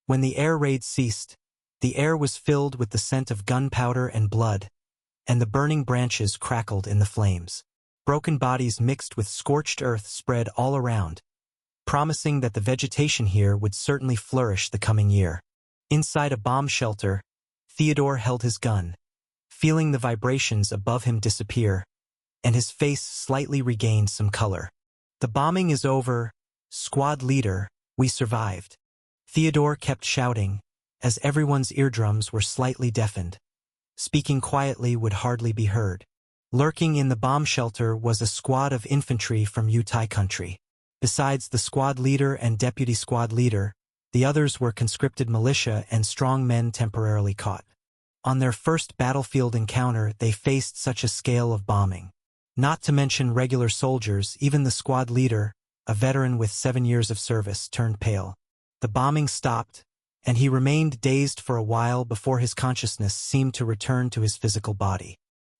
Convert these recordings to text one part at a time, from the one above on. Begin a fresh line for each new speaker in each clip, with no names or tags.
When the air raid ceased, the air was filled with the scent of gunpowder and blood, and the burning branches crackled in the flames. Broken bodies mixed with scorched earth spread all around, promising that the vegetation here would certainly flourish the coming year. Inside a bomb shelter, Theodore held his gun, feeling the vibrations above him disappear, and his face slightly regained some color. "The bombing is over, squad leader, we survived." Theodore kept shouting, as everyone's eardrums were slightly deafened. Speaking quietly would hardly be heard. Lurking in the bomb shelter was a squad of infantry from Yutai country. Besides the squad leader and deputy squad leader, the others were conscripted militia and strong men temporarily caught. On their first battlefield encounter, they faced such a scale of bombing. Not to mention regular soldiers, even the squad leader, a veteran with 7 years of service, turned pale. The bombing stopped, and he remained dazed for a while before his consciousness seemed to return to his physical body.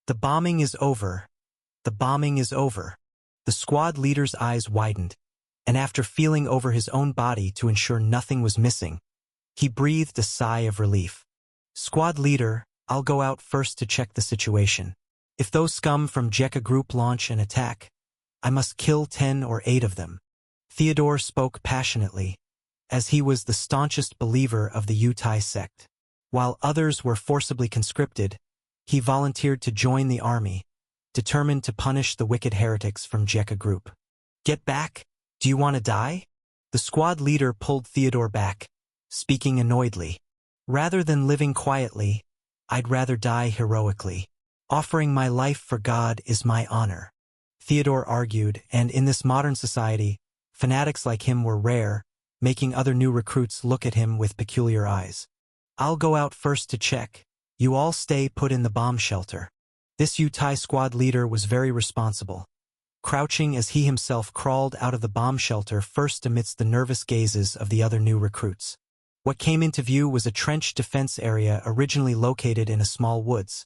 "The bombing is over. The bombing is over." The squad leader's eyes widened, and after feeling over his own body to ensure nothing was missing, he breathed a sigh of relief. "Squad leader, I'll go out first to check the situation. If those scum from Jekka Group launch an attack, I must kill 10 or 8 of them." Theodore spoke passionately, as he was the staunchest believer of the Yutai sect. While others were forcibly conscripted, he volunteered to join the army, determined to punish the wicked heretics from Jekka Group. "Get back? Do you want to die?" The squad leader pulled Theodore back, speaking annoyedly. "Rather than living quietly, I'd rather die heroically. Offering my life for God is my honor," Theodore argued, and in this modern society, fanatics like him were rare, making other new recruits look at him with peculiar eyes. "I'll go out first to check. You all stay put in the bomb shelter." This Yutai squad leader was very responsible, crouching as he himself crawled out of the bomb shelter first amidst the nervous gazes of the other new recruits. What came into view was a trench defense area originally located in a small woods,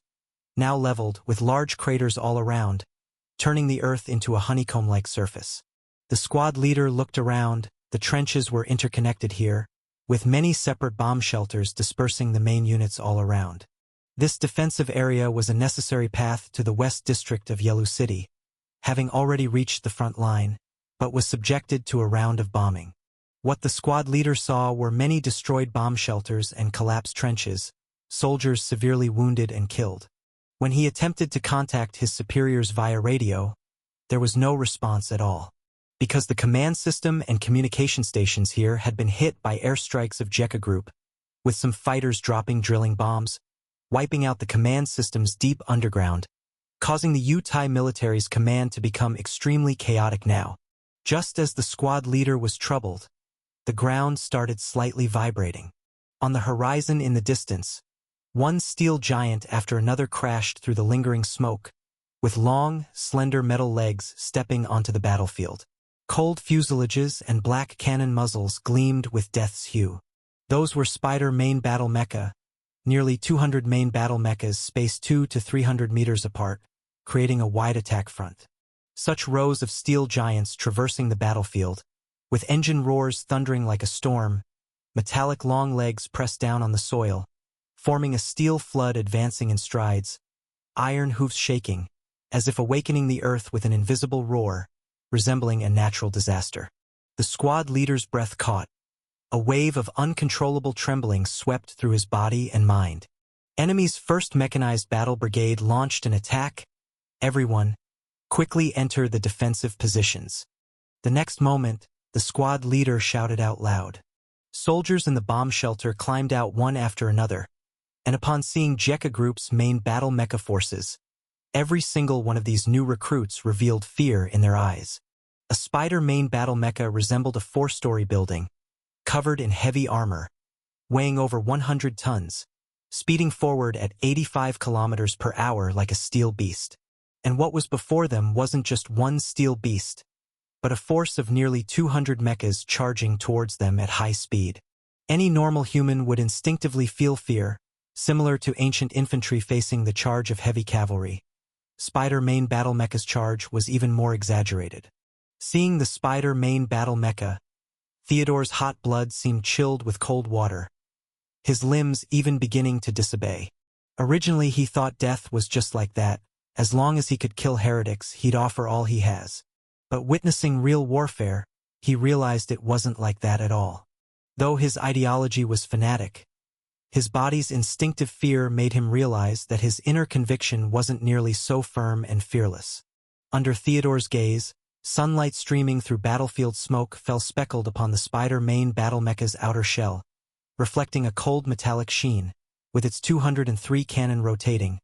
now leveled with large craters all around, turning the earth into a honeycomb-like surface. The squad leader looked around. The trenches were interconnected here, with many separate bomb shelters dispersing the main units all around. This defensive area was a necessary path to the west district of Yelu City, having already reached the front line, but was subjected to a round of bombing. What the squad leader saw were many destroyed bomb shelters and collapsed trenches, soldiers severely wounded and killed. When he attempted to contact his superiors via radio, there was no response at all. Because the command system and communication stations here had been hit by airstrikes of Jekka Group, with some fighters dropping drilling bombs, wiping out the command systems deep underground, causing the Yutai military's command to become extremely chaotic now. Just as the squad leader was troubled, the ground started slightly vibrating. On the horizon in the distance, one steel giant after another crashed through the lingering smoke, with long, slender metal legs stepping onto the battlefield. Cold fuselages and black cannon muzzles gleamed with death's hue. Those were Spider main battle mecha, nearly 200 main battle mechas spaced 200 to 300 meters apart, creating a wide attack front. Such rows of steel giants traversing the battlefield, with engine roars thundering like a storm, metallic long legs pressed down on the soil, forming a steel flood advancing in strides, iron hoofs shaking, as if awakening the earth with an invisible roar, resembling a natural disaster. The squad leader's breath caught. A wave of uncontrollable trembling swept through his body and mind. Enemy's 1st Mechanized Battle Brigade launched an attack. Everyone, quickly enter the defensive positions. The next moment, the squad leader shouted out loud. Soldiers in the bomb shelter climbed out one after another, and upon seeing Jekka Group's main battle mecha forces, every single one of these new recruits revealed fear in their eyes. A Spider main battle mecha resembled a 4-story building, covered in heavy armor, weighing over 100 tons, speeding forward at 85 kilometers per hour like a steel beast. And what was before them wasn't just one steel beast, but a force of nearly 200 mechas charging towards them at high speed. Any normal human would instinctively feel fear, similar to ancient infantry facing the charge of heavy cavalry. Spider main battle mecha's charge was even more exaggerated. Seeing the Spider main battle mecha, Theodore's hot blood seemed chilled with cold water, his limbs even beginning to disobey. Originally he thought death was just like that. As long as he could kill heretics, he'd offer all he has. But witnessing real warfare, he realized it wasn't like that at all. Though his ideology was fanatic, his body's instinctive fear made him realize that his inner conviction wasn't nearly so firm and fearless. Under Theodore's gaze, sunlight streaming through battlefield smoke fell speckled upon the Spider main battle mecha's outer shell, reflecting a cold metallic sheen, with its 203 cannon rotating,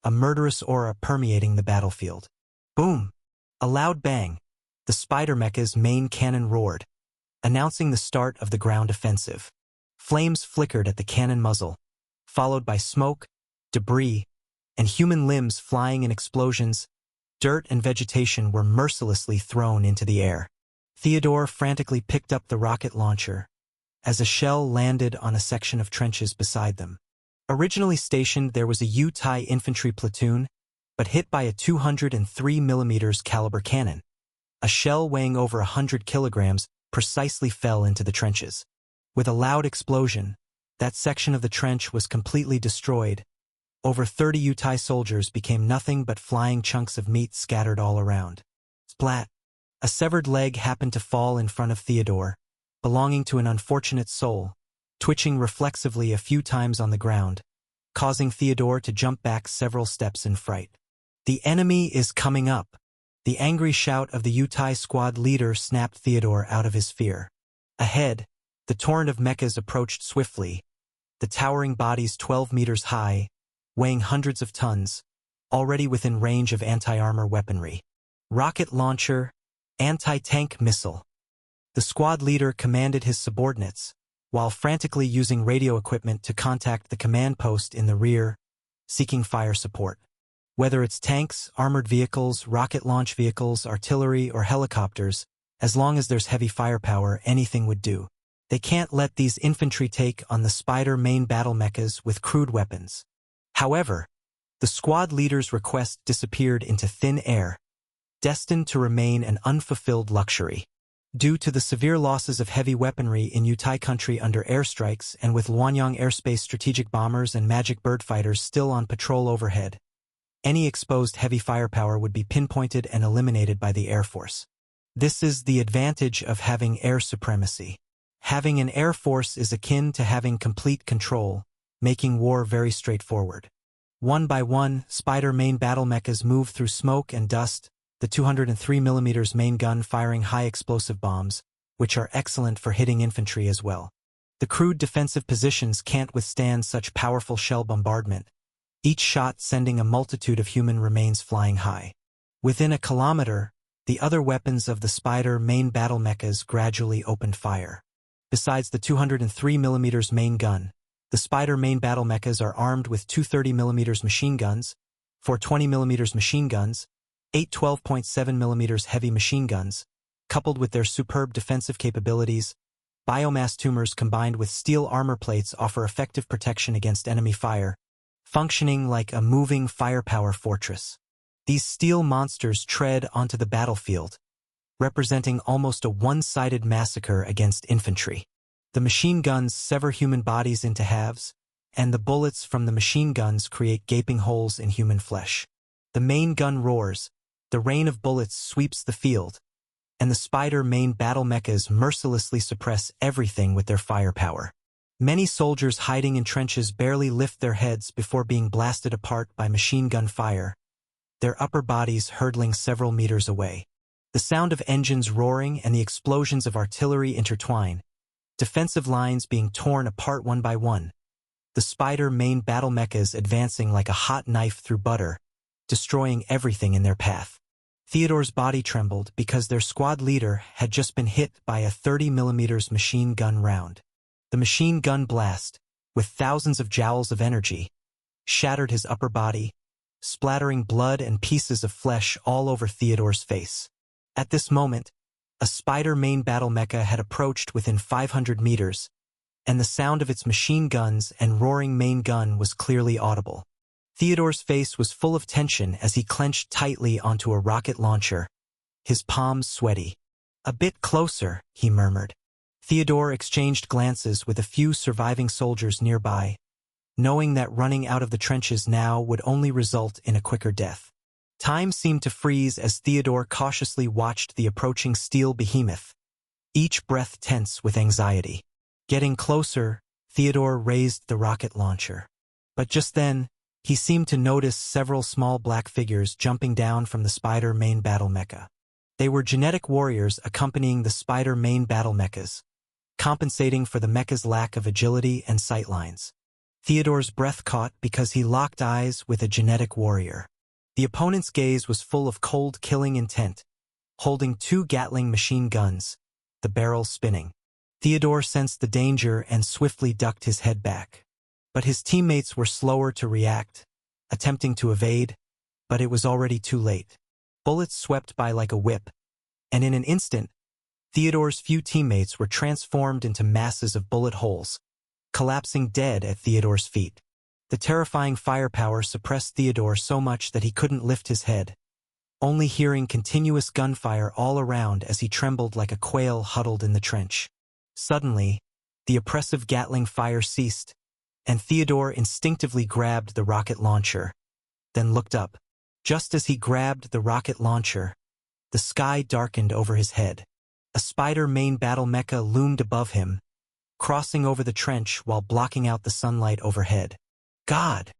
a murderous aura permeating the battlefield. Boom! A loud bang. The Spider mecha's main cannon roared, announcing the start of the ground offensive. Flames flickered at the cannon muzzle, followed by smoke, debris, and human limbs flying in explosions. Dirt and vegetation were mercilessly thrown into the air. Theodore frantically picked up the rocket launcher as a shell landed on a section of trenches beside them. Originally stationed, there was a U-TIE infantry platoon, but hit by a 203 mm caliber cannon. A shell weighing over 100 kilograms precisely fell into the trenches. With a loud explosion, that section of the trench was completely destroyed. Over 30 U-TIE soldiers became nothing but flying chunks of meat scattered all around. Splat! A severed leg happened to fall in front of Theodore, belonging to an unfortunate soul, twitching reflexively a few times on the ground, causing Theodore to jump back several steps in fright. The enemy is coming up! The angry shout of the U-TIE squad leader snapped Theodore out of his fear. Ahead, the torrent of mechas approached swiftly, the towering bodies 12 meters high, weighing hundreds of tons, already within range of anti-armor weaponry. Rocket launcher, anti-tank missile. The squad leader commanded his subordinates, while frantically using radio equipment to contact the command post in the rear, seeking fire support. Whether it's tanks, armored vehicles, rocket launch vehicles, artillery, or helicopters, as long as there's heavy firepower, anything would do. They can't let these infantry take on the Spider main battle mechas with crude weapons. However, the squad leader's request disappeared into thin air, destined to remain an unfulfilled luxury. Due to the severe losses of heavy weaponry in U-TIE country under airstrikes and with Luanyang airspace strategic bombers and Magic Bird fighters still on patrol overhead, any exposed heavy firepower would be pinpointed and eliminated by the Air Force. This is the advantage of having air supremacy. Having an air force is akin to having complete control, making war very straightforward. One by one, Spider main battle mechas move through smoke and dust, the 203 mm main gun firing high explosive bombs, which are excellent for hitting infantry as well. The crude defensive positions can't withstand such powerful shell bombardment, each shot sending a multitude of human remains flying high. Within a kilometer, the other weapons of the Spider main battle mechas gradually opened fire. Besides the 203 mm main gun, the Spider main battle mechas are armed with 230 mm machine guns, 420 mm machine guns, 8 12.7 mm heavy machine guns. Coupled with their superb defensive capabilities, biomass tumors combined with steel armor plates offer effective protection against enemy fire, functioning like a moving firepower fortress. These steel monsters tread onto the battlefield, representing almost a one-sided massacre against infantry. The machine guns sever human bodies into halves, and the bullets from the machine guns create gaping holes in human flesh. The main gun roars, the rain of bullets sweeps the field, and the Spider main battle mechas mercilessly suppress everything with their firepower. Many soldiers hiding in trenches barely lift their heads before being blasted apart by machine gun fire, their upper bodies hurtling several meters away. The sound of engines roaring and the explosions of artillery intertwine, defensive lines being torn apart one by one. The Spider main battle mechas advancing like a hot knife through butter, destroying everything in their path. Theodore's body trembled because their squad leader had just been hit by a 30 mm machine gun round. The machine gun blast, with thousands of joules of energy, shattered his upper body, splattering blood and pieces of flesh all over Theodore's face. At this moment, a Spider main battle mecha had approached within 500 meters, and the sound of its machine guns and roaring main gun was clearly audible. Theodore's face was full of tension as he clenched tightly onto a rocket launcher, his palms sweaty. "A bit closer," he murmured. Theodore exchanged glances with a few surviving soldiers nearby, knowing that running out of the trenches now would only result in a quicker death. Time seemed to freeze as Theodore cautiously watched the approaching steel behemoth, each breath tense with anxiety. Getting closer, Theodore raised the rocket launcher. But just then, he seemed to notice several small black figures jumping down from the Spider main battle mecha. They were genetic warriors accompanying the Spider main battle mechas, compensating for the mecha's lack of agility and sightlines. Theodore's breath caught because he locked eyes with a genetic warrior. The opponent's gaze was full of cold killing intent, holding 2 Gatling machine guns, the barrels spinning. Theodore sensed the danger and swiftly ducked his head back. But his teammates were slower to react, attempting to evade, but it was already too late. Bullets swept by like a whip, and in an instant, Theodore's few teammates were transformed into masses of bullet holes, collapsing dead at Theodore's feet. The terrifying firepower suppressed Theodore so much that he couldn't lift his head, only hearing continuous gunfire all around as he trembled like a quail huddled in the trench. Suddenly, the oppressive Gatling fire ceased, and Theodore instinctively grabbed the rocket launcher, then looked up. Just as he grabbed the rocket launcher, the sky darkened over his head. A Spider main battle mecha loomed above him, crossing over the trench while blocking out the sunlight overhead. God!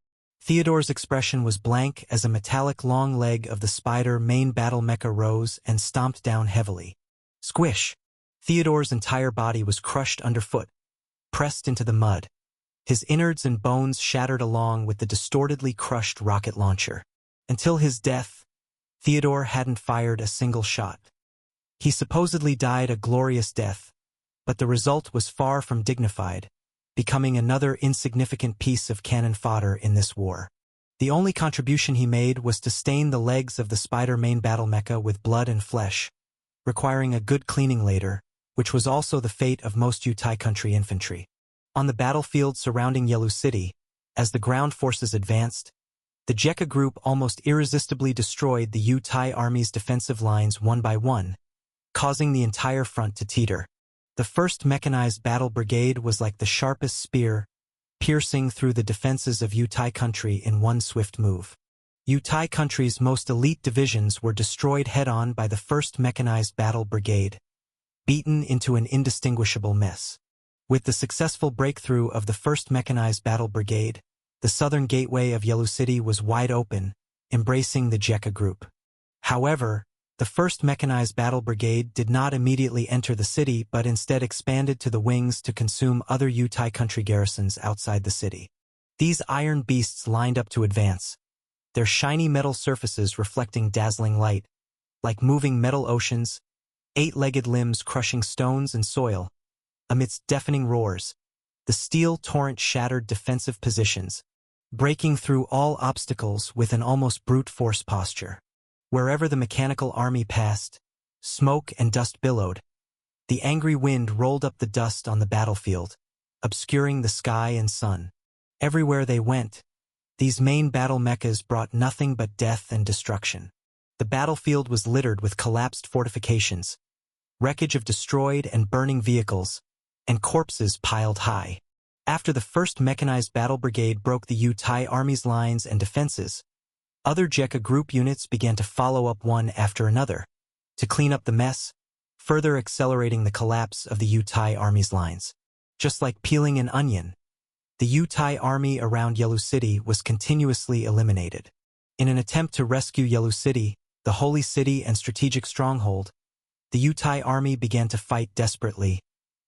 Theodore's expression was blank as a metallic long leg of the Spider main battle mecha rose and stomped down heavily. Squish! Theodore's entire body was crushed underfoot, pressed into the mud. His innards and bones shattered along with the distortedly crushed rocket launcher. Until his death, Theodore hadn't fired a single shot. He supposedly died a glorious death, but the result was far from dignified, becoming another insignificant piece of cannon fodder in this war. The only contribution he made was to stain the legs of the Spider main battle mecha with blood and flesh, requiring a good cleaning later, which was also the fate of most Yutai country infantry. On the battlefield surrounding Yelu City, as the ground forces advanced, the Jekka group almost irresistibly destroyed the Yutai army's defensive lines one by one, causing the entire front to teeter. The 1st Mechanized Battle Brigade was like the sharpest spear, piercing through the defenses of Yutai country in one swift move. Yutai country's most elite divisions were destroyed head-on by the 1st Mechanized Battle Brigade, beaten into an indistinguishable mess. With the successful breakthrough of the 1st Mechanized Battle Brigade, the southern gateway of Yelu City was wide open, embracing the Jekka group. However, the 1st Mechanized Battle Brigade did not immediately enter the city but instead expanded to the wings to consume other Yutai country garrisons outside the city. These iron beasts lined up to advance, their shiny metal surfaces reflecting dazzling light, like moving metal oceans, 8-legged limbs crushing stones and soil. Amidst deafening roars, the steel torrent shattered defensive positions, breaking through all obstacles with an almost brute force posture. Wherever the mechanical army passed, smoke and dust billowed. The angry wind rolled up the dust on the battlefield, obscuring the sky and sun. Everywhere they went, these main battle mechas brought nothing but death and destruction. The battlefield was littered with collapsed fortifications, wreckage of destroyed and burning vehicles, and corpses piled high. After the 1st Mechanized Battle Brigade broke the Yutai army's lines and defenses, other Jekka group units began to follow up one after another, to clean up the mess, further accelerating the collapse of the Yutai army's lines. Just like peeling an onion, the Yutai army around Yelu City was continuously eliminated. In an attempt to rescue Yelu City, the holy city and strategic stronghold, the Yutai army began to fight desperately,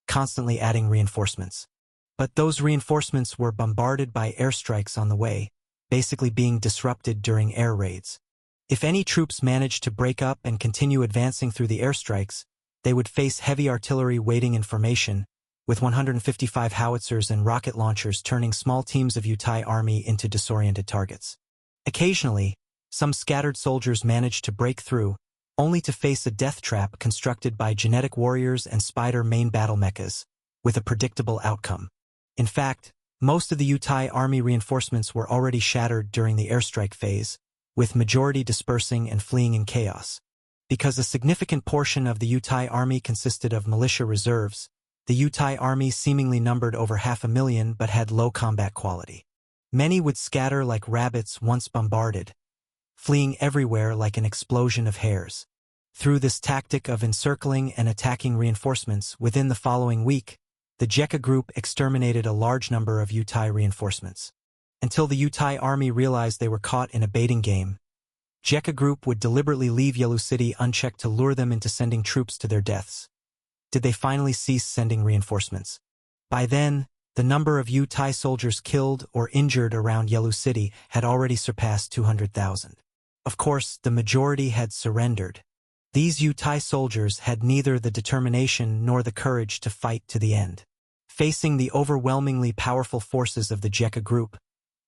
constantly adding reinforcements. But those reinforcements were bombarded by airstrikes on the way, basically being disrupted during air raids. If any troops managed to break up and continue advancing through the airstrikes, they would face heavy artillery waiting in formation, with 155 howitzers and rocket launchers turning small teams of Yutai army into disoriented targets. Occasionally, some scattered soldiers managed to break through, only to face a death trap constructed by genetic warriors and Spider main battle mechas, with a predictable outcome. In fact, most of the Yutai army reinforcements were already shattered during the airstrike phase, with majority dispersing and fleeing in chaos. Because a significant portion of the Yutai army consisted of militia reserves, The Yutai army seemingly numbered over 500,000 but had low combat quality. Many would scatter like rabbits once bombarded, fleeing everywhere like an explosion of hairs. Through this tactic of encircling and attacking reinforcements, within the following week, the Jekka group exterminated a large number of Yutai reinforcements. Until the Yutai army realized they were caught in a baiting game, Jekka group would deliberately leave Yelu City unchecked to lure them into sending troops to their deaths. Did they finally cease sending reinforcements? By then, the number of Yutai soldiers killed or injured around Yelu City had already surpassed 200,000. Of course, the majority had surrendered. These Yutai soldiers had neither the determination nor the courage to fight to the end. Facing the overwhelmingly powerful forces of the Jekka group,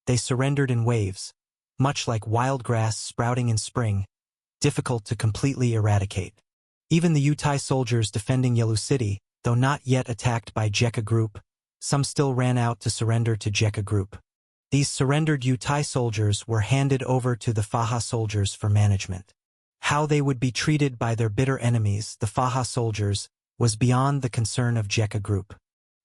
they surrendered in waves, much like wild grass sprouting in spring, difficult to completely eradicate. Even the Yutai soldiers defending Yelu City, though not yet attacked by Jekka group, some still ran out to surrender to Jekka group. These surrendered Yutai soldiers were handed over to the Faha soldiers for management. How they would be treated by their bitter enemies, the Faha soldiers, was beyond the concern of Jekka group.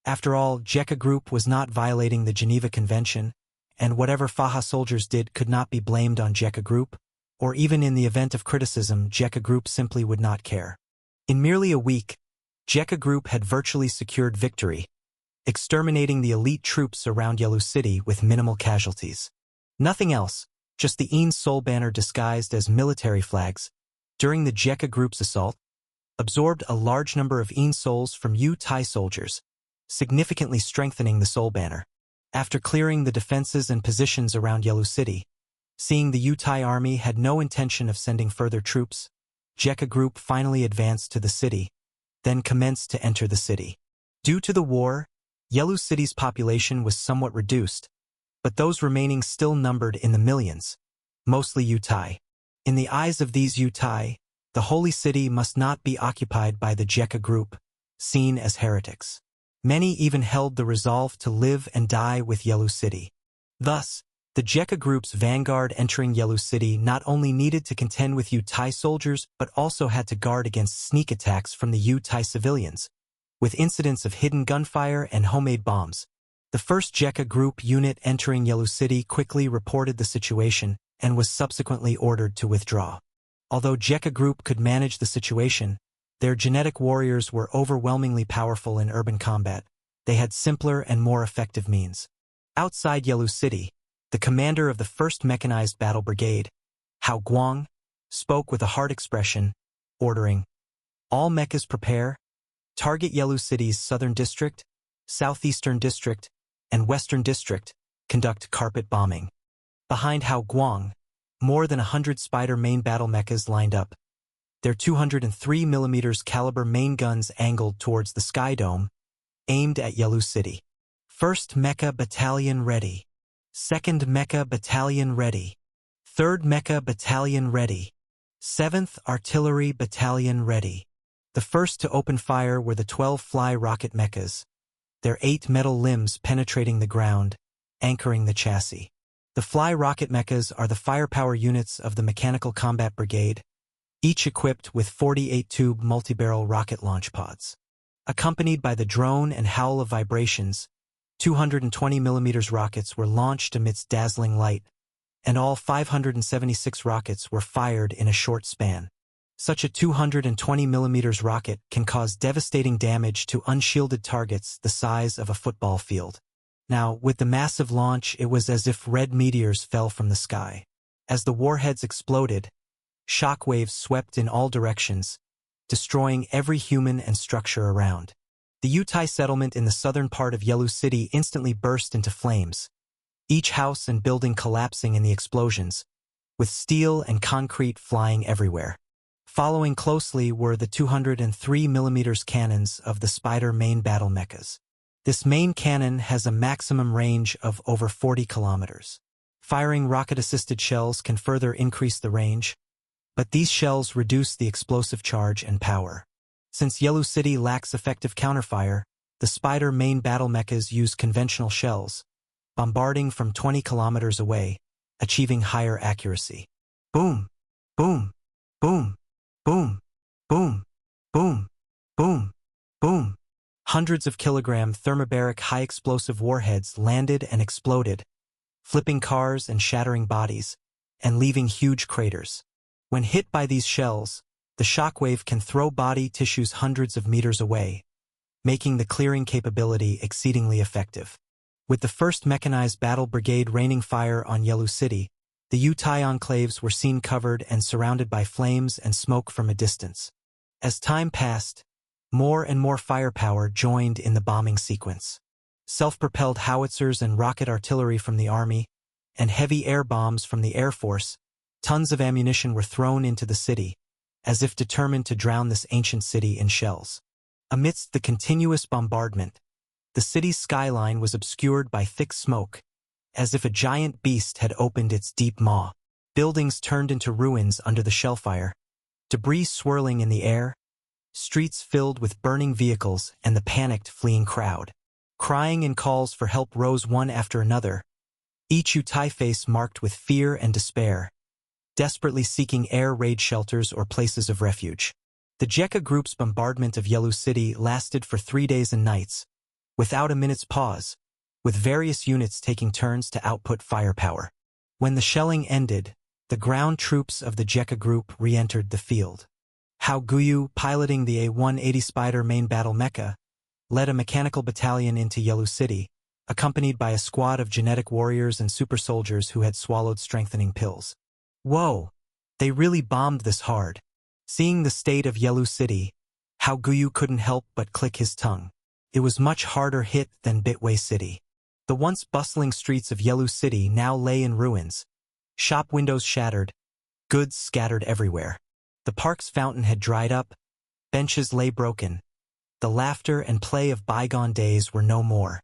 After all, Jekka group was not violating the Geneva Convention, and whatever Faha soldiers did could not be blamed on Jekka group, or even in the event of criticism, Jekka group simply would not care. In merely a week, Jekka group had virtually secured victory, exterminating the elite troops around Yelu City with minimal casualties. Nothing else, just the Een Sol banner disguised as military flags, during the Jekka group's assault, absorbed a large number of Een Sols from Yutai soldiers, significantly strengthening the Sol banner. After clearing the defenses and positions around Yelu City, seeing the Yutai army had no intention of sending further troops, Jekka group finally advanced to the city, then commenced to enter the city. Due to the war, Yelu City's population was somewhat reduced, but those remaining still numbered in the millions, mostly Yutai. In the eyes of these Yutai, the holy city must not be occupied by the Jekka group, seen as heretics. Many even held the resolve to live and die with Yelu City. Thus, the Jekka group's vanguard entering Yelu City not only needed to contend with Yutai soldiers but also had to guard against sneak attacks from the Yutai civilians, with incidents of hidden gunfire and homemade bombs. The first Jekka group unit entering Yelu City quickly reported the situation and was subsequently ordered to withdraw. Although Jekka group could manage the situation, their genetic warriors were overwhelmingly powerful in urban combat. They had simpler and more effective means. Outside Yelu City, the commander of the 1st Mechanized Battle Brigade, Hao Guang, spoke with a hard expression, ordering, "All mechas prepare, target Yelu City's southern district, southeastern district, and western district, conduct carpet bombing." Behind Hao Guang, more than 100 Spider main battle mechas lined up, their 203mm caliber main guns angled towards the Sky Dome, aimed at Yelu City. 1st Mecha Battalion ready. 2nd Mecha Battalion ready. 3rd Mecha Battalion ready. 7th Artillery Battalion ready. The first to open fire were the 12 Fly rocket mechas, their 8 metal limbs penetrating the ground, anchoring the chassis. The Fly rocket mechas are the firepower units of the Mechanical Combat Brigade, each equipped with 48-tube multi-barrel rocket launch pods. Accompanied by the drone and howl of vibrations, 220mm rockets were launched amidst dazzling light, and all 576 rockets were fired in a short span. Such a 220mm rocket can cause devastating damage to unshielded targets the size of a football field. Now, with the massive launch, it was as if red meteors fell from the sky. As the warheads exploded, shockwaves swept in all directions, destroying every human and structure around. The Yutai settlement in the southern part of Yelu City instantly burst into flames, each house and building collapsing in the explosions, with steel and concrete flying everywhere. Following closely were the 203mm cannons of the Spider main battle mechas. This main cannon has a maximum range of over 40 kilometers. Firing rocket-assisted shells can further increase the range, but these shells reduce the explosive charge and power. Since Yelu City lacks effective counterfire, the Spider main battle mechas use conventional shells, bombarding from 20 kilometers away, achieving higher accuracy. Boom! Boom! Boom! Boom! Boom! Boom! Boom! Boom! Hundreds of kilogram thermobaric high-explosive warheads landed and exploded, flipping cars and shattering bodies, and leaving huge craters. When hit by these shells, the shockwave can throw body tissues hundreds of meters away, making the clearing capability exceedingly effective. With the 1st Mechanized Battle Brigade raining fire on Yelu City, the Yutai enclaves were seen covered and surrounded by flames and smoke from a distance. As time passed, more and more firepower joined in the bombing sequence. Self-propelled howitzers and rocket artillery from the Army, and heavy air bombs from the Air Force, tons of ammunition were thrown into the city, as if determined to drown this ancient city in shells. Amidst the continuous bombardment, the city's skyline was obscured by thick smoke, as if a giant beast had opened its deep maw. Buildings turned into ruins under the shellfire, debris swirling in the air, streets filled with burning vehicles and the panicked fleeing crowd. Crying and calls for help rose one after another, each Yutai face marked with fear and despair, desperately seeking air raid shelters or places of refuge. The Jekka Group's bombardment of Yelu City lasted for 3 days and nights, without a minute's pause, with various units taking turns to output firepower. When the shelling ended, the ground troops of the Jekka Group re-entered the field. Hao Guyu, piloting the A-180 Spider main battle mecha, led a mechanical battalion into Yelu City, accompanied by a squad of genetic warriors and super soldiers who had swallowed strengthening pills. Whoa! They really bombed this hard. Seeing the state of Yelu City, Hao Guyu couldn't help but click his tongue. It was much harder hit than Bitway City. The once bustling streets of Yelu City now lay in ruins. Shop windows shattered, goods scattered everywhere. The park's fountain had dried up, benches lay broken. The laughter and play of bygone days were no more.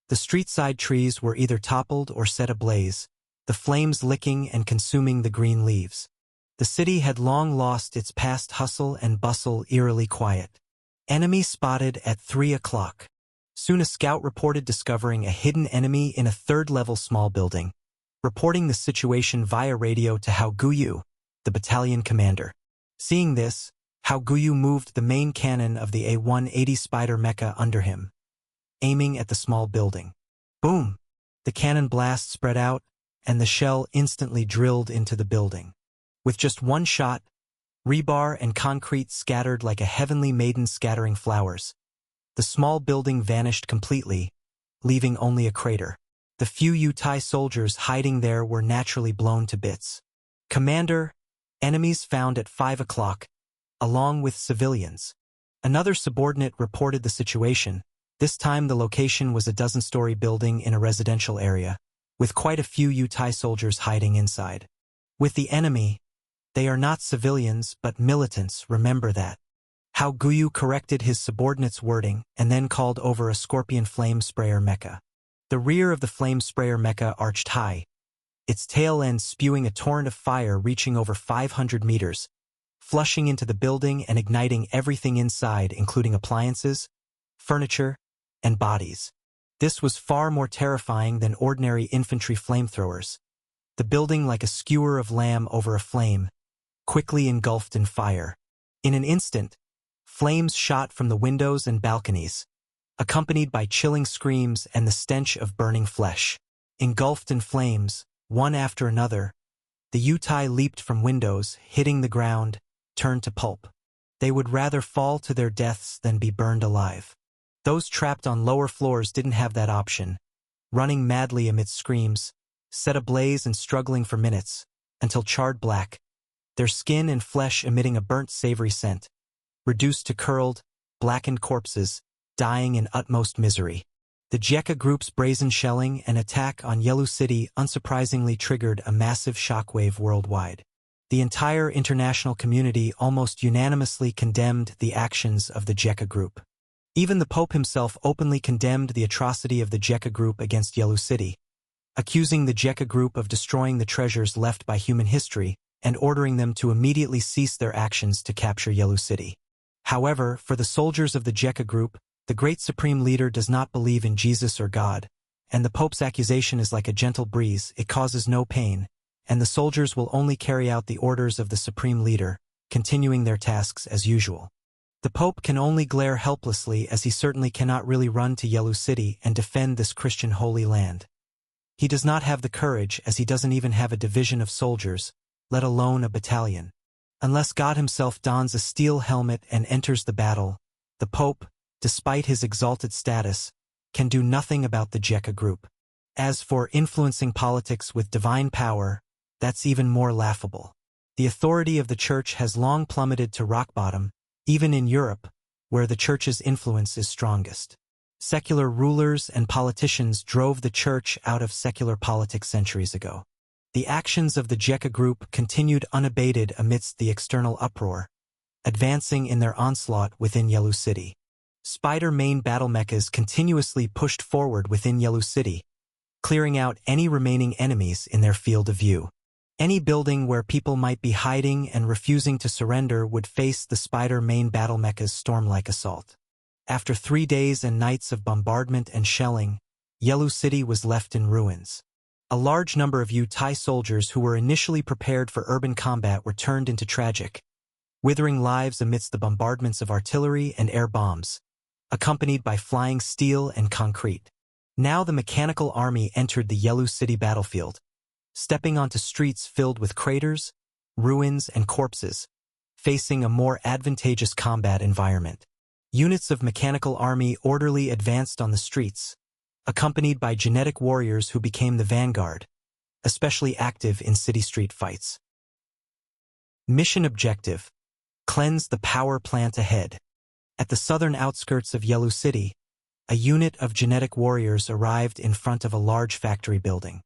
The street-side trees were either toppled or set ablaze, the flames licking and consuming the green leaves. The city had long lost its past hustle and bustle, eerily quiet. Enemy spotted at 3 o'clock. Soon a scout reported discovering a hidden enemy in a 3rd-level small building, reporting the situation via radio to Hao Guyu, the battalion commander. Seeing this, Hao Guyu moved the main cannon of the A-180 Spider mecha under him, aiming at the small building. Boom! The cannon blast spread out, and the shell instantly drilled into the building. With just one shot, rebar and concrete scattered like a heavenly maiden scattering flowers. The small building vanished completely, leaving only a crater. The few Yutai soldiers hiding there were naturally blown to bits. Commander, enemies found at 5 o'clock, along with civilians. Another subordinate reported the situation. This time the location was a 12-story building in a residential area, with quite a few Yutai soldiers hiding inside. With the enemy, they are not civilians but militants, remember that. Hao Guyu corrected his subordinate's wording and then called over a Scorpion Flame Sprayer mecha. The rear of the Flame Sprayer mecha arched high, its tail end spewing a torrent of fire reaching over 500 meters, flushing into the building and igniting everything inside, including appliances, furniture, and bodies. This was far more terrifying than ordinary infantry flamethrowers. The building, like a skewer of lamb over a flame, quickly engulfed in fire. In an instant, flames shot from the windows and balconies, accompanied by chilling screams and the stench of burning flesh. Engulfed in flames, one after another, the Yutai leaped from windows, hitting the ground, turned to pulp. They would rather fall to their deaths than be burned alive. Those trapped on lower floors didn't have that option, running madly amidst screams, set ablaze and struggling for minutes, until charred black, their skin and flesh emitting a burnt savory scent, reduced to curled, blackened corpses, dying in utmost misery. The Jekka Group's brazen shelling and attack on Yelu City unsurprisingly triggered a massive shockwave worldwide. The entire international community almost unanimously condemned the actions of the Jekka Group. Even the Pope himself openly condemned the atrocity of the Jekka Group against Yelu City, accusing the Jekka Group of destroying the treasures left by human history and ordering them to immediately cease their actions to capture Yelu City. However, for the soldiers of the Jekka Group, the great supreme leader does not believe in Jesus or God, and the Pope's accusation is like a gentle breeze, it causes no pain, and the soldiers will only carry out the orders of the supreme leader, continuing their tasks as usual. The Pope can only glare helplessly, as he certainly cannot really run to Yellow City and defend this Christian holy land. He does not have the courage, as he doesn't even have a division of soldiers, let alone a battalion. Unless God himself dons a steel helmet and enters the battle, the Pope, despite his exalted status, can do nothing about the Jekka group. As for influencing politics with divine power, that's even more laughable. The authority of the Church has long plummeted to rock bottom, even in Europe, where the Church's influence is strongest. Secular rulers and politicians drove the Church out of secular politics centuries ago. The actions of the Jekka group continued unabated amidst the external uproar, advancing in their onslaught within Yellow City. Spider main battle mechas continuously pushed forward within Yellow City, clearing out any remaining enemies in their field of view. Any building where people might be hiding and refusing to surrender would face the Spider main battle mecha's storm-like assault. After 3 days and nights of bombardment and shelling, Yellow City was left in ruins. A large number of Thai soldiers who were initially prepared for urban combat were turned into tragic, withering lives amidst the bombardments of artillery and air bombs, accompanied by flying steel and concrete. Now the mechanical army entered the Yellow City battlefield, stepping onto streets filled with craters, ruins, and corpses, facing a more advantageous combat environment. Units of mechanical army orderly advanced on the streets, accompanied by genetic warriors who became the vanguard, especially active in city street fights. Mission objective: cleanse the power plant ahead. At the southern outskirts of Yellow City, a unit of genetic warriors arrived in front of a large factory building.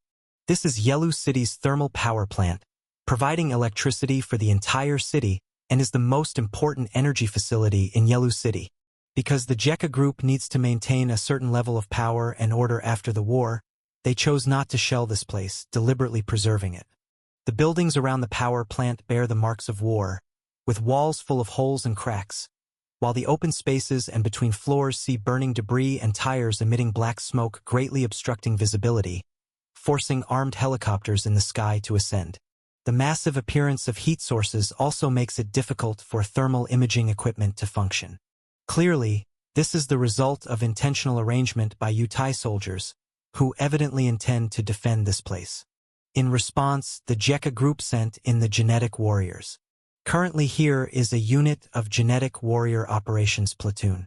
This is Yellow City's thermal power plant, providing electricity for the entire city and is the most important energy facility in Yellow City. Because the Jekka group needs to maintain a certain level of power and order after the war, they chose not to shell this place, deliberately preserving it. The buildings around the power plant bear the marks of war, with walls full of holes and cracks, while the open spaces and between floors see burning debris and tires emitting black smoke greatly obstructing visibility, forcing armed helicopters in the sky to ascend. The massive appearance of heat sources also makes it difficult for thermal imaging equipment to function. Clearly, this is the result of intentional arrangement by Thai soldiers, who evidently intend to defend this place. In response, the Jekka group sent in the Genetic Warriors. Currently here is a unit of Genetic Warrior Operations Platoon.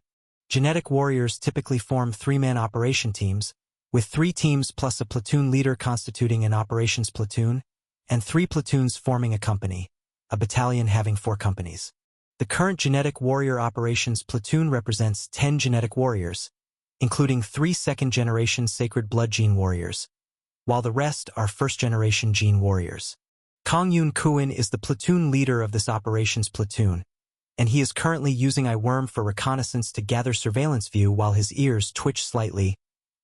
Genetic Warriors typically form 3-man operation teams, with 3 teams plus a platoon leader constituting an operations platoon, and 3 platoons forming a company, a battalion having 4 companies. The current Genetic Warrior Operations Platoon represents 10 Genetic Warriors, including 3 second-generation Sacred Blood Gene Warriors, while the rest are first-generation Gene Warriors. Kong Yun Kuin is the platoon leader of this operations platoon, and he is currently using iWorm for reconnaissance to gather surveillance view while his ears twitch slightly.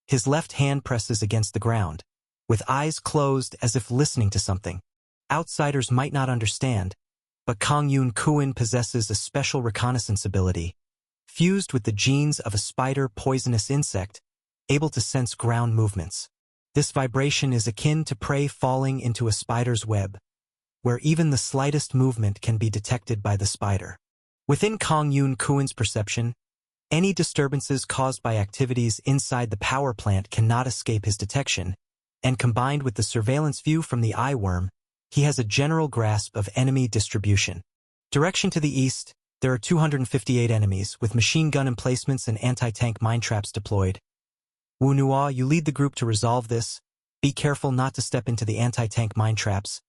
His left hand presses against the ground, with eyes closed as if listening to something. Outsiders might not understand, but Kong Yun Kuin possesses a special reconnaissance ability, fused with the genes of a spider poisonous insect, able to sense ground movements. This vibration is akin to prey falling into a spider's web, where even the slightest movement can be detected by the spider. Within Kong Yun Kuin's perception, any disturbances caused by activities inside the power plant cannot escape his detection, and combined with the surveillance view from the iWorm, he has a general grasp of enemy distribution. Direction to the east, there are 258 enemies, with machine gun emplacements and anti-tank mine traps deployed. Wu Nua, you lead the group to resolve this. Be careful not to step into the anti-tank mine traps.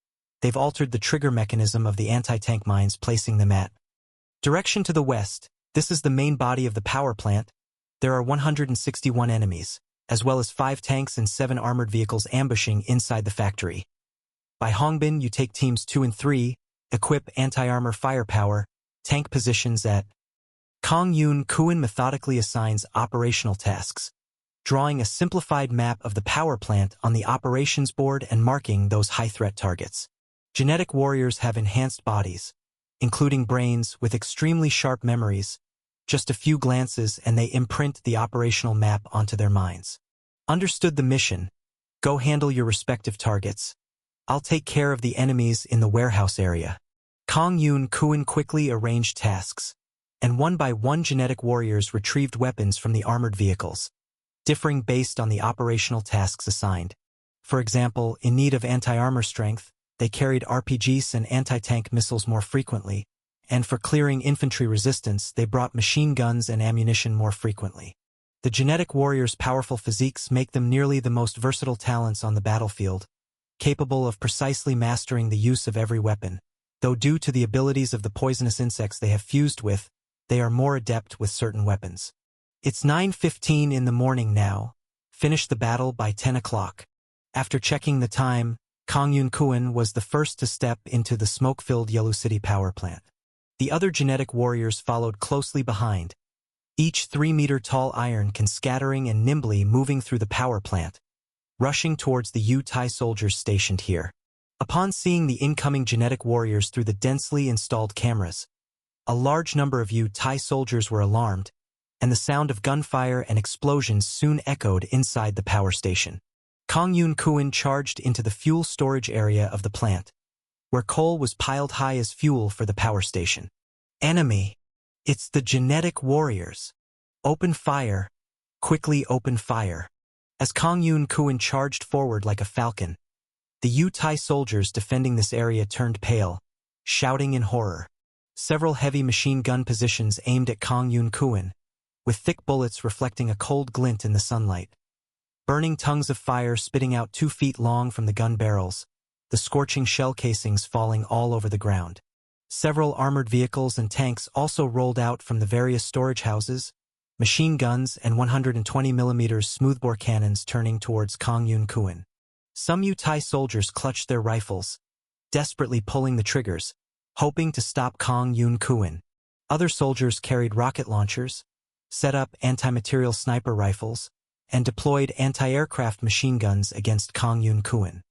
They've altered the trigger mechanism of the anti-tank mines, placing them at. Direction to the west, this is the main body of the power plant. There are 161 enemies, as well as 5 tanks and 7 armored vehicles ambushing inside the factory. By Hongbin, you take teams 2 and 3, equip anti-armor firepower, tank positions at. Kong Yun Kuin methodically assigns operational tasks, drawing a simplified map of the power plant on the operations board and marking those high-threat targets. Genetic warriors have enhanced bodies, including brains with extremely sharp memories. Just a few glances and they imprint the operational map onto their minds. Understood the mission. Go handle your respective targets. I'll take care of the enemies in the warehouse area. Kong Yun Kuin quickly arranged tasks, and one by one genetic warriors retrieved weapons from the armored vehicles, differing based on the operational tasks assigned. For example, in need of anti-armor strength, they carried RPGs and anti-tank missiles more frequently, and for clearing infantry resistance, they brought machine guns and ammunition more frequently. The genetic warriors' powerful physiques make them nearly the most versatile talents on the battlefield, capable of precisely mastering the use of every weapon, though due to the abilities of the poisonous insects they have fused with, they are more adept with certain weapons. It's 9:15 in the morning now. Finish the battle by 10 o'clock. After checking the time, Kang Yun-kun was the first to step into the smoke-filled Yellow City power plant. The other genetic warriors followed closely behind, each 3-meter-tall iron can scattering and nimbly moving through the power plant, rushing towards the Yu-Tai soldiers stationed here. Upon seeing the incoming genetic warriors through the densely installed cameras, a large number of Yu-Tai soldiers were alarmed, and the sound of gunfire and explosions soon echoed inside the power station. Kang Yun-kun charged into the fuel storage area of the plant, where coal was piled high as fuel for the power station. Enemy! It's the genetic warriors. Open fire. Quickly open fire. As Kang Yun-kun charged forward like a falcon, the Yu-Tai soldiers defending this area turned pale, shouting in horror. Several heavy machine gun positions aimed at Kang Yun-kun, with thick bullets reflecting a cold glint in the sunlight. Burning tongues of fire spitting out 2 feet long from the gun barrels, the scorching shell casings falling all over the ground. Several armored vehicles and tanks also rolled out from the various storage houses, machine guns and 120mm smoothbore cannons turning towards Kang Yun-kun. Some Yu-Tai soldiers clutched their rifles, desperately pulling the triggers, hoping to stop Kang Yun-kun. Other soldiers carried rocket launchers, set up anti-material sniper rifles, and deployed anti-aircraft machine guns against Kang Yun-kun.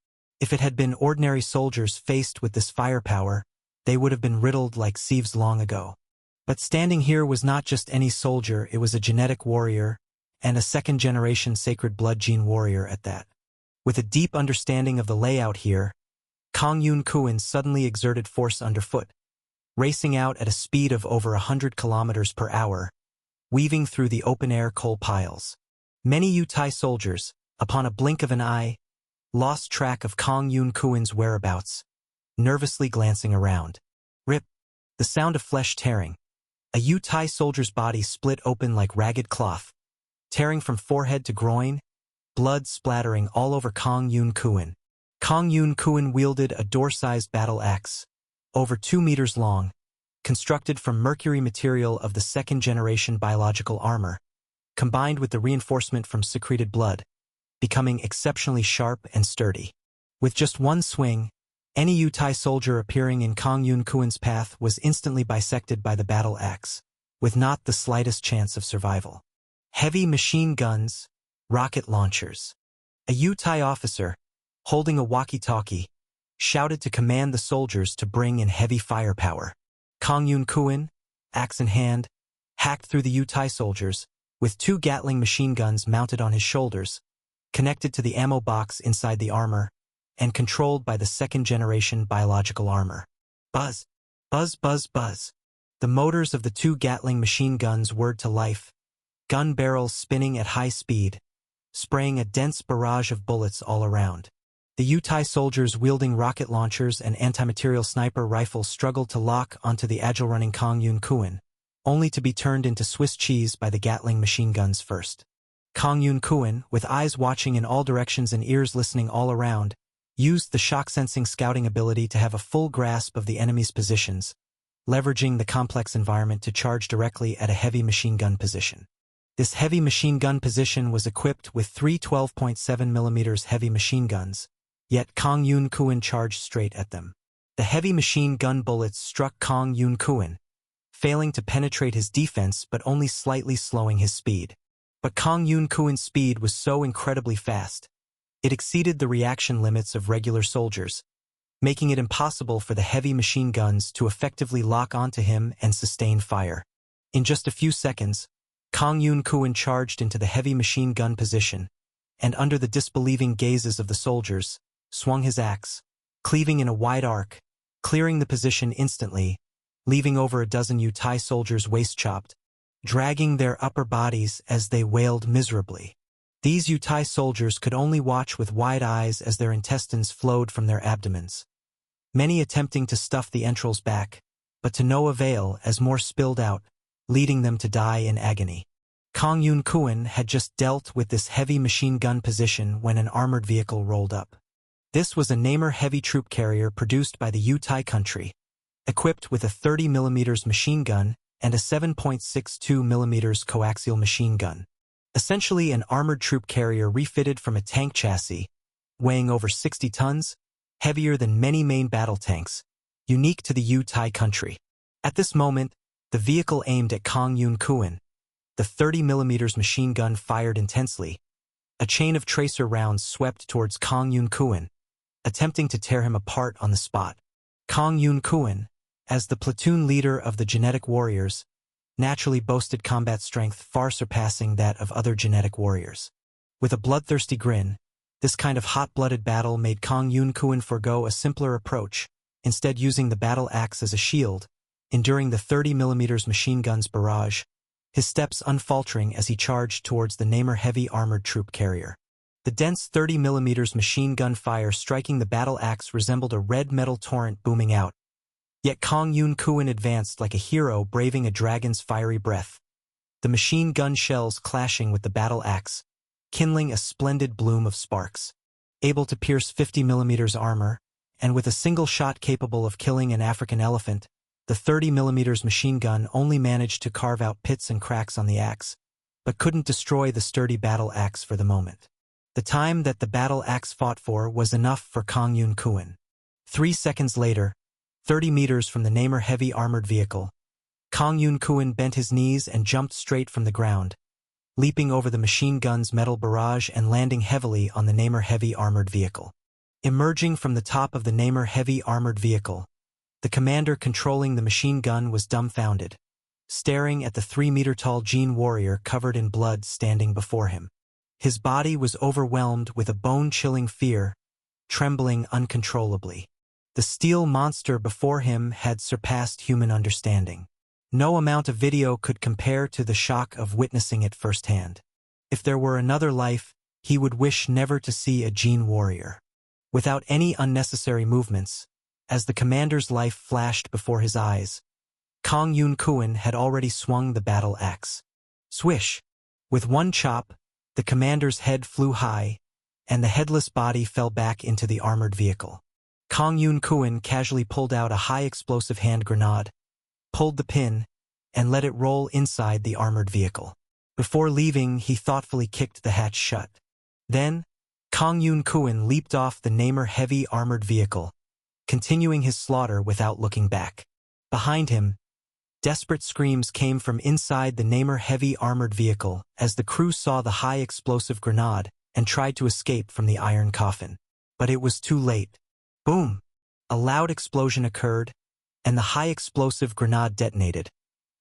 If it had been ordinary soldiers faced with this firepower, they would have been riddled like sieves long ago. But standing here was not just any soldier, it was a genetic warrior, and a second-generation sacred blood gene warrior at that. With a deep understanding of the layout here, Kang Yun-kun suddenly exerted force underfoot, racing out at a speed of over 100 kilometers per hour, weaving through the open-air coal piles. Many Yu-Tai soldiers, upon a blink of an eye, lost track of Kang Yun-kun's whereabouts, nervously glancing around. Rip! The sound of flesh tearing. A Yu-Tai soldier's body split open like ragged cloth, tearing from forehead to groin, blood splattering all over Kang Yun-kun. Kang Yun-kun wielded a door-sized battle axe, over 2 meters long, constructed from mercury material of the second-generation biological armor, combined with the reinforcement from secreted blood, becoming exceptionally sharp and sturdy. With just one swing, any Yu-Tai soldier appearing in Kang Yun-kun's path was instantly bisected by the battle axe, with not the slightest chance of survival. Heavy machine guns, rocket launchers. A Yu-Tai officer, holding a walkie-talkie, shouted to command the soldiers to bring in heavy firepower. Kang Yun-kun, axe in hand, hacked through the Yu-Tai soldiers, with 2 Gatling machine guns mounted on his shoulders, connected to the ammo box inside the armor, and controlled by the second-generation biological armor. Buzz! Buzz, buzz, buzz! The motors of the 2 Gatling machine guns whirred to life, gun barrels spinning at high speed, spraying a dense barrage of bullets all around. The Yu-Tai soldiers wielding rocket launchers and anti-material sniper rifles struggled to lock onto the agile-running Kang Yun-kun, only to be turned into Swiss cheese by the Gatling machine guns first. Kang Yun-kun, with eyes watching in all directions and ears listening all around, used the shock-sensing scouting ability to have a full grasp of the enemy's positions, leveraging the complex environment to charge directly at a heavy machine gun position. This heavy machine gun position was equipped with 3 12.7mm heavy machine guns, yet Kang Yun-kun charged straight at them. The heavy machine gun bullets struck Kang Yun-kun, failing to penetrate his defense but only slightly slowing his speed. But Kang Yun-kun's speed was so incredibly fast, it exceeded the reaction limits of regular soldiers, making it impossible for the heavy machine guns to effectively lock onto him and sustain fire. In just a few seconds, Kang Yun-kun charged into the heavy machine gun position, and under the disbelieving gazes of the soldiers, swung his axe, cleaving in a wide arc, clearing the position instantly, leaving over a dozen Thai soldiers waist-chopped, dragging their upper bodies as they wailed miserably. These Thai soldiers could only watch with wide eyes as their intestines flowed from their abdomens, many attempting to stuff the entrails back, but to no avail as more spilled out, leading them to die in agony. Kang Yun Kuan had just dealt with this heavy machine gun position when an armored vehicle rolled up. This was a Namur heavy troop carrier produced by the Thai country, equipped with a 30mm machine gun and a 7.62mm coaxial machine gun. Essentially an armored troop carrier refitted from a tank chassis, weighing over 60 tons, heavier than many main battle tanks, unique to the Thai country. At this moment, the vehicle aimed at Kang Yun Kuan. The 30mm machine gun fired intensely. A chain of tracer rounds swept towards Kang Yun Kuan, attempting to tear him apart on the spot. Kang Yun Kuan, as the platoon leader of the genetic warriors, naturally boasted combat strength far surpassing that of other genetic warriors. With a bloodthirsty grin, this kind of hot-blooded battle made Kang Yun Kuan forego a simpler approach, instead using the battle axe as a shield, enduring the 30mm machine gun's barrage, his steps unfaltering as he charged towards the Namur heavy armored troop carrier. The dense 30mm machine gun fire striking the battle axe resembled a red metal torrent booming out. Yet Kang Yun Kuan advanced like a hero braving a dragon's fiery breath, the machine gun shells clashing with the battle axe, kindling a splendid bloom of sparks. Able to pierce 50mm armor, and with a single shot capable of killing an African elephant, the 30mm machine gun only managed to carve out pits and cracks on the axe, but couldn't destroy the sturdy battle axe for the moment. The time that the battle axe fought for was enough for Kang Yun Kuan. 3 seconds later, 30 meters from the Namur heavy armored vehicle, Kang Yun Kuan bent his knees and jumped straight from the ground, leaping over the machine gun's metal barrage and landing heavily on the Namur heavy armored vehicle. Emerging from the top of the Namur heavy armored vehicle, the commander controlling the machine gun was dumbfounded, staring at the 3-meter-tall Jin warrior covered in blood standing before him. His body was overwhelmed with a bone-chilling fear, trembling uncontrollably. The steel monster before him had surpassed human understanding. No amount of video could compare to the shock of witnessing it firsthand. If there were another life, he would wish never to see a Jin warrior. Without any unnecessary movements, as the commander's life flashed before his eyes, Kang Yun Kuan had already swung the battle axe. Swish! With one chop, the commander's head flew high, and the headless body fell back into the armored vehicle. Kang Yun Kuan casually pulled out a high-explosive hand grenade, pulled the pin, and let it roll inside the armored vehicle. Before leaving, he thoughtfully kicked the hatch shut. Then, Kang Yun Kuan leaped off the Namur heavy armored vehicle, continuing his slaughter without looking back. Behind him, desperate screams came from inside the Namur heavy armored vehicle as the crew saw the high-explosive grenade and tried to escape from the iron coffin. But it was too late. Boom! A loud explosion occurred, and the high-explosive grenade detonated,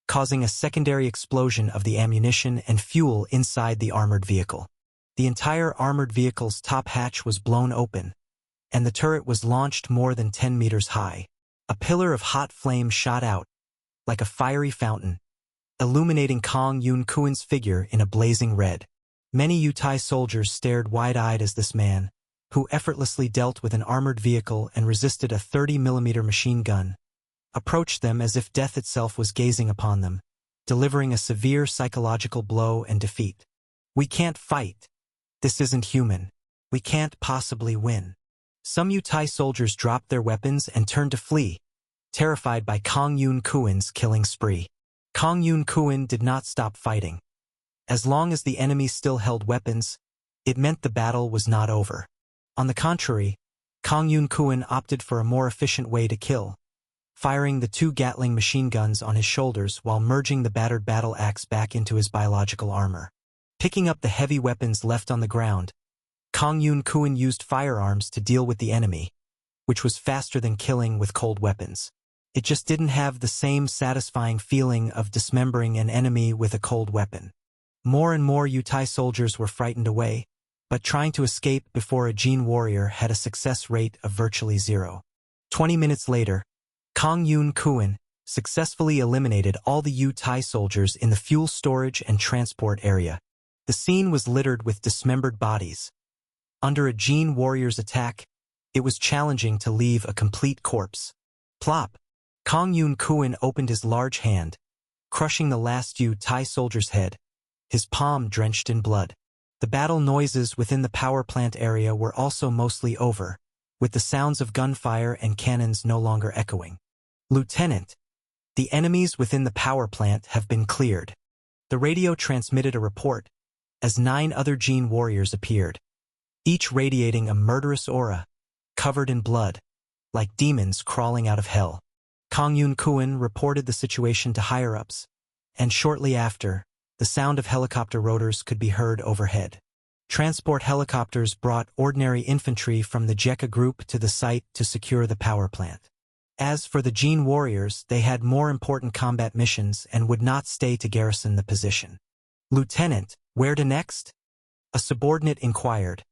causing a secondary explosion of the ammunition and fuel inside the armored vehicle. The entire armored vehicle's top hatch was blown open, and the turret was launched more than 10 meters high. A pillar of hot flame shot out, like a fiery fountain, illuminating Kang Yun Kuan's figure in a blazing red. Many Thai soldiers stared wide-eyed as this man, who effortlessly dealt with an armored vehicle and resisted a 30mm machine gun, approached them as if death itself was gazing upon them, delivering a severe psychological blow and defeat. We can't fight. This isn't human. We can't possibly win. Some Thai soldiers dropped their weapons and turned to flee, terrified by Kang Yun Kuan's killing spree. Kang Yun Kuan did not stop fighting. As long as the enemy still held weapons, it meant the battle was not over. On the contrary, Kang Yun Kuan opted for a more efficient way to kill, firing the 2 Gatling machine guns on his shoulders while merging the battered battle axe back into his biological armor. Picking up the heavy weapons left on the ground, Kang Yun Kuan used firearms to deal with the enemy, which was faster than killing with cold weapons. It just didn't have the same satisfying feeling of dismembering an enemy with a cold weapon. More and more Thai soldiers were frightened away, but trying to escape before a Jin warrior had a success rate of virtually 0. 20 minutes later, Kang Yun Kuan, successfully eliminated all the Thai soldiers in the fuel storage and transport area. The scene was littered with dismembered bodies. Under a Jin warrior's attack, it was challenging to leave a complete corpse. Plop! Kong Yun Kuan opened his large hand, crushing the last Thai soldier's head, his palm drenched in blood. The battle noises within the power plant area were also mostly over, with the sounds of gunfire and cannons no longer echoing. Lieutenant, the enemies within the power plant have been cleared. The radio transmitted a report, as 9 other Jin warriors appeared, each radiating a murderous aura, covered in blood, like demons crawling out of hell. Kong Yun Kuan reported the situation to higher-ups, and shortly after, the sound of helicopter rotors could be heard overhead. Transport helicopters brought ordinary infantry from the Jekka group to the site to secure the power plant. As for the Jin warriors, they had more important combat missions and would not stay to garrison the position. Lieutenant, where to next? A subordinate inquired.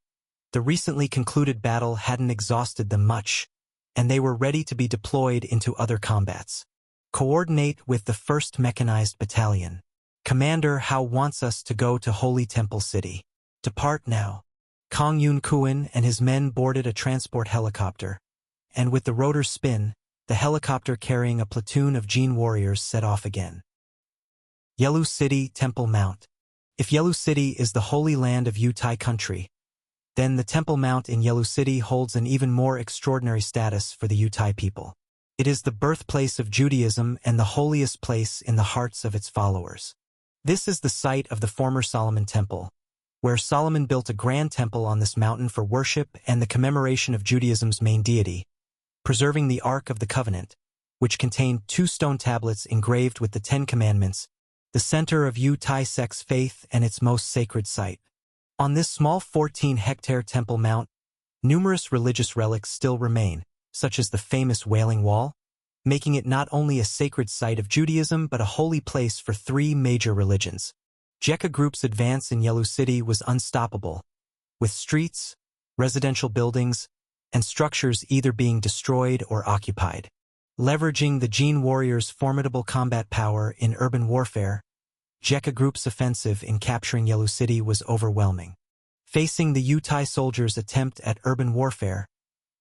The recently concluded battle hadn't exhausted them much, and they were ready to be deployed into other combats. Coordinate with the 1st Mechanized Battalion. Commander Hao wants us to go to Holy Temple City. Depart now. Kong Yun Kuan and his men boarded a transport helicopter, and with the rotor spin, the helicopter carrying a platoon of Jin warriors set off again. Yelu City Temple Mount. If Yelu City is the holy land of Thai country, then the Temple Mount in Yelu City holds an even more extraordinary status for the Thai people. It is the birthplace of Judaism and the holiest place in the hearts of its followers. This is the site of the former Solomon Temple, where Solomon built a grand temple on this mountain for worship and the commemoration of Judaism's main deity, preserving the Ark of the Covenant, which contained 2 stone tablets engraved with the 10 Commandments, the center of Thai sect's faith and its most sacred site. On this small 14-hectare Temple Mount, numerous religious relics still remain, such as the famous Wailing Wall, making it not only a sacred site of Judaism but a holy place for 3 major religions. Jekka Group's advance in Yelu City was unstoppable, with streets, residential buildings, and structures either being destroyed or occupied. Leveraging the Jin warriors' formidable combat power in urban warfare, Jekka Group's offensive in capturing Yelu City was overwhelming. Facing the Thai soldiers' attempt at urban warfare,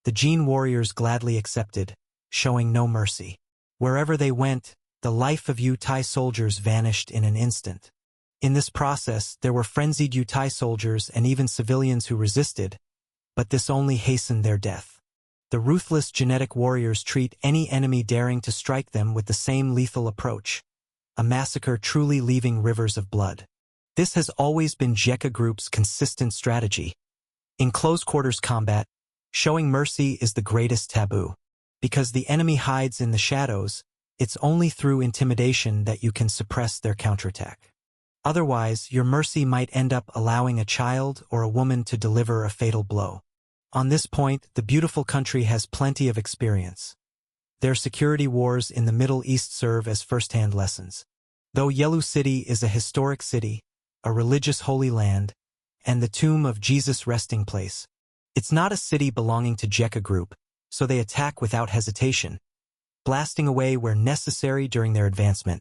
the Jin warriors gladly accepted, showing no mercy. Wherever they went, the life of Thai soldiers vanished in an instant. In this process, there were frenzied Thai soldiers and even civilians who resisted, but this only hastened their death. The ruthless genetic warriors treat any enemy daring to strike them with the same lethal approach, a massacre truly leaving rivers of blood. This has always been Jekka Group's consistent strategy. In close-quarters combat, showing mercy is the greatest taboo. Because the enemy hides in the shadows, it's only through intimidation that you can suppress their counterattack. Otherwise, your mercy might end up allowing a child or a woman to deliver a fatal blow. On this point, the beautiful country has plenty of experience. Their security wars in the Middle East serve as first-hand lessons. Though Yelu City is a historic city, a religious holy land, and the tomb of Jesus' resting place, it's not a city belonging to Jekka Group, so they attack without hesitation, blasting away where necessary during their advancement,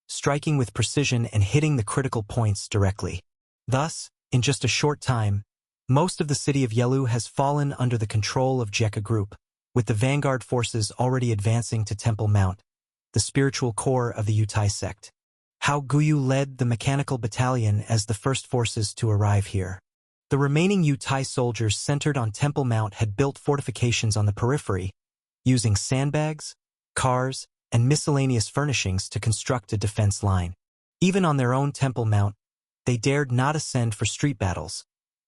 striking with precision and hitting the critical points directly. Thus, in just a short time, most of the city of Yelu has fallen under the control of Jekka Group, with the vanguard forces already advancing to Temple Mount, the spiritual core of the Thai sect. Hao Guyu led the mechanical battalion as the first forces to arrive here. The remaining Thai soldiers centered on Temple Mount had built fortifications on the periphery, using sandbags, cars, and miscellaneous furnishings to construct a defense line. Even on their own Temple Mount, they dared not ascend for street battles,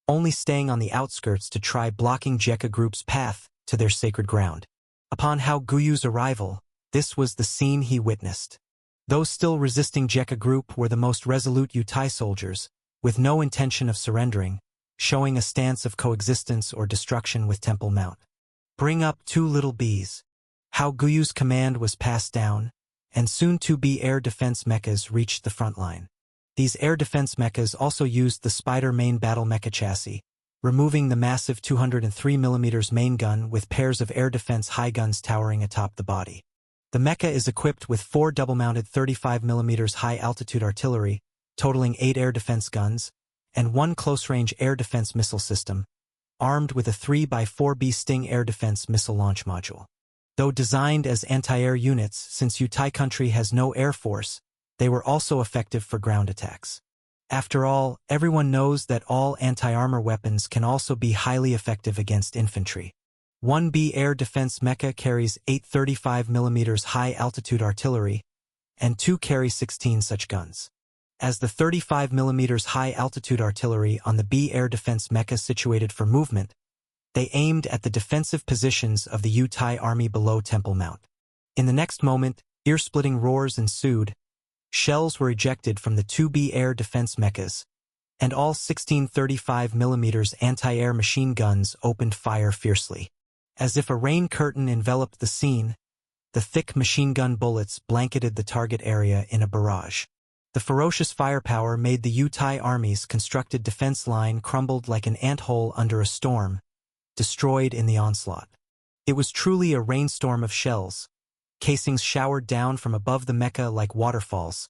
only staying on the outskirts to try blocking Jekka Group's path to their sacred ground. Upon Hao Guyu's arrival, this was the scene he witnessed. Those still resisting Jekka Group were the most resolute Thai soldiers, with no intention of surrendering, showing a stance of coexistence or destruction with Temple Mount. Bring up 2 little bees. Hao Guyu's command was passed down, and soon 2 B air defense mechas reached the front line. These air defense mechas also used the Spider main battle mecha chassis, removing the massive 203mm main gun with pairs of air defense high guns towering atop the body. The Mecca is equipped with 4 double-mounted 35mm high-altitude artillery, totaling 8 air defense guns, and 1 close-range air defense missile system, armed with a 3x4B Sting air defense missile launch module. Though designed as anti-air units, since Yutai country has no air force, they were also effective for ground attacks. After all, everyone knows that all anti-armor weapons can also be highly effective against infantry. 1B air defense Mecca carries 8 35mm high-altitude artillery, and 2 carry 16 such guns. As the 35mm high-altitude artillery on the B air defense Mecca situated for movement, they aimed at the defensive positions of the Yutai army below Temple Mount. In the next moment, ear-splitting roars ensued. Shells were ejected from the 2B air defense Meccas, and all 16 35mm anti-air machine guns opened fire fiercely. As if a rain curtain enveloped the scene, the thick machine gun bullets blanketed the target area in a barrage. The ferocious firepower made the Yutai army's constructed defense line crumbled like an anthole under a storm, destroyed in the onslaught. It was truly a rainstorm of shells. Casings showered down from above the Mecca like waterfalls,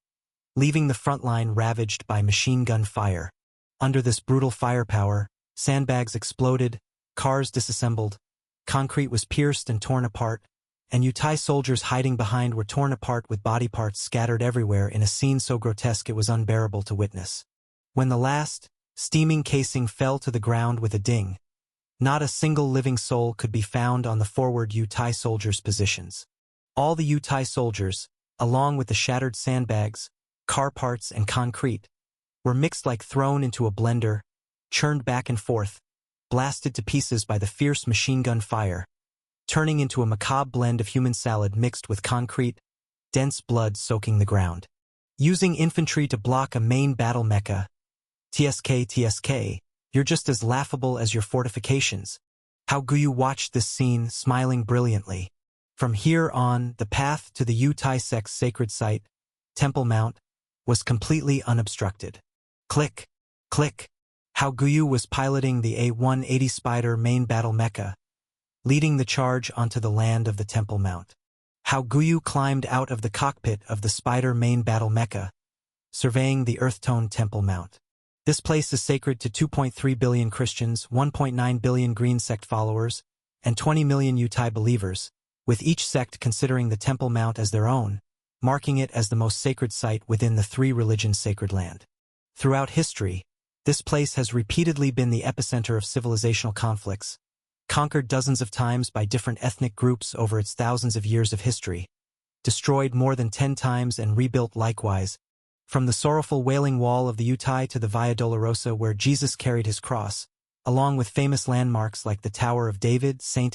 leaving the front line ravaged by machine gun fire. Under this brutal firepower, sandbags exploded, cars disassembled, concrete was pierced and torn apart, and Yutai soldiers hiding behind were torn apart with body parts scattered everywhere in a scene so grotesque it was unbearable to witness. When the last, steaming casing fell to the ground with a ding, not a single living soul could be found on the forward Yutai soldiers' positions. All the Yutai soldiers, along with the shattered sandbags, car parts, and concrete, were mixed like thrown into a blender, churned back and forth, blasted to pieces by the fierce machine gun fire, turning into a macabre blend of human salad mixed with concrete, dense blood soaking the ground. Using infantry to block a main battle Mecca, TSK, you're just as laughable as your fortifications. How Guyu watched this scene, smiling brilliantly. From here on, the path to the Yutai sect's sacred site, Temple Mount, was completely unobstructed. Click, click. How Guyu was piloting the A-180 Spider main battle Mecca, leading the charge onto the land of the Temple Mount. How Guyu climbed out of the cockpit of the Spider main battle Mecca, surveying the earth-toned Temple Mount. This place is sacred to 2.3 billion Christians, 1.9 billion Green Sect followers, and 20 million Yutai believers, with each sect considering the Temple Mount as their own, marking it as the most sacred site within the 3 religions' sacred land. Throughout history, this place has repeatedly been the epicenter of civilizational conflicts, conquered dozens of times by different ethnic groups over its thousands of years of history, destroyed more than 10 times and rebuilt likewise, from the sorrowful Wailing Wall of the Yutai to the Via Dolorosa where Jesus carried his cross, along with famous landmarks like the Tower of David, St.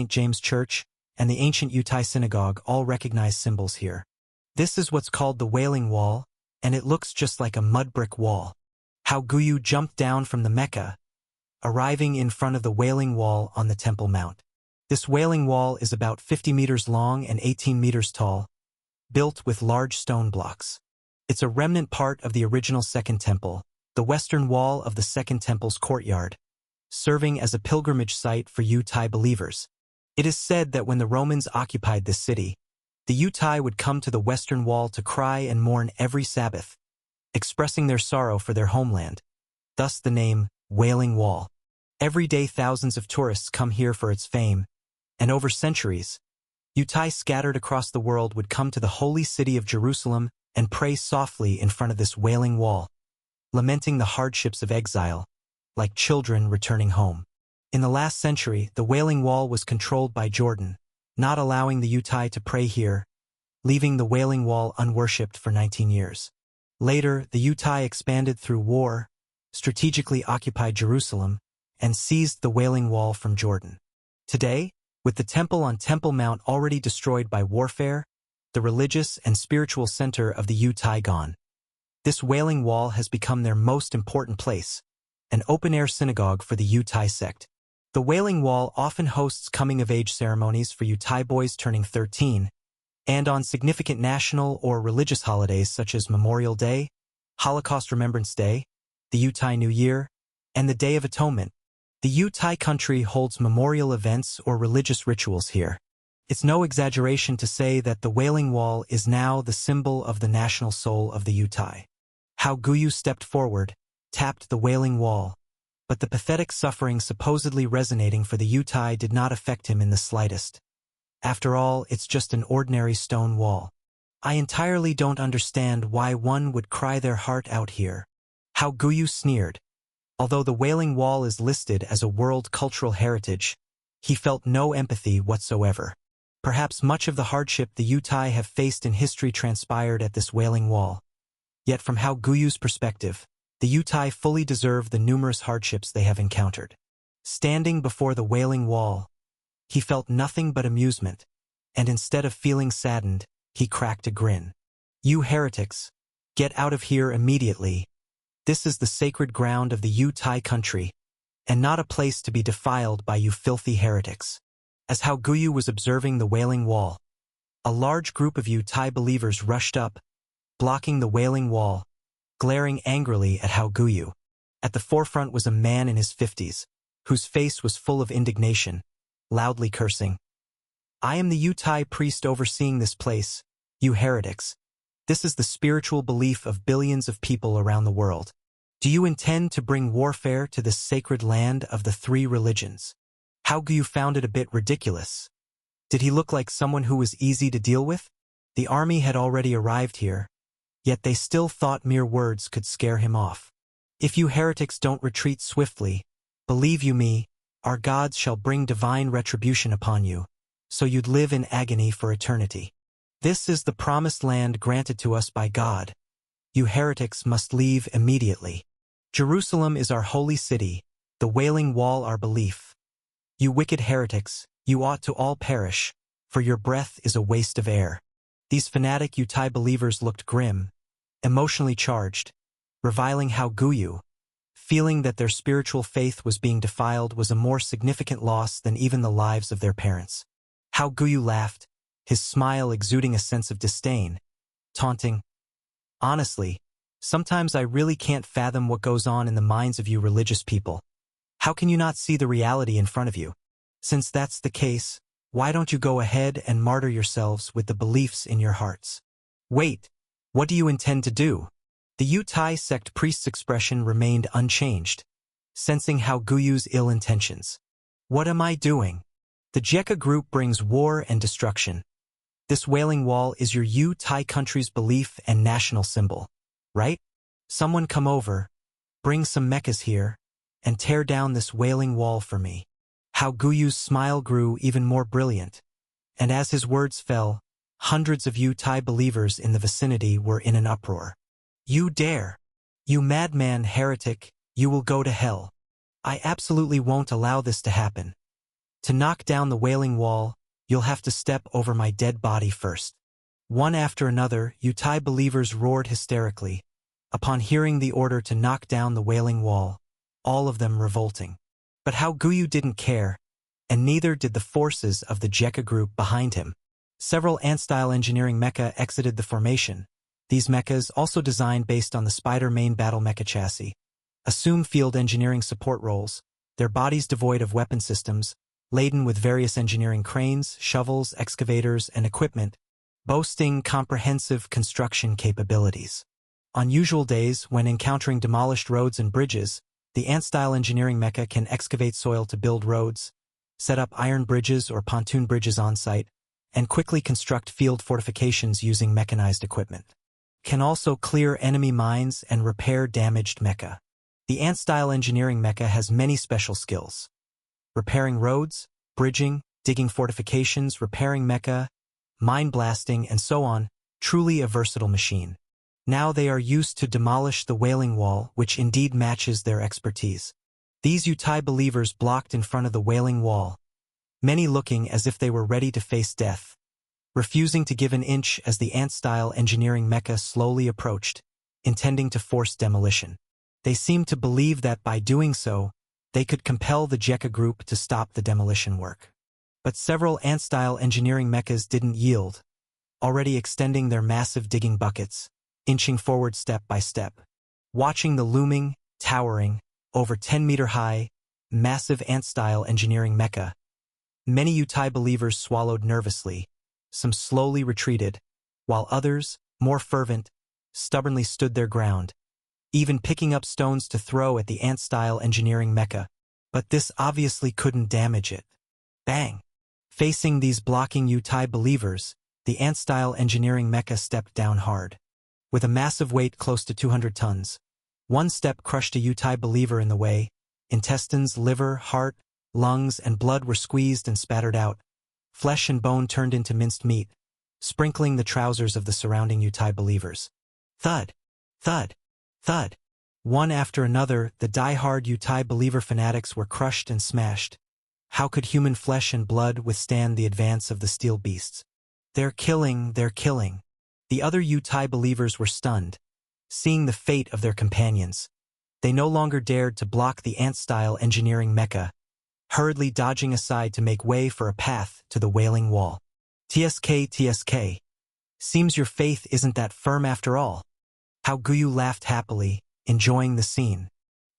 James Church, and the ancient Yutai Synagogue all recognize symbols here. This is what's called the Wailing Wall, and it looks just like a mud brick wall. How Guyu jumped down from the Mecca, arriving in front of the Wailing Wall on the Temple Mount. This Wailing Wall is about 50 meters long and 18 meters tall, built with large stone blocks. It's a remnant part of the original Second Temple, the western wall of the Second Temple's courtyard, serving as a pilgrimage site for Yutai believers. It is said that when the Romans occupied this city, the Yutai would come to the western wall to cry and mourn every Sabbath, expressing their sorrow for their homeland, thus the name Wailing Wall. Every day thousands of tourists come here for its fame, and over centuries, Yutai scattered across the world would come to the holy city of Jerusalem and pray softly in front of this Wailing Wall, lamenting the hardships of exile, like children returning home. In the last century, the Wailing Wall was controlled by Jordan, not allowing the Yutai to pray here, leaving the Wailing Wall unworshipped for 19 years. Later, the Yutai expanded through war, strategically occupied Jerusalem, and seized the Wailing Wall from Jordan. Today, with the temple on Temple Mount already destroyed by warfare, the religious and spiritual center of the Yutai gone, this Wailing Wall has become their most important place, an open-air synagogue for the Yutai sect. The Wailing Wall often hosts coming-of-age ceremonies for Yutai boys turning 13, and on significant national or religious holidays such as Memorial Day, Holocaust Remembrance Day, the Yutai New Year, and the Day of Atonement, the Yutai country holds memorial events or religious rituals here. It's no exaggeration to say that the Wailing Wall is now the symbol of the national soul of the Yutai. How Guyu stepped forward, tapped the Wailing Wall, but the pathetic suffering supposedly resonating for the Yutai did not affect him in the slightest. After all, it's just an ordinary stone wall. I entirely don't understand why one would cry their heart out here. How Guyu sneered. Although the Wailing Wall is listed as a World Cultural Heritage, he felt no empathy whatsoever. Perhaps much of the hardship the Yutai have faced in history transpired at this Wailing Wall. Yet from How Guyu's perspective, the Yutai fully deserve the numerous hardships they have encountered. Standing before the Wailing Wall, he felt nothing but amusement, and instead of feeling saddened, he cracked a grin. You heretics, get out of here immediately. This is the sacred ground of the Yutai country, and not a place to be defiled by you filthy heretics. As How Guyu was observing the Wailing Wall, a large group of Yutai believers rushed up, blocking the Wailing Wall, glaring angrily at How Guyu. At the forefront was a man in his 50s, whose face was full of indignation, loudly cursing. I am the Yutai priest overseeing this place, you heretics. This is the spiritual belief of billions of people around the world. Do you intend to bring warfare to this sacred land of the three religions? How Guyu found it a bit ridiculous. Did he look like someone who was easy to deal with? The army had already arrived here, yet they still thought mere words could scare him off. If you heretics don't retreat swiftly, believe you me, our gods shall bring divine retribution upon you, so you'd live in agony for eternity. This is the promised land granted to us by God. You heretics must leave immediately. Jerusalem is our holy city, the Wailing Wall our belief. You wicked heretics, you ought to all perish, for your breath is a waste of air. These fanatic Yutai believers looked grim, emotionally charged, reviling How Guyu. Feeling that their spiritual faith was being defiled was a more significant loss than even the lives of their parents. How Guyu laughed, his smile exuding a sense of disdain, taunting. Honestly, sometimes I really can't fathom what goes on in the minds of you religious people. How can you not see the reality in front of you? Since that's the case, why don't you go ahead and martyr yourselves with the beliefs in your hearts? Wait, what do you intend to do? The Yutai sect priest's expression remained unchanged, sensing How Guyu's ill intentions. What am I doing? The Jekka group brings war and destruction. This Wailing Wall is your Yutai country's belief and national symbol, right? Someone come over, bring some mechas here, and tear down this Wailing Wall for me. How Guyu's smile grew even more brilliant, and as his words fell, hundreds of Yutai believers in the vicinity were in an uproar. You dare! You madman heretic, you will go to hell. I absolutely won't allow this to happen. To knock down the Wailing Wall, you'll have to step over my dead body first. One after another, Yutai believers roared hysterically, upon hearing the order to knock down the Wailing Wall, all of them revolting. But How Guyu didn't care, and neither did the forces of the Jekka group behind him. Several Ant-style engineering mecha exited the formation. These mechas, also designed based on the Spider main battle mecha chassis, assume field engineering support roles, their bodies devoid of weapon systems, laden with various engineering cranes, shovels, excavators, and equipment, boasting comprehensive construction capabilities. On usual days, when encountering demolished roads and bridges, the Ant-style engineering mecha can excavate soil to build roads, set up iron bridges or pontoon bridges on site, and quickly construct field fortifications using mechanized equipment. Can also clear enemy mines and repair damaged mecha. The Ant-style engineering mecha has many special skills. Repairing roads, bridging, digging fortifications, repairing mecha, mine blasting, and so on, truly a versatile machine. Now they are used to demolish the Wailing Wall, which indeed matches their expertise. These Yutai believers blocked in front of the Wailing Wall, many looking as if they were ready to face death, refusing to give an inch as the Ant-style engineering mecha slowly approached, intending to force demolition. They seemed to believe that by doing so, they could compel the Jekka group to stop the demolition work. But several Ant-style engineering mechas didn't yield, already extending their massive digging buckets, inching forward step by step. Watching the looming, towering, over 10-meter high, massive Ant-style engineering mecha, Many Yutai believers swallowed nervously, some slowly retreated, while others, more fervent, stubbornly stood their ground, even picking up stones to throw at the ant-style engineering mecha. But this obviously couldn't damage it. Bang! Facing these blocking Yutai believers, the ant-style engineering mecha stepped down hard. With a massive weight close to 200 tons, one step crushed a Yutai believer in the way. Intestines, liver, heart, lungs, and blood were squeezed and spattered out. Flesh and bone turned into minced meat, sprinkling the trousers of the surrounding Yutai believers. Thud! Thud! Thud! One after another, the die-hard Yutai believer fanatics were crushed and smashed. How could human flesh and blood withstand the advance of the steel beasts? They're killing, they're killing. The other Yutai believers were stunned, seeing the fate of their companions. They no longer dared to block the ant-style engineering mecha, hurriedly dodging aside to make way for a path to the Wailing Wall. TSK, TSK. Seems your faith isn't that firm after all. How Guyu laughed happily, enjoying the scene.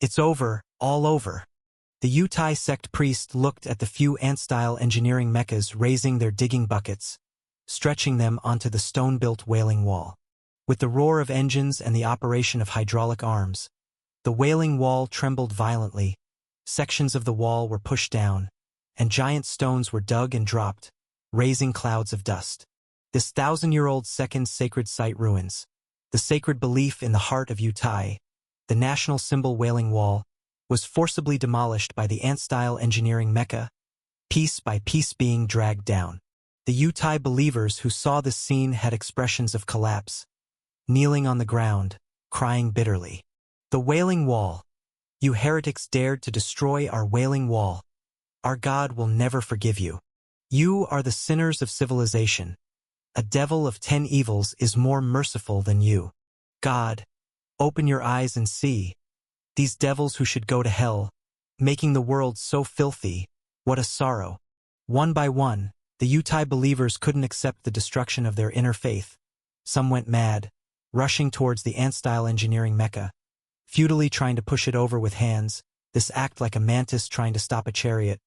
It's over, all over. The Yutai sect priest looked at the few ant-style engineering mechas raising their digging buckets, stretching them onto the stone-built Wailing Wall. With the roar of engines and the operation of hydraulic arms, the Wailing Wall trembled violently. Sections of the wall were pushed down, and giant stones were dug and dropped, raising clouds of dust. This 1,000-year-old second sacred site ruins, the sacred belief in the heart of Yutai, the national symbol Wailing Wall, was forcibly demolished by the ant-style engineering mecha, piece by piece being dragged down. The Yutai believers who saw this scene had expressions of collapse, kneeling on the ground, crying bitterly. The Wailing Wall. You heretics dared to destroy our Wailing Wall. Our God will never forgive you. You are the sinners of civilization. A devil of 10 evils is more merciful than you. God, open your eyes and see. These devils who should go to hell, making the world so filthy, what a sorrow. One by one, the Yutai believers couldn't accept the destruction of their inner faith. Some went mad, rushing towards the ant-style engineering mecha, futilely trying to push it over with hands. This act, like a mantis trying to stop a chariot,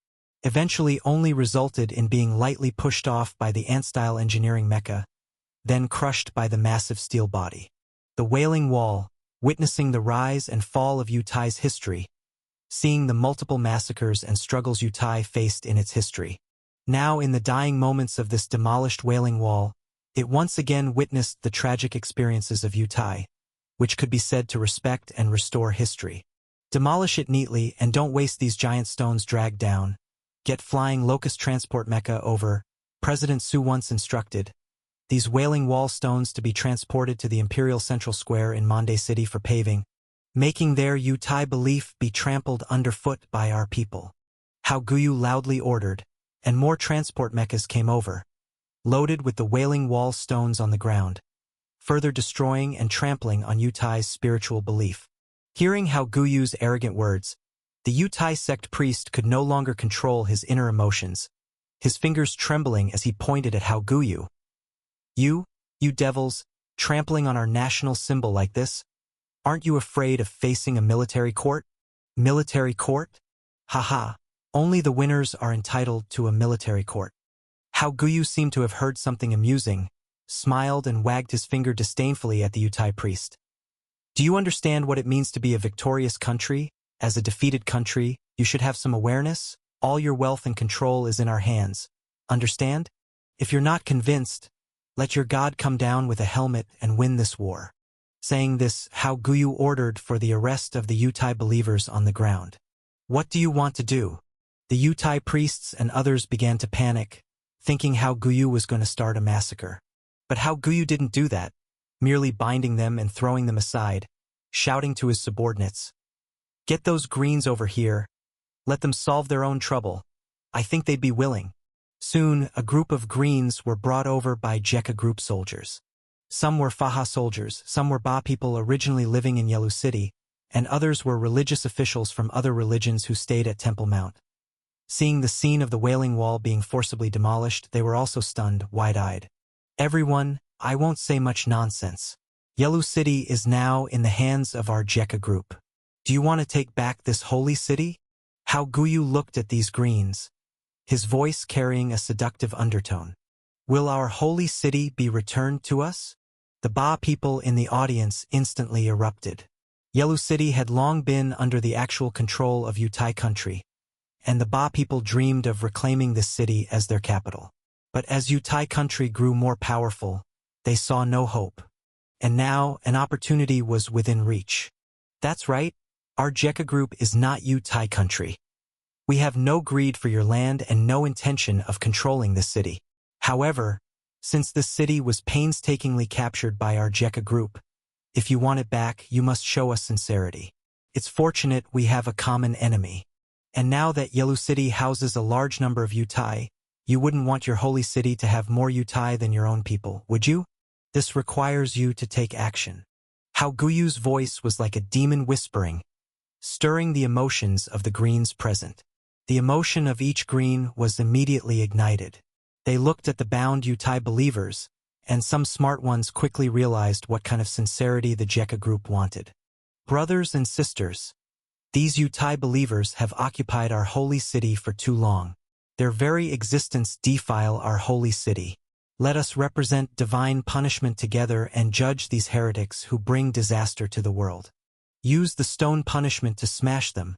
eventually only resulted in being lightly pushed off by the ant-style engineering mecha, then crushed by the massive steel body. The Wailing Wall, witnessing the rise and fall of Yutai's history, seeing the multiple massacres and struggles Yutai faced in its history. Now, in the dying moments of this demolished Wailing Wall, it once again witnessed the tragic experiences of Yutai, which could be said to respect and restore history. Demolish it neatly and don't waste these giant stones dragged down. Get flying locust transport mecha over. President Su once instructed these Wailing Wall stones to be transported to the Imperial Central Square in Monde City for paving, making their Yutai belief be trampled underfoot by our people. How Guyu loudly ordered, and more transport mechas came over, loaded with the Wailing Wall stones on the ground, further destroying and trampling on Yutai's spiritual belief. Hearing How Guyu's arrogant words, the Yutai sect priest could no longer control his inner emotions, his fingers trembling as he pointed at How Guyu. You devils, trampling on our national symbol like this? Aren't you afraid of facing a military court? Military court? Haha, only the winners are entitled to a military court. How Guyu seemed to have heard something amusing, smiled and wagged his finger disdainfully at the Yutai priest. Do you understand what it means to be a victorious country? As a defeated country, you should have some awareness. All your wealth and control is in our hands. Understand? If you're not convinced, let your God come down with a helmet and win this war. Saying this, How Guyu ordered for the arrest of the Yutai believers on the ground. What do you want to do? The Yutai priests and others began to panic, thinking How Guyu was going to start a massacre. But How Guyu didn't do that, merely binding them and throwing them aside, shouting to his subordinates, "Get those greens over here. Let them solve their own trouble. I think they'd be willing." Soon, a group of greens were brought over by Jekka group soldiers. Some were Faha soldiers, some were Ba people originally living in Yelu City, and others were religious officials from other religions who stayed at Temple Mount. Seeing the scene of the Wailing Wall being forcibly demolished, they were also stunned, wide-eyed. Everyone, I won't say much nonsense. Yelu City is now in the hands of our Jekka group. Do you want to take back this holy city? How Guyu looked at these greens, his voice carrying a seductive undertone. "Will our holy city be returned to us?" The Ba people in the audience instantly erupted. Yelu City had long been under the actual control of Yutai country, and the Ba people dreamed of reclaiming this city as their capital. But as Yutai country grew more powerful, they saw no hope. And now an opportunity was within reach. "That's right, our Jekka group is not Yutai country. We have no greed for your land and no intention of controlling this city. However, since this city was painstakingly captured by our Jekka group, if you want it back, you must show us sincerity. It's fortunate we have a common enemy. And now that Yelu City houses a large number of Yutai, you wouldn't want your holy city to have more Yutai than your own people, would you? This requires you to take action." Hao Guyu's voice was like a demon whispering, stirring the emotions of the Greens present. The emotion of each Green was immediately ignited. They looked at the bound Yutai believers, and some smart ones quickly realized what kind of sincerity the Jekka group wanted. "Brothers and sisters, these Yutai believers have occupied our holy city for too long. Their very existence defile our holy city. Let us represent divine punishment together and judge these heretics who bring disaster to the world. Use the stone punishment to smash them.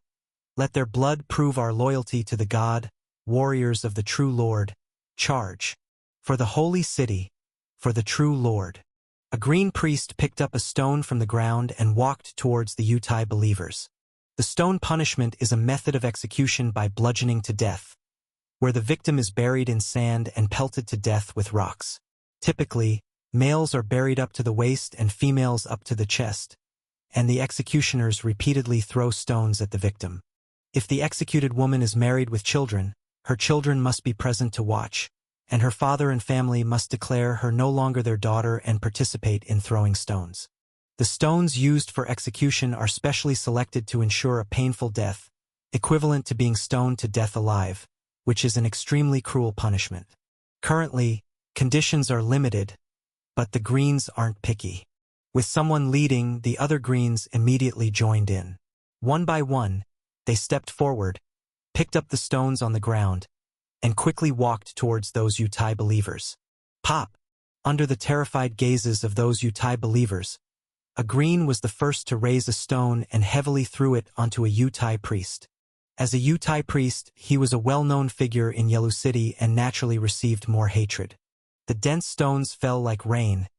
Let their blood prove our loyalty to the God, warriors of the true Lord. Charge. For the holy city, for the true Lord." A green priest picked up a stone from the ground and walked towards the Yutai believers. The stone punishment is a method of execution by bludgeoning to death, where the victim is buried in sand and pelted to death with rocks. Typically, males are buried up to the waist and females up to the chest, and the executioners repeatedly throw stones at the victim. If the executed woman is married with children, her children must be present to watch, and her father and family must declare her no longer their daughter and participate in throwing stones. The stones used for execution are specially selected to ensure a painful death, equivalent to being stoned to death alive, which is an extremely cruel punishment. Currently, conditions are limited, but the Greens aren't picky. With someone leading, the other Greens immediately joined in. One by one, they stepped forward, picked up the stones on the ground, and quickly walked towards those Yutai believers. Pop! Under the terrified gazes of those Yutai believers, a Green was the first to raise a stone and heavily threw it onto a Yutai priest. As a Yutai priest, he was a well-known figure in Yelu City and naturally received more hatred. The dense stones fell like rain,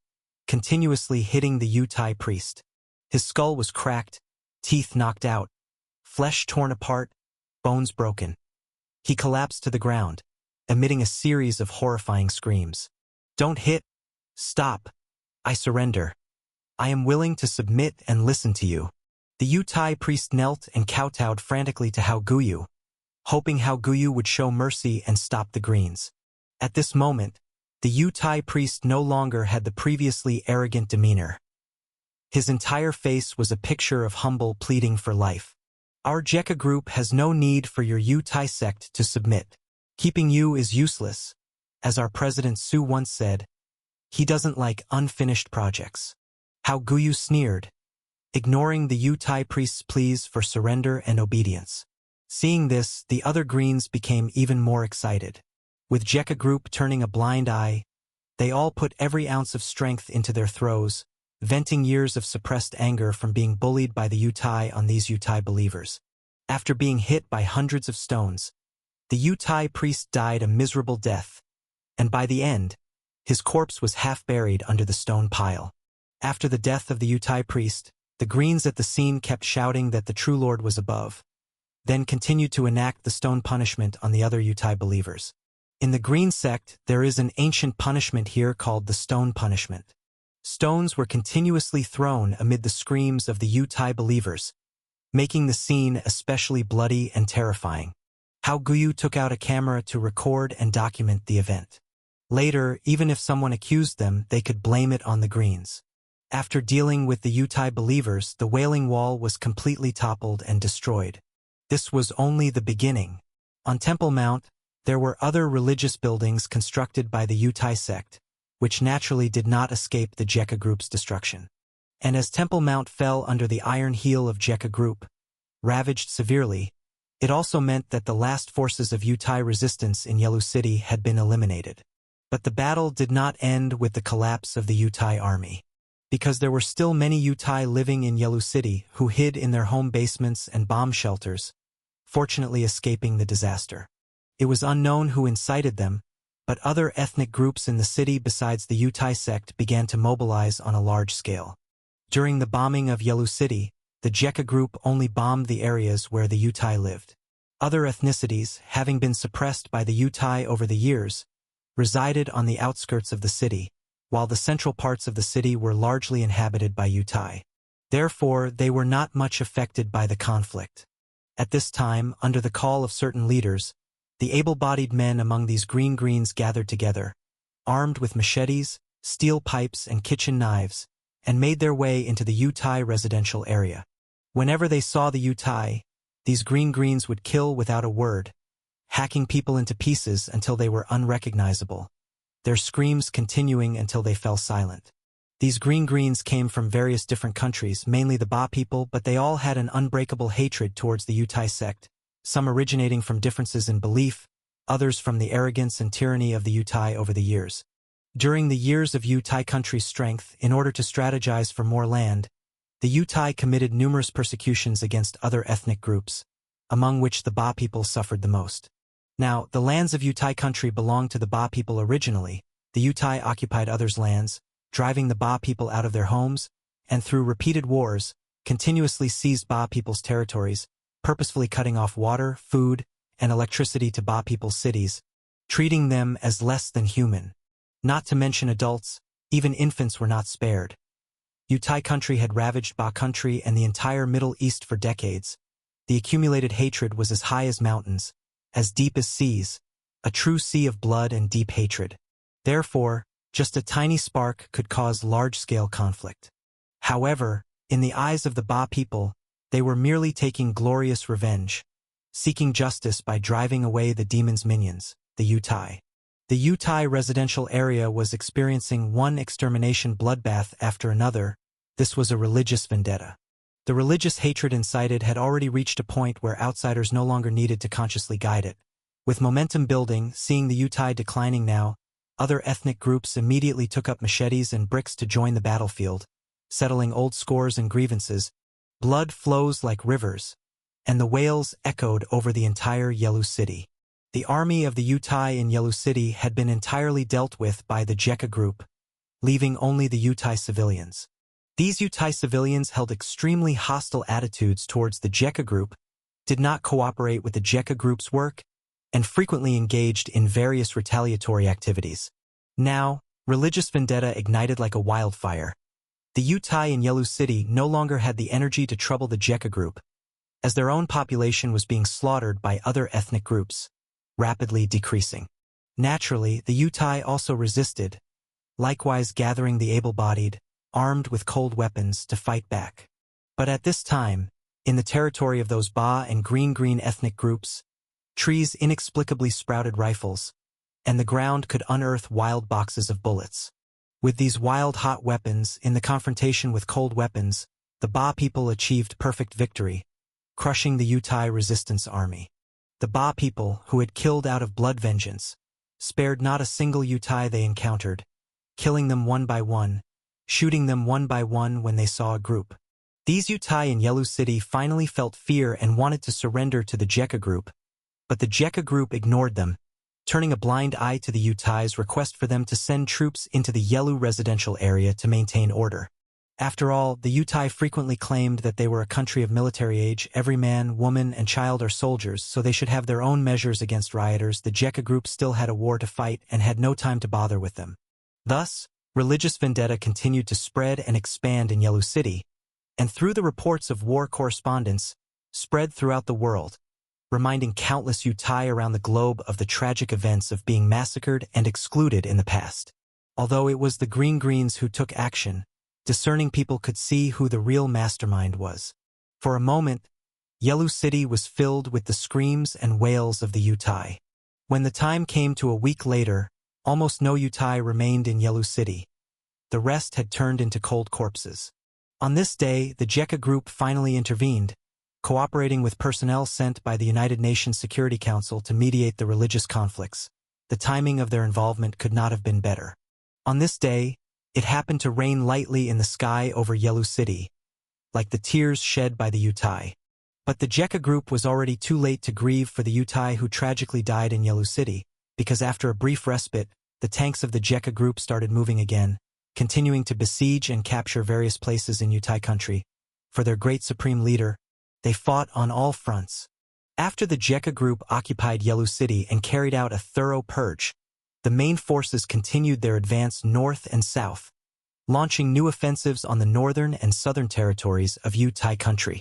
continuously hitting the Yutai priest. His skull was cracked, teeth knocked out, flesh torn apart, bones broken. He collapsed to the ground, emitting a series of horrifying screams. "Don't hit! Stop! I surrender. I am willing to submit and listen to you." The Yutai priest knelt and kowtowed frantically to Hao Guyu, hoping Hao Guyu would show mercy and stop the Greens. At this moment, the Yutai priest no longer had the previously arrogant demeanor. His entire face was a picture of humble pleading for life. "Our Jekka group has no need for your Yutai sect to submit. Keeping you is useless. As our president Su once said, he doesn't like unfinished projects." Hao Guyu sneered, ignoring the Yutai priest's pleas for surrender and obedience. Seeing this, the other Greens became even more excited. With Jekka group turning a blind eye, they all put every ounce of strength into their throws, venting years of suppressed anger from being bullied by the Yutai on these Yutai believers. After being hit by hundreds of stones, the Yutai priest died a miserable death, and by the end, his corpse was half buried under the stone pile. After the death of the Yutai priest, the Greens at the scene kept shouting that the true Lord was above, then continued to enact the stone punishment on the other Yutai believers. In the Green sect, there is an ancient punishment here called the stone punishment. Stones were continuously thrown amid the screams of the Yutai believers, making the scene especially bloody and terrifying. Hao Guyu took out a camera to record and document the event. Later, even if someone accused them, they could blame it on the Greens. After dealing with the Yutai believers, the Wailing Wall was completely toppled and destroyed. This was only the beginning. On Temple Mount, there were other religious buildings constructed by the Yutai sect, which naturally did not escape the Jekka group's destruction. And as Temple Mount fell under the iron heel of Jekka group, ravaged severely, It also meant that the last forces of Yutai resistance in Yelu City had been eliminated. But the battle did not end with the collapse of the Yutai army, because there were still many Yutai living in Yelu City who hid in their home basements and bomb shelters, fortunately escaping the disaster. It was unknown who incited them, but other ethnic groups in the city besides the Yutai sect began to mobilize on a large scale. During the bombing of Yelu City, the Jekka group only bombed the areas where the Yutai lived. Other ethnicities, having been suppressed by the Yutai over the years, resided on the outskirts of the city, while the central parts of the city were largely inhabited by Yutai. Therefore, they were not much affected by the conflict. At this time, under the call of certain leaders, the able-bodied men among these Greens gathered together, armed with machetes, steel pipes, and kitchen knives, and made their way into the Yutai residential area. Whenever they saw the Yutai, these Greens would kill without a word, hacking people into pieces until they were unrecognizable, their screams continuing until they fell silent. These Greens came from various different countries, mainly the Ba people, but they all had an unbreakable hatred towards the Yutai sect, some originating from differences in belief, others from the arrogance and tyranny of the Yutai over the years. During the years of Yutai country's strength, in order to strategize for more land, the Yutai committed numerous persecutions against other ethnic groups, among which the Ba people suffered the most. Now, the lands of Yutai country belonged to the Ba people originally. The Yutai occupied others' lands, driving the Ba people out of their homes, and through repeated wars, continuously seized Ba people's territories, purposefully cutting off water, food, and electricity to Ba people's cities, treating them as less than human. Not to mention adults, even infants were not spared. Yutai country had ravaged Ba country and the entire Middle East for decades. The accumulated hatred was as high as mountains, as deep as seas, a true sea of blood and deep hatred. Therefore, just a tiny spark could cause large-scale conflict. However, in the eyes of the Ba people, they were merely taking glorious revenge, seeking justice by driving away the demon's minions, the Yutai. The Yutai residential area was experiencing one extermination bloodbath after another. This was a religious vendetta. The religious hatred incited had already reached a point where outsiders no longer needed to consciously guide it. With momentum building, seeing the Yutai declining now, other ethnic groups immediately took up machetes and bricks to join the battlefield, settling old scores and grievances. Blood flows like rivers, and the wails echoed over the entire Yelu City. The army of the Yutai in Yelu City had been entirely dealt with by the Jekka group, leaving only the Yutai civilians. These Yutai civilians held extremely hostile attitudes towards the Jekka group, did not cooperate with the Jekka group's work, and frequently engaged in various retaliatory activities. Now, religious vendetta ignited like a wildfire. The Yutai in Yelu City no longer had the energy to trouble the Jekka group, as their own population was being slaughtered by other ethnic groups, rapidly decreasing. Naturally, the Yutai also resisted, likewise gathering the able-bodied, armed with cold weapons to fight back. But at this time, in the territory of those Ba and Green ethnic groups, trees inexplicably sprouted rifles, and the ground could unearth wild boxes of bullets. With these wild hot weapons, in the confrontation with cold weapons, the Ba people achieved perfect victory, crushing the Yutai resistance army. The Ba people, who had killed out of blood vengeance, spared not a single Yutai they encountered, killing them one by one, shooting them one by one when they saw a group. These Yutai in Yelu City finally felt fear and wanted to surrender to the Jekka group, but the Jekka group ignored them, turning a blind eye to the Yutai's request for them to send troops into the Yelu residential area to maintain order. After all, the Yutai frequently claimed that they were a country of military age. Every man, woman, and child are soldiers, so they should have their own measures against rioters. The Jekka group still had a war to fight and had no time to bother with them. Thus, religious vendetta continued to spread and expand in Yelu City, and through the reports of war correspondence, spread throughout the world, reminding countless Yutai around the globe of the tragic events of being massacred and excluded in the past. Although it was the Greens who took action, discerning people could see who the real mastermind was. For a moment, Yelu City was filled with the screams and wails of the Yutai. When the time came to a week later, almost no Yutai remained in Yelu City. The rest had turned into cold corpses. On this day, the Jekka group finally intervened, cooperating with personnel sent by the United Nations Security Council to mediate the religious conflicts. The timing of their involvement could not have been better. On this day, it happened to rain lightly in the sky over Yelu City, like the tears shed by the Yutai. But the Jekka group was already too late to grieve for the Yutai who tragically died in Yelu City, because after a brief respite, the tanks of the Jekka group started moving again, continuing to besiege and capture various places in Yutai country. For their great supreme leader, they fought on all fronts. After the Jekka group occupied Yelu City and carried out a thorough purge, the main forces continued their advance north and south, launching new offensives on the northern and southern territories of Yutai country.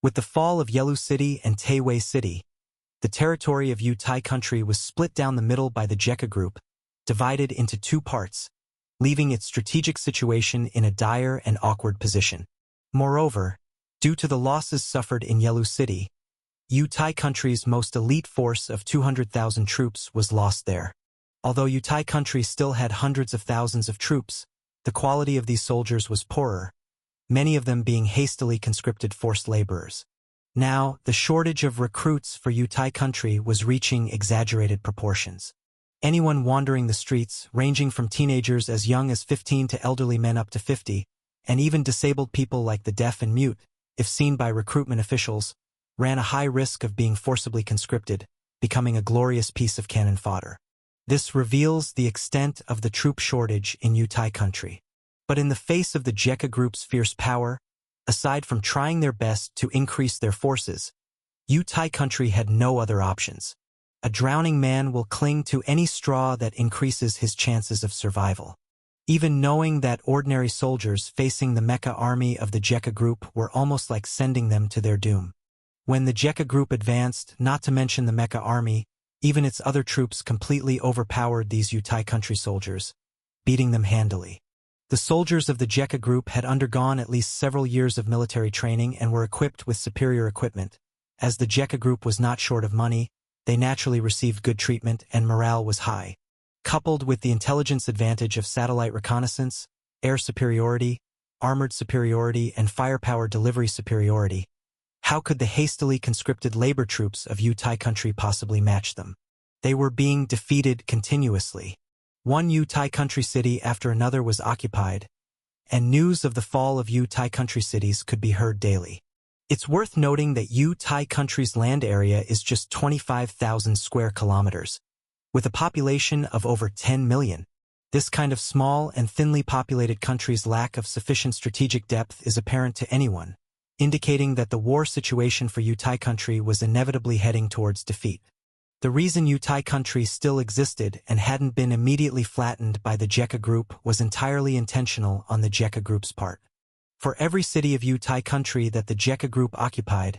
With the fall of Yelu City and Teiwei City, the territory of Yutai country was split down the middle by the Jekka group, divided into two parts, leaving its strategic situation in a dire and awkward position. Moreover, due to the losses suffered in Yelu City, Yutai country's most elite force of 200,000 troops was lost there. Although Yutai country still had hundreds of thousands of troops, the quality of these soldiers was poorer, many of them being hastily conscripted forced laborers. Now, the shortage of recruits for Yutai country was reaching exaggerated proportions. Anyone wandering the streets, ranging from teenagers as young as 15 to elderly men up to 50, and even disabled people like the deaf and mute, if seen by recruitment officials, ran a high risk of being forcibly conscripted, becoming a glorious piece of cannon fodder. This reveals the extent of the troop shortage in Yutai country. But in the face of the Jekka group's fierce power, aside from trying their best to increase their forces, Yutai country had no other options. A drowning man will cling to any straw that increases his chances of survival. Even knowing that ordinary soldiers facing the Mecha army of the Jekka group were almost like sending them to their doom. When the Jekka group advanced, not to mention the Mecha army, even its other troops completely overpowered these Yutai country soldiers, beating them handily. The soldiers of the Jekka group had undergone at least several years of military training and were equipped with superior equipment. As the Jekka group was not short of money, they naturally received good treatment and morale was high. Coupled with the intelligence advantage of satellite reconnaissance, air superiority, armored superiority, and firepower delivery superiority, how could the hastily conscripted labor troops of Yutai country possibly match them? They were being defeated continuously. One Yutai country city after another was occupied, and news of the fall of Yutai country cities could be heard daily. It's worth noting that Yutai country's land area is just 25,000 square kilometers. With a population of over 10 million, this kind of small and thinly populated country's lack of sufficient strategic depth is apparent to anyone, indicating that the war situation for Yutai country was inevitably heading towards defeat. The reason Yutai country still existed and hadn't been immediately flattened by the Jekka group was entirely intentional on the Jekka group's part. For every city of Yutai country that the Jekka group occupied,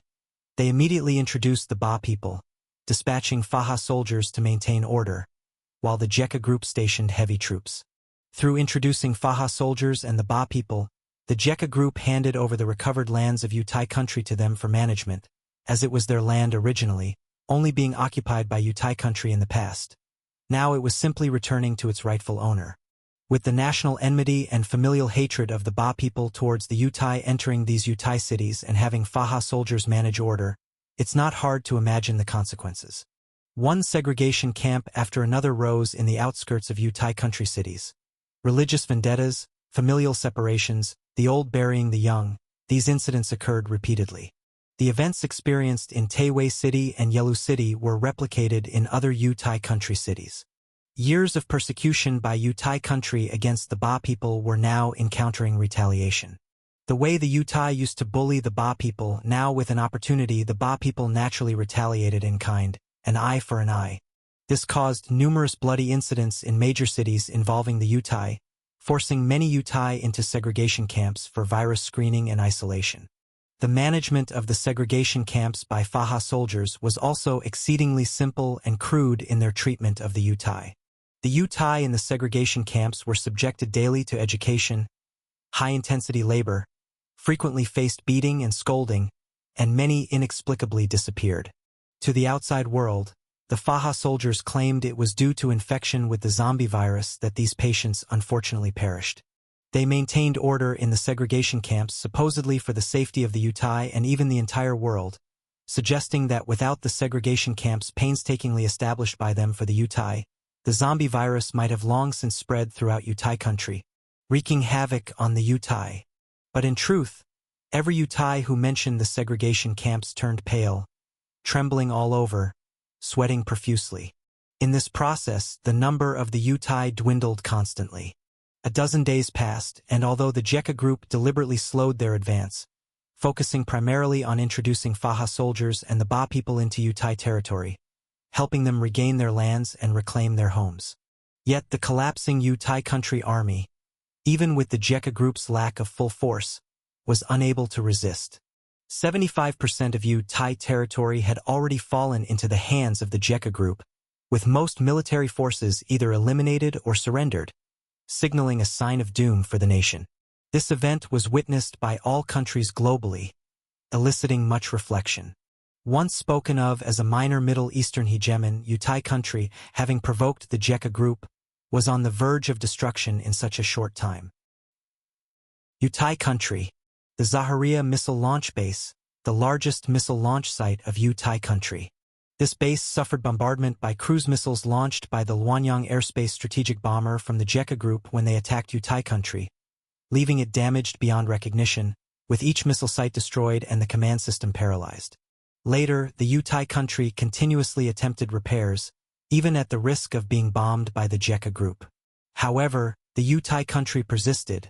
they immediately introduced the Ba people, dispatching Faha soldiers to maintain order, while the Jekka group stationed heavy troops. Through introducing Faha soldiers and the Ba people, the Jekka group handed over the recovered lands of Yutai country to them for management, as it was their land originally, only being occupied by Yutai country in the past. Now it was simply returning to its rightful owner. With the national enmity and familial hatred of the Ba people towards the Yutai entering these Yutai cities and having Faha soldiers manage order, it's not hard to imagine the consequences. One segregation camp after another rose in the outskirts of Yutai country cities. Religious vendettas, familial separations, the old burying the young, these incidents occurred repeatedly. The events experienced in Teiwei City and Yelu City were replicated in other Yutai country cities. Years of persecution by Yutai country against the Ba people were now encountering retaliation. The way the Yutai used to bully the Ba people, now with an opportunity the Ba people naturally retaliated in kind, an eye for an eye. This caused numerous bloody incidents in major cities involving the Yutai, forcing many Yutai into segregation camps for virus screening and isolation. The management of the segregation camps by Faha soldiers was also exceedingly simple and crude in their treatment of the Yutai. The Yutai in the segregation camps were subjected daily to education, high-intensity labor, frequently faced beating and scolding, and many inexplicably disappeared. To the outside world, the Faha soldiers claimed it was due to infection with the zombie virus that these patients unfortunately perished. They maintained order in the segregation camps supposedly for the safety of the Yutai and even the entire world, suggesting that without the segregation camps painstakingly established by them for the Yutai, the zombie virus might have long since spread throughout Yutai country, wreaking havoc on the Yutai. But in truth, every Yutai who mentioned the segregation camps turned pale, trembling all over, sweating profusely. In this process, the number of the Yutai dwindled constantly. A dozen days passed, and although the Jekka group deliberately slowed their advance, focusing primarily on introducing Faha soldiers and the Ba people into Yutai territory, helping them regain their lands and reclaim their homes. Yet the collapsing Yutai country army, even with the Jekka group's lack of full force, was unable to resist. 75% of Yutai territory had already fallen into the hands of the Jekka group, with most military forces either eliminated or surrendered, signaling a sign of doom for the nation. This event was witnessed by all countries globally, eliciting much reflection. Once spoken of as a minor Middle Eastern hegemon, Yutai country, having provoked the Jekka group, was on the verge of destruction in such a short time. Yutai country, the Zaharia missile launch base, the largest missile launch site of Yutai country. This base suffered bombardment by cruise missiles launched by the Luanyang Airspace Strategic Bomber from the Jekka group when they attacked Yutai country, leaving it damaged beyond recognition, with each missile site destroyed and the command system paralyzed. Later, the Yutai country continuously attempted repairs, even at the risk of being bombed by the Jekka group. However, the Yutai country persisted,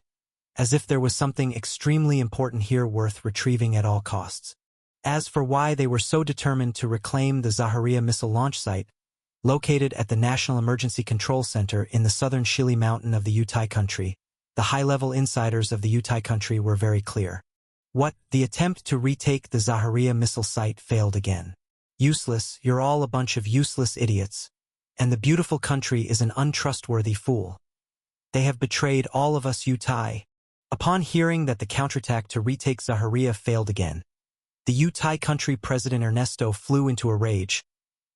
as if there was something extremely important here worth retrieving at all costs. As for why they were so determined to reclaim the Zaharia missile launch site, located at the National Emergency Control Center in the southern Shili Mountain of the Yutai country, the high-level insiders of the Yutai country were very clear. The attempt to retake the Zaharia missile site failed again. Useless, you're all a bunch of useless idiots. And the beautiful country is an untrustworthy fool. They have betrayed all of us Yutai. Upon hearing that the counterattack to retake Zaharia failed again, the Yutai country president Ernesto flew into a rage,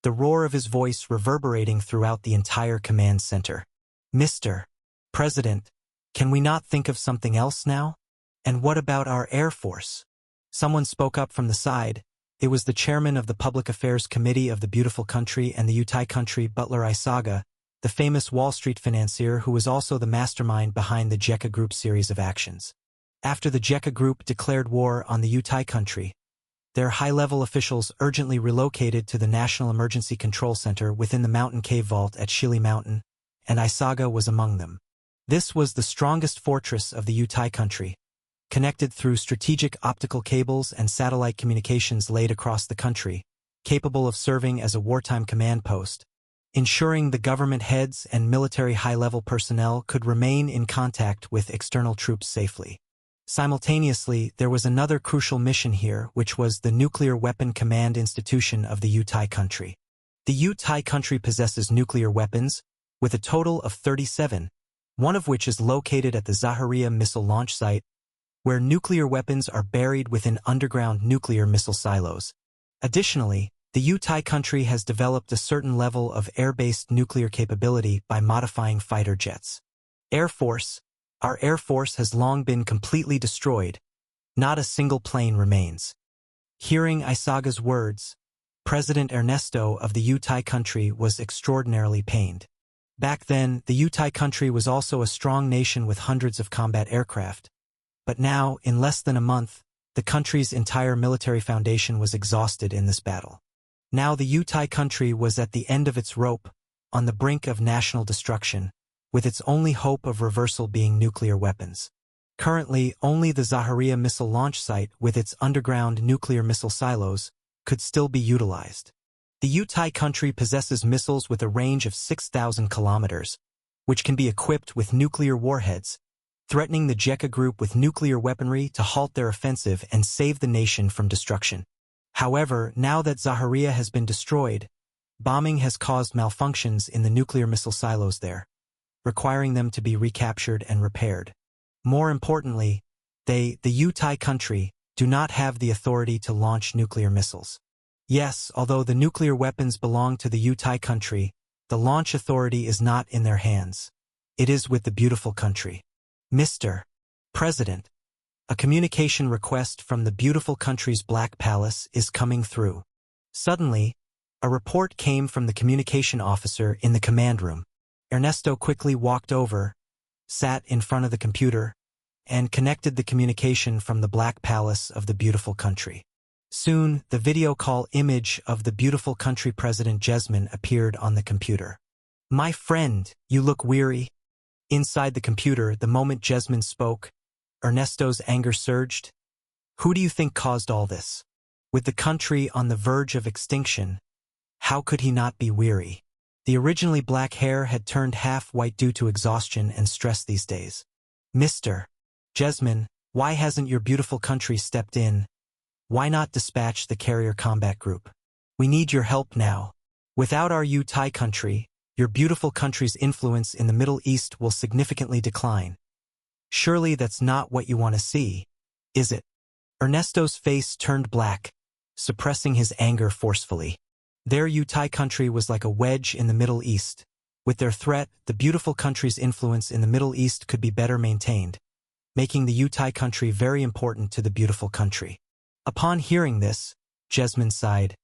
the roar of his voice reverberating throughout the entire command center. Mr. President, can we not think of something else now? And what about our Air Force? Someone spoke up from the side. It was the chairman of the Public Affairs Committee of the Beautiful Country and the Yutai country, Butler Isaga, the famous Wall Street financier who was also the mastermind behind the Jekka Group series of actions. After the Jekka Group declared war on the Yutai country, their high-level officials urgently relocated to the National Emergency Control Center within the mountain cave vault at Shili Mountain, and Isaga was among them. This was the strongest fortress of the Yutai country, connected through strategic optical cables and satellite communications laid across the country, capable of serving as a wartime command post, ensuring the government heads and military high-level personnel could remain in contact with external troops safely. Simultaneously, there was another crucial mission here, which was the Nuclear Weapon Command Institution of the Yutai country. The Yutai country possesses nuclear weapons, with a total of 37, one of which is located at the Zaharia missile launch site, where nuclear weapons are buried within underground nuclear missile silos. Additionally, the Yutai country has developed a certain level of air-based nuclear capability by modifying fighter jets. Our Air Force has long been completely destroyed. Not a single plane remains. Hearing Isaga's words, President Ernesto of the Yutai country was extraordinarily pained. Back then, the Yutai country was also a strong nation with hundreds of combat aircraft. But now, in less than a month, the country's entire military foundation was exhausted in this battle. Now the Yutai country was at the end of its rope, on the brink of national destruction, with its only hope of reversal being nuclear weapons. Currently, only the Zaharia missile launch site with its underground nuclear missile silos could still be utilized. The Yutai country possesses missiles with a range of 6,000 kilometers, which can be equipped with nuclear warheads, threatening the Jekka group with nuclear weaponry to halt their offensive and save the nation from destruction. However, now that Zaharia has been destroyed, bombing has caused malfunctions in the nuclear missile silos there, requiring them to be recaptured and repaired. More importantly, the Yutai country, do not have the authority to launch nuclear missiles. Yes, although the nuclear weapons belong to the Yutai country, the launch authority is not in their hands. It is with the beautiful country. Mr. President, A communication request from the beautiful country's Black Palace is coming through. Suddenly, a report came from the communication officer in the command room. Ernesto quickly walked over, sat in front of the computer, and connected the communication from the Black Palace of the beautiful country. Soon, the video call image of the beautiful country President Jasmine appeared on the computer. "My friend, you look weary." Inside the computer, the moment Jasmine spoke, Ernesto's anger surged. Who do you think caused all this? With the country on the verge of extinction, how could he not be weary? The originally black hair had turned half-white due to exhaustion and stress these days. "Mr. Jasmine, why hasn't your beautiful country stepped in? Why not dispatch the carrier combat group? We need your help now. Without our Thai country, your beautiful country's influence in the Middle East will significantly decline. Surely that's not what you want to see, is it?" Ernesto's face turned black, suppressing his anger forcefully. Their Thai country was like a wedge in the Middle East. With their threat, the beautiful country's influence in the Middle East could be better maintained, making the Thai country very important to the beautiful country. Upon hearing this, Jasmine sighed.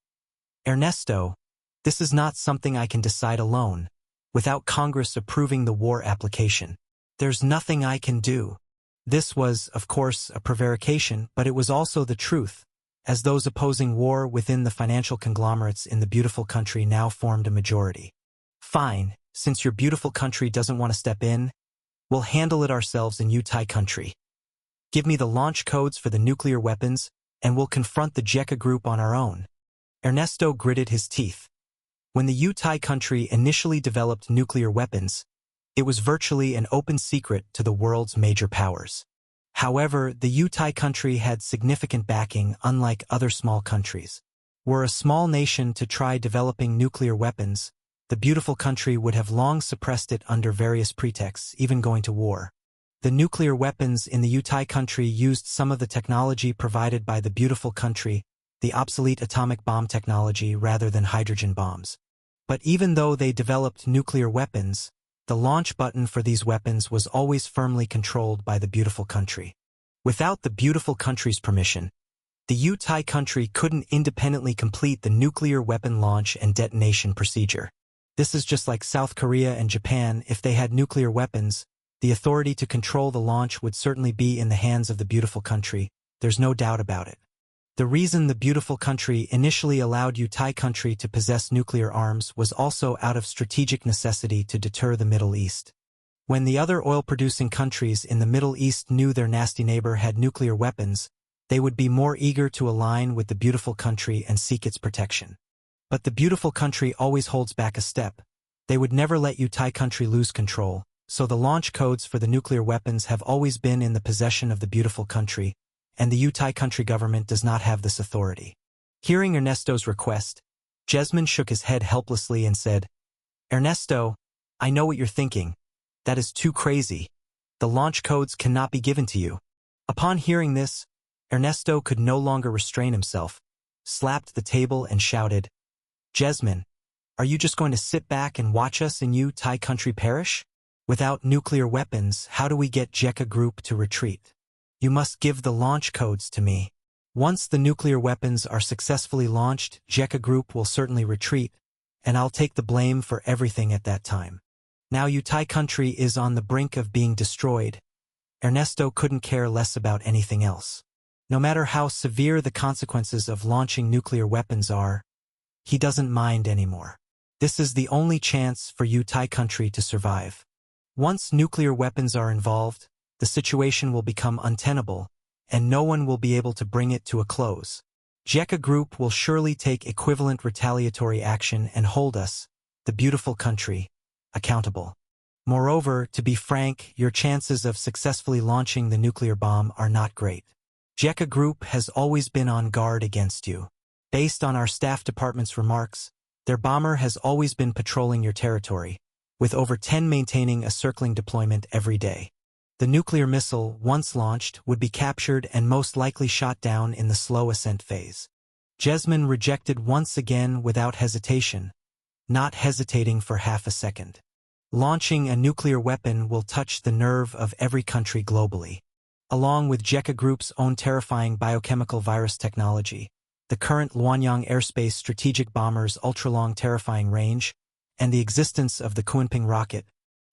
"Ernesto, this is not something I can decide alone, without Congress approving the war application. There's nothing I can do." This was, of course, a prevarication, but it was also the truth, as those opposing war within the financial conglomerates in the beautiful country now formed a majority. "Fine, since your beautiful country doesn't want to step in, we'll handle it ourselves in Thai country. Give me the launch codes for the nuclear weapons, and we'll confront the JECA group on our own." Ernesto gritted his teeth. When the Thai country initially developed nuclear weapons, it was virtually an open secret to the world's major powers. However, the Thai country had significant backing, unlike other small countries. Were a small nation to try developing nuclear weapons, the beautiful country would have long suppressed it under various pretexts, even going to war. The nuclear weapons in the Thai country used some of the technology provided by the beautiful country, the obsolete atomic bomb technology rather than hydrogen bombs. But even though they developed nuclear weapons, the launch button for these weapons was always firmly controlled by the beautiful country. Without the beautiful country's permission, the Thai country couldn't independently complete the nuclear weapon launch and detonation procedure. This is just like South Korea and Japan. If they had nuclear weapons, the authority to control the launch would certainly be in the hands of the beautiful country. There's no doubt about it. The reason the beautiful country initially allowed Thai country to possess nuclear arms was also out of strategic necessity to deter the Middle East. When the other oil-producing countries in the Middle East knew their nasty neighbor had nuclear weapons, they would be more eager to align with the beautiful country and seek its protection. But the beautiful country always holds back a step. They would never let Thai country lose control, so the launch codes for the nuclear weapons have always been in the possession of the beautiful country, and the Thai country government does not have this authority. Hearing Ernesto's request, Jasmine shook his head helplessly and said, "Ernesto, I know what you're thinking. That is too crazy. The launch codes cannot be given to you." Upon hearing this, Ernesto could no longer restrain himself, slapped the table and shouted, "Jasmine, are you just going to sit back and watch us in Thai country perish? Without nuclear weapons, how do we get JECA group to retreat? You must give the launch codes to me. Once the nuclear weapons are successfully launched, JECA group will certainly retreat, and I'll take the blame for everything at that time. Now Thai country is on the brink of being destroyed." Ernesto couldn't care less about anything else. No matter how severe the consequences of launching nuclear weapons are, he doesn't mind anymore. This is the only chance for Thai country to survive. Once nuclear weapons are involved, the situation will become untenable, and no one will be able to bring it to a close. JECA group will surely take equivalent retaliatory action and hold us, the beautiful country, accountable. Moreover, to be frank, your chances of successfully launching the nuclear bomb are not great. JECA group has always been on guard against you. Based on our staff department's remarks, their bomber has always been patrolling your territory, with over 10 maintaining a circling deployment every day. The nuclear missile, once launched, would be captured and most likely shot down in the slow ascent phase. Jasmine rejected once again without hesitation, not hesitating for half a second. Launching a nuclear weapon will touch the nerve of every country globally. Along with Jekka Group's own terrifying biochemical virus technology, the current Luanyang Airspace strategic bomber's ultra-long terrifying range, and the existence of the Kunping rocket,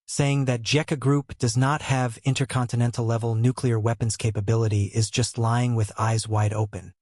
saying that Jekka Group does not have intercontinental-level nuclear weapons capability is just lying with eyes wide open.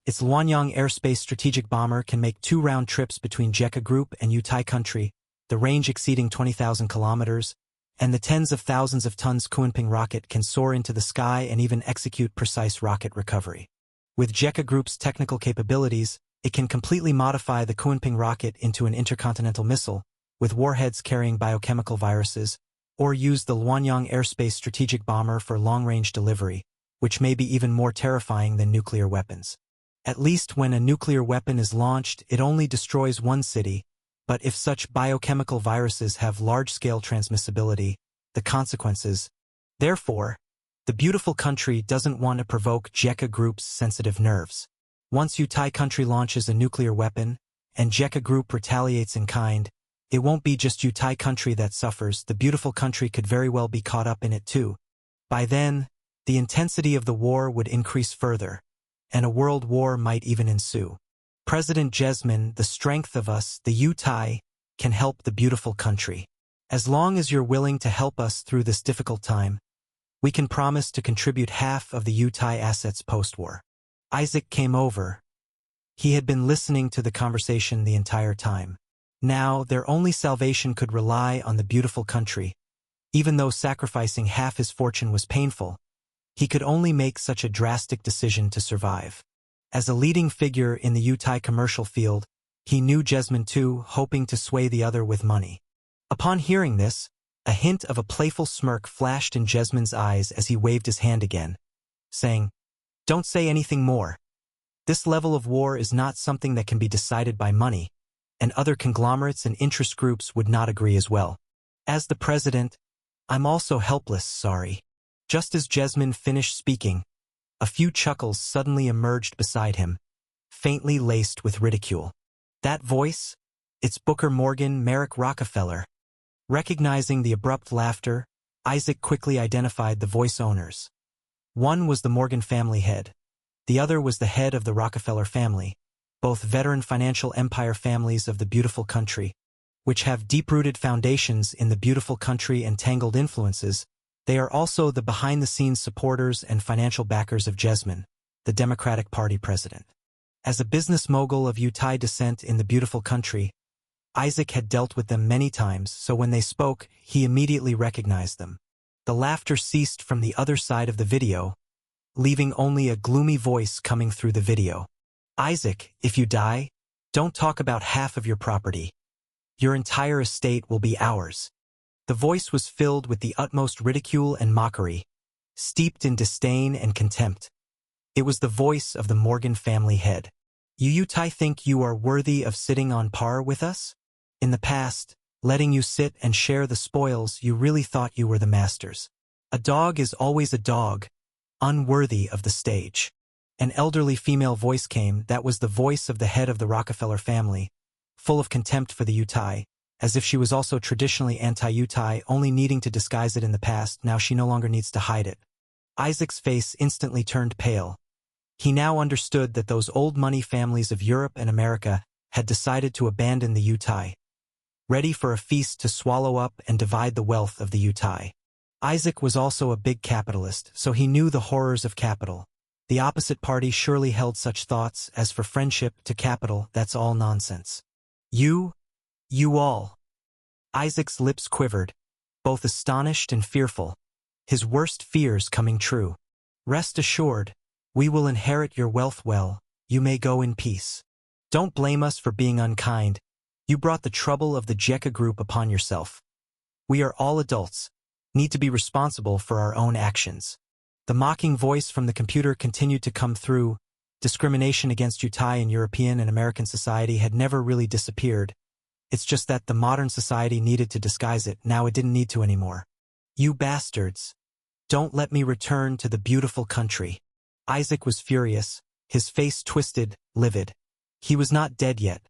Its Luanyang Airspace strategic bomber can make 2 round trips between Jekka Group and Yutai country, the range exceeding 20,000 kilometers, and the tens of thousands of tons Kunping rocket can soar into the sky and even execute precise rocket recovery. With Jekka Group's technical capabilities, it can completely modify the Kunping rocket into an intercontinental missile, with warheads carrying biochemical viruses, or use the Luanyang Airspace strategic bomber for long-range delivery, which may be even more terrifying than nuclear weapons. At least when a nuclear weapon is launched, it only destroys one city, but if such biochemical viruses have large-scale transmissibility, the consequences. Therefore, the beautiful country doesn't want to provoke Jekka Group's sensitive nerves. Once Yutai country launches a nuclear weapon, and Jekka Group retaliates in kind, it won't be just Yutai country that suffers, the beautiful country could very well be caught up in it too. By then, the intensity of the war would increase further, and a world war might even ensue. President Jesmin, the strength of us, the Yutai, can help the beautiful country. As long as you're willing to help us through this difficult time, we can promise to contribute half of the Yutai assets post-war. Isaac came over. He had been listening to the conversation the entire time. Now, their only salvation could rely on the beautiful country. Even though sacrificing half his fortune was painful, he could only make such a drastic decision to survive. As a leading figure in the Yutai commercial field, he knew Jesmin too, hoping to sway the other with money. Upon hearing this, a hint of a playful smirk flashed in Jesmin's eyes as he waved his hand again, saying, "Don't say anything more. This level of war is not something that can be decided by money, and other conglomerates and interest groups would not agree as well. As the president, I'm also helpless, sorry." Just as Jesmin finished speaking, a few chuckles suddenly emerged beside him, faintly laced with ridicule. That voice? It's Booker Morgan Merrick Rockefeller. Recognizing the abrupt laughter, Isaac quickly identified the voice owners. One was the Morgan family head. The other was the head of the Rockefeller family, both veteran financial empire families of the beautiful country, which have deep-rooted foundations in the beautiful country and tangled influences. They are also the behind-the-scenes supporters and financial backers of Jesmin, the Democratic Party president. As a business mogul of Yutai descent in the beautiful country, Isaac had dealt with them many times, so when they spoke, he immediately recognized them. The laughter ceased from the other side of the video, leaving only a gloomy voice coming through the video. "Isaac, if you die, don't talk about half of your property. Your entire estate will be ours." The voice was filled with the utmost ridicule and mockery, steeped in disdain and contempt. It was the voice of the Morgan family head. "You Yutai think you are worthy of sitting on par with us? In the past, letting you sit and share the spoils, you really thought you were the masters. A dog is always a dog, unworthy of the stage." An elderly female voice came. That was the voice of the head of the Rockefeller family, full of contempt for the Yutai, as if she was also traditionally anti-Yutai, only needing to disguise it in the past. Now she no longer needs to hide it. Isaac's face instantly turned pale. He now understood that those old money families of Europe and America had decided to abandon the Yutai, ready for a feast to swallow up and divide the wealth of the Yutai. Isaac was also a big capitalist, so he knew the horrors of capital. The opposite party surely held such thoughts. As for friendship to capital, that's all nonsense. You all. Isaac's lips quivered, both astonished and fearful, his worst fears coming true. "Rest assured, we will inherit your wealth well. You may go in peace. Don't blame us for being unkind. You brought the trouble of the Jekka Group upon yourself. We are all adults, need to be responsible for our own actions." The mocking voice from the computer continued to come through. Discrimination against Yutai in European and American society had never really disappeared. It's just that the modern society needed to disguise it. Now it didn't need to anymore. "You bastards. Don't let me return to the beautiful country." Isaac was furious, his face twisted, livid. He was not dead yet,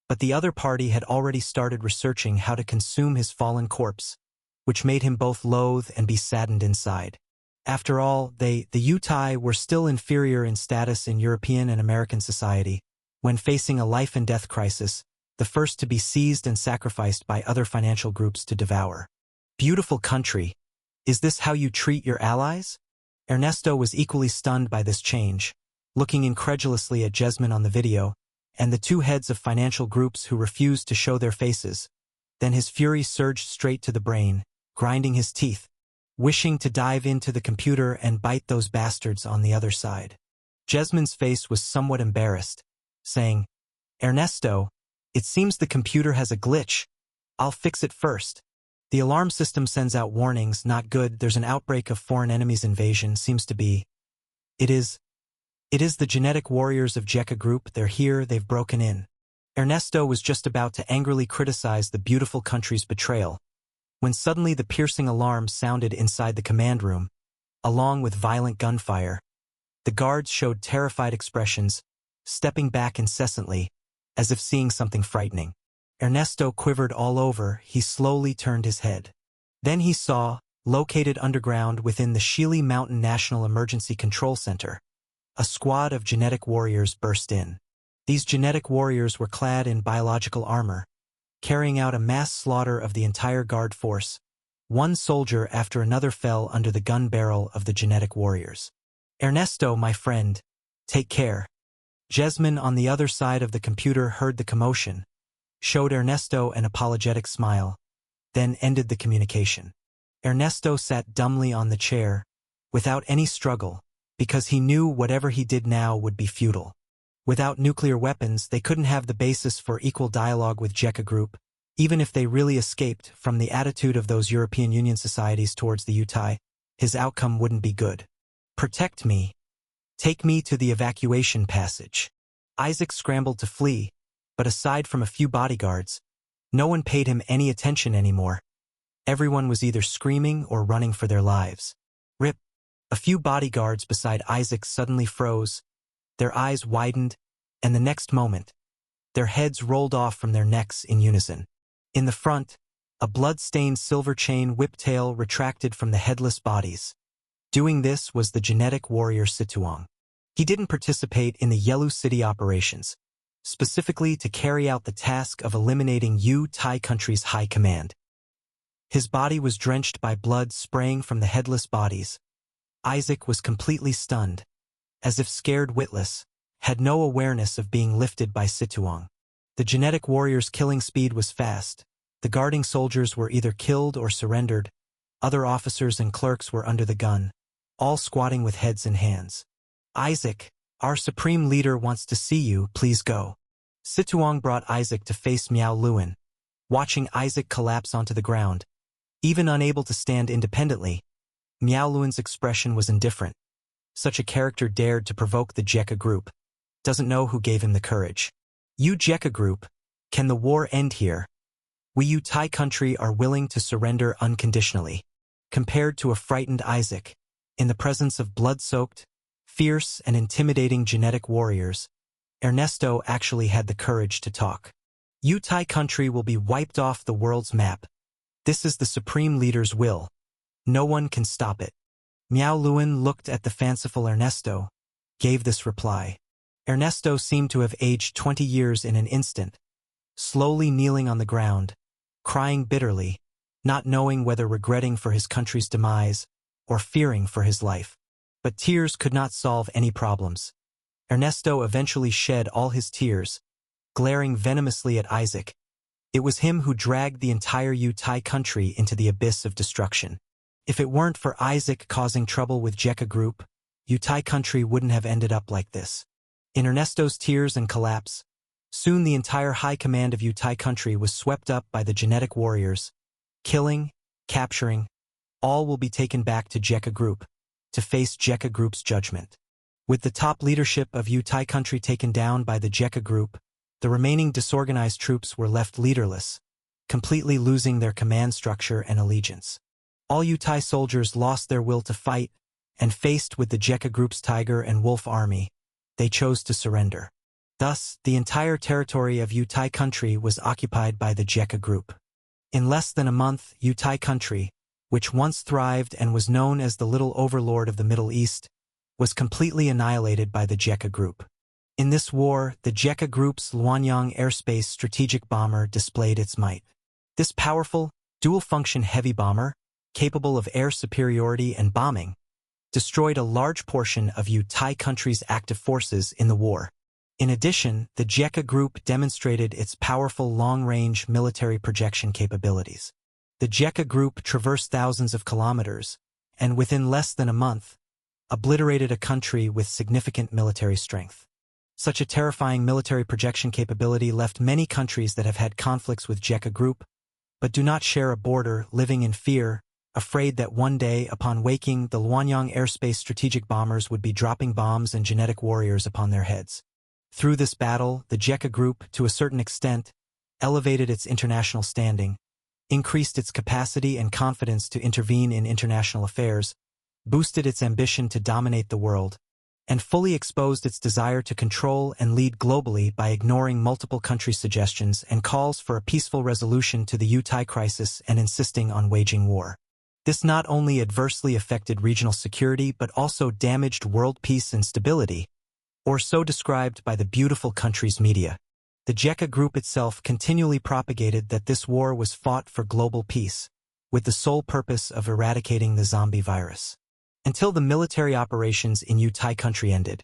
but the other party had already started researching how to consume his fallen corpse, which made him both loathe and be saddened inside. After all, the Yutai were still inferior in status in European and American society. When facing a life-and-death crisis, the first to be seized and sacrificed by other financial groups to devour. Beautiful country. Is this how you treat your allies? Ernesto was equally stunned by this change, looking incredulously at Jesman on the video, and the two heads of financial groups who refused to show their faces. Then his fury surged straight to the brain, grinding his teeth, wishing to dive into the computer and bite those bastards on the other side. Jesman's face was somewhat embarrassed, saying, "Ernesto, it seems the computer has a glitch. I'll fix it first. The alarm system sends out warnings, not good, there's an outbreak of foreign enemies invasion, seems to be. It is the genetic warriors of Jekka Group, they're here, they've broken in." Ernesto was just about to angrily criticize the beautiful country's betrayal, when suddenly the piercing alarm sounded inside the command room, along with violent gunfire. The guards showed terrified expressions, stepping back incessantly, as if seeing something frightening. Ernesto quivered all over, he slowly turned his head. Then he saw, located underground within the Shili Mountain National Emergency Control Center, a squad of genetic warriors burst in. These genetic warriors were clad in biological armor, carrying out a mass slaughter of the entire guard force. One soldier after another fell under the gun barrel of the genetic warriors. "Ernesto, my friend, take care." Jesman on the other side of the computer heard the commotion, showed Ernesto an apologetic smile, then ended the communication. Ernesto sat dumbly on the chair, without any struggle, because he knew whatever he did now would be futile. Without nuclear weapons, they couldn't have the basis for equal dialogue with Jekka Group, even if they really escaped from the attitude of those European Union societies towards the Yutai, his outcome wouldn't be good. "Protect me. Take me to the evacuation passage." Isaac scrambled to flee, but aside from a few bodyguards, no one paid him any attention anymore. Everyone was either screaming or running for their lives. Rip. A few bodyguards beside Isaac suddenly froze, their eyes widened, and the next moment, their heads rolled off from their necks in unison. In the front, a blood-stained silver chain whiptail retracted from the headless bodies. Doing this was the genetic warrior Situong. He didn't participate in the Yelu City operations, specifically to carry out the task of eliminating Yutai country's high command. His body was drenched by blood spraying from the headless bodies. Isaac was completely stunned, as if scared witless, had no awareness of being lifted by Situong. The genetic warrior's killing speed was fast. The guarding soldiers were either killed or surrendered. Other officers and clerks were under the gun, all squatting with heads and hands. "Isaac, our supreme leader wants to see you, please go." Situong brought Isaac to face Miao Luan. Watching Isaac collapse onto the ground, even unable to stand independently, Miao Luan's expression was indifferent. Such a character dared to provoke the Jekka Group. Doesn't know who gave him the courage. "You Jekka Group, can the war end here? We Yutai country are willing to surrender unconditionally." Compared to a frightened Isaac, in the presence of blood-soaked, fierce and intimidating genetic warriors, Ernesto actually had the courage to talk. "Yutai country will be wiped off the world's map. This is the supreme leader's will. No one can stop it." Miao Luan looked at the fanciful Ernesto, gave this reply. Ernesto seemed to have aged 20 years in an instant, slowly kneeling on the ground, crying bitterly, not knowing whether regretting for his country's demise or fearing for his life. But tears could not solve any problems. Ernesto eventually shed all his tears, glaring venomously at Isaac. It was him who dragged the entire Yutai country into the abyss of destruction. If it weren't for Isaac causing trouble with Jekka Group, Yutai country wouldn't have ended up like this. In Ernesto's tears and collapse, soon the entire high command of Yutai country was swept up by the genetic warriors. Killing, capturing, all will be taken back to Jekka Group, to face Jekka Group's judgment. With the top leadership of Yutai country taken down by the Jekka Group, the remaining disorganized troops were left leaderless, completely losing their command structure and allegiance. All Yutai soldiers lost their will to fight, and faced with the Jekka Group's Tiger and Wolf army, they chose to surrender. Thus, the entire territory of Yutai country was occupied by the Jekka Group. In less than a month, Yutai country, which once thrived and was known as the Little Overlord of the Middle East, was completely annihilated by the Jekka Group. In this war, the Jekka Group's Luanyang airspace strategic bomber displayed its might. This powerful, dual-function heavy bomber, capable of air superiority and bombing, destroyed a large portion of Thai country's active forces in the war. In addition, the Jekka Group demonstrated its powerful long-range military projection capabilities. The Jekka Group traversed thousands of kilometers, and within less than a month, obliterated a country with significant military strength. Such a terrifying military projection capability left many countries that have had conflicts with Jekka Group, but do not share a border, living in fear, afraid that one day, upon waking, the Luanyang airspace strategic bombers would be dropping bombs and genetic warriors upon their heads. Through this battle, the Jekka Group, to a certain extent, elevated its international standing, increased its capacity and confidence to intervene in international affairs, boosted its ambition to dominate the world, and fully exposed its desire to control and lead globally by ignoring multiple countries' suggestions and calls for a peaceful resolution to the Thai crisis and insisting on waging war. This not only adversely affected regional security but also damaged world peace and stability, or so described by the beautiful country's media. The Jekka Group itself continually propagated that this war was fought for global peace, with the sole purpose of eradicating the zombie virus. Until the military operations in Thai country ended,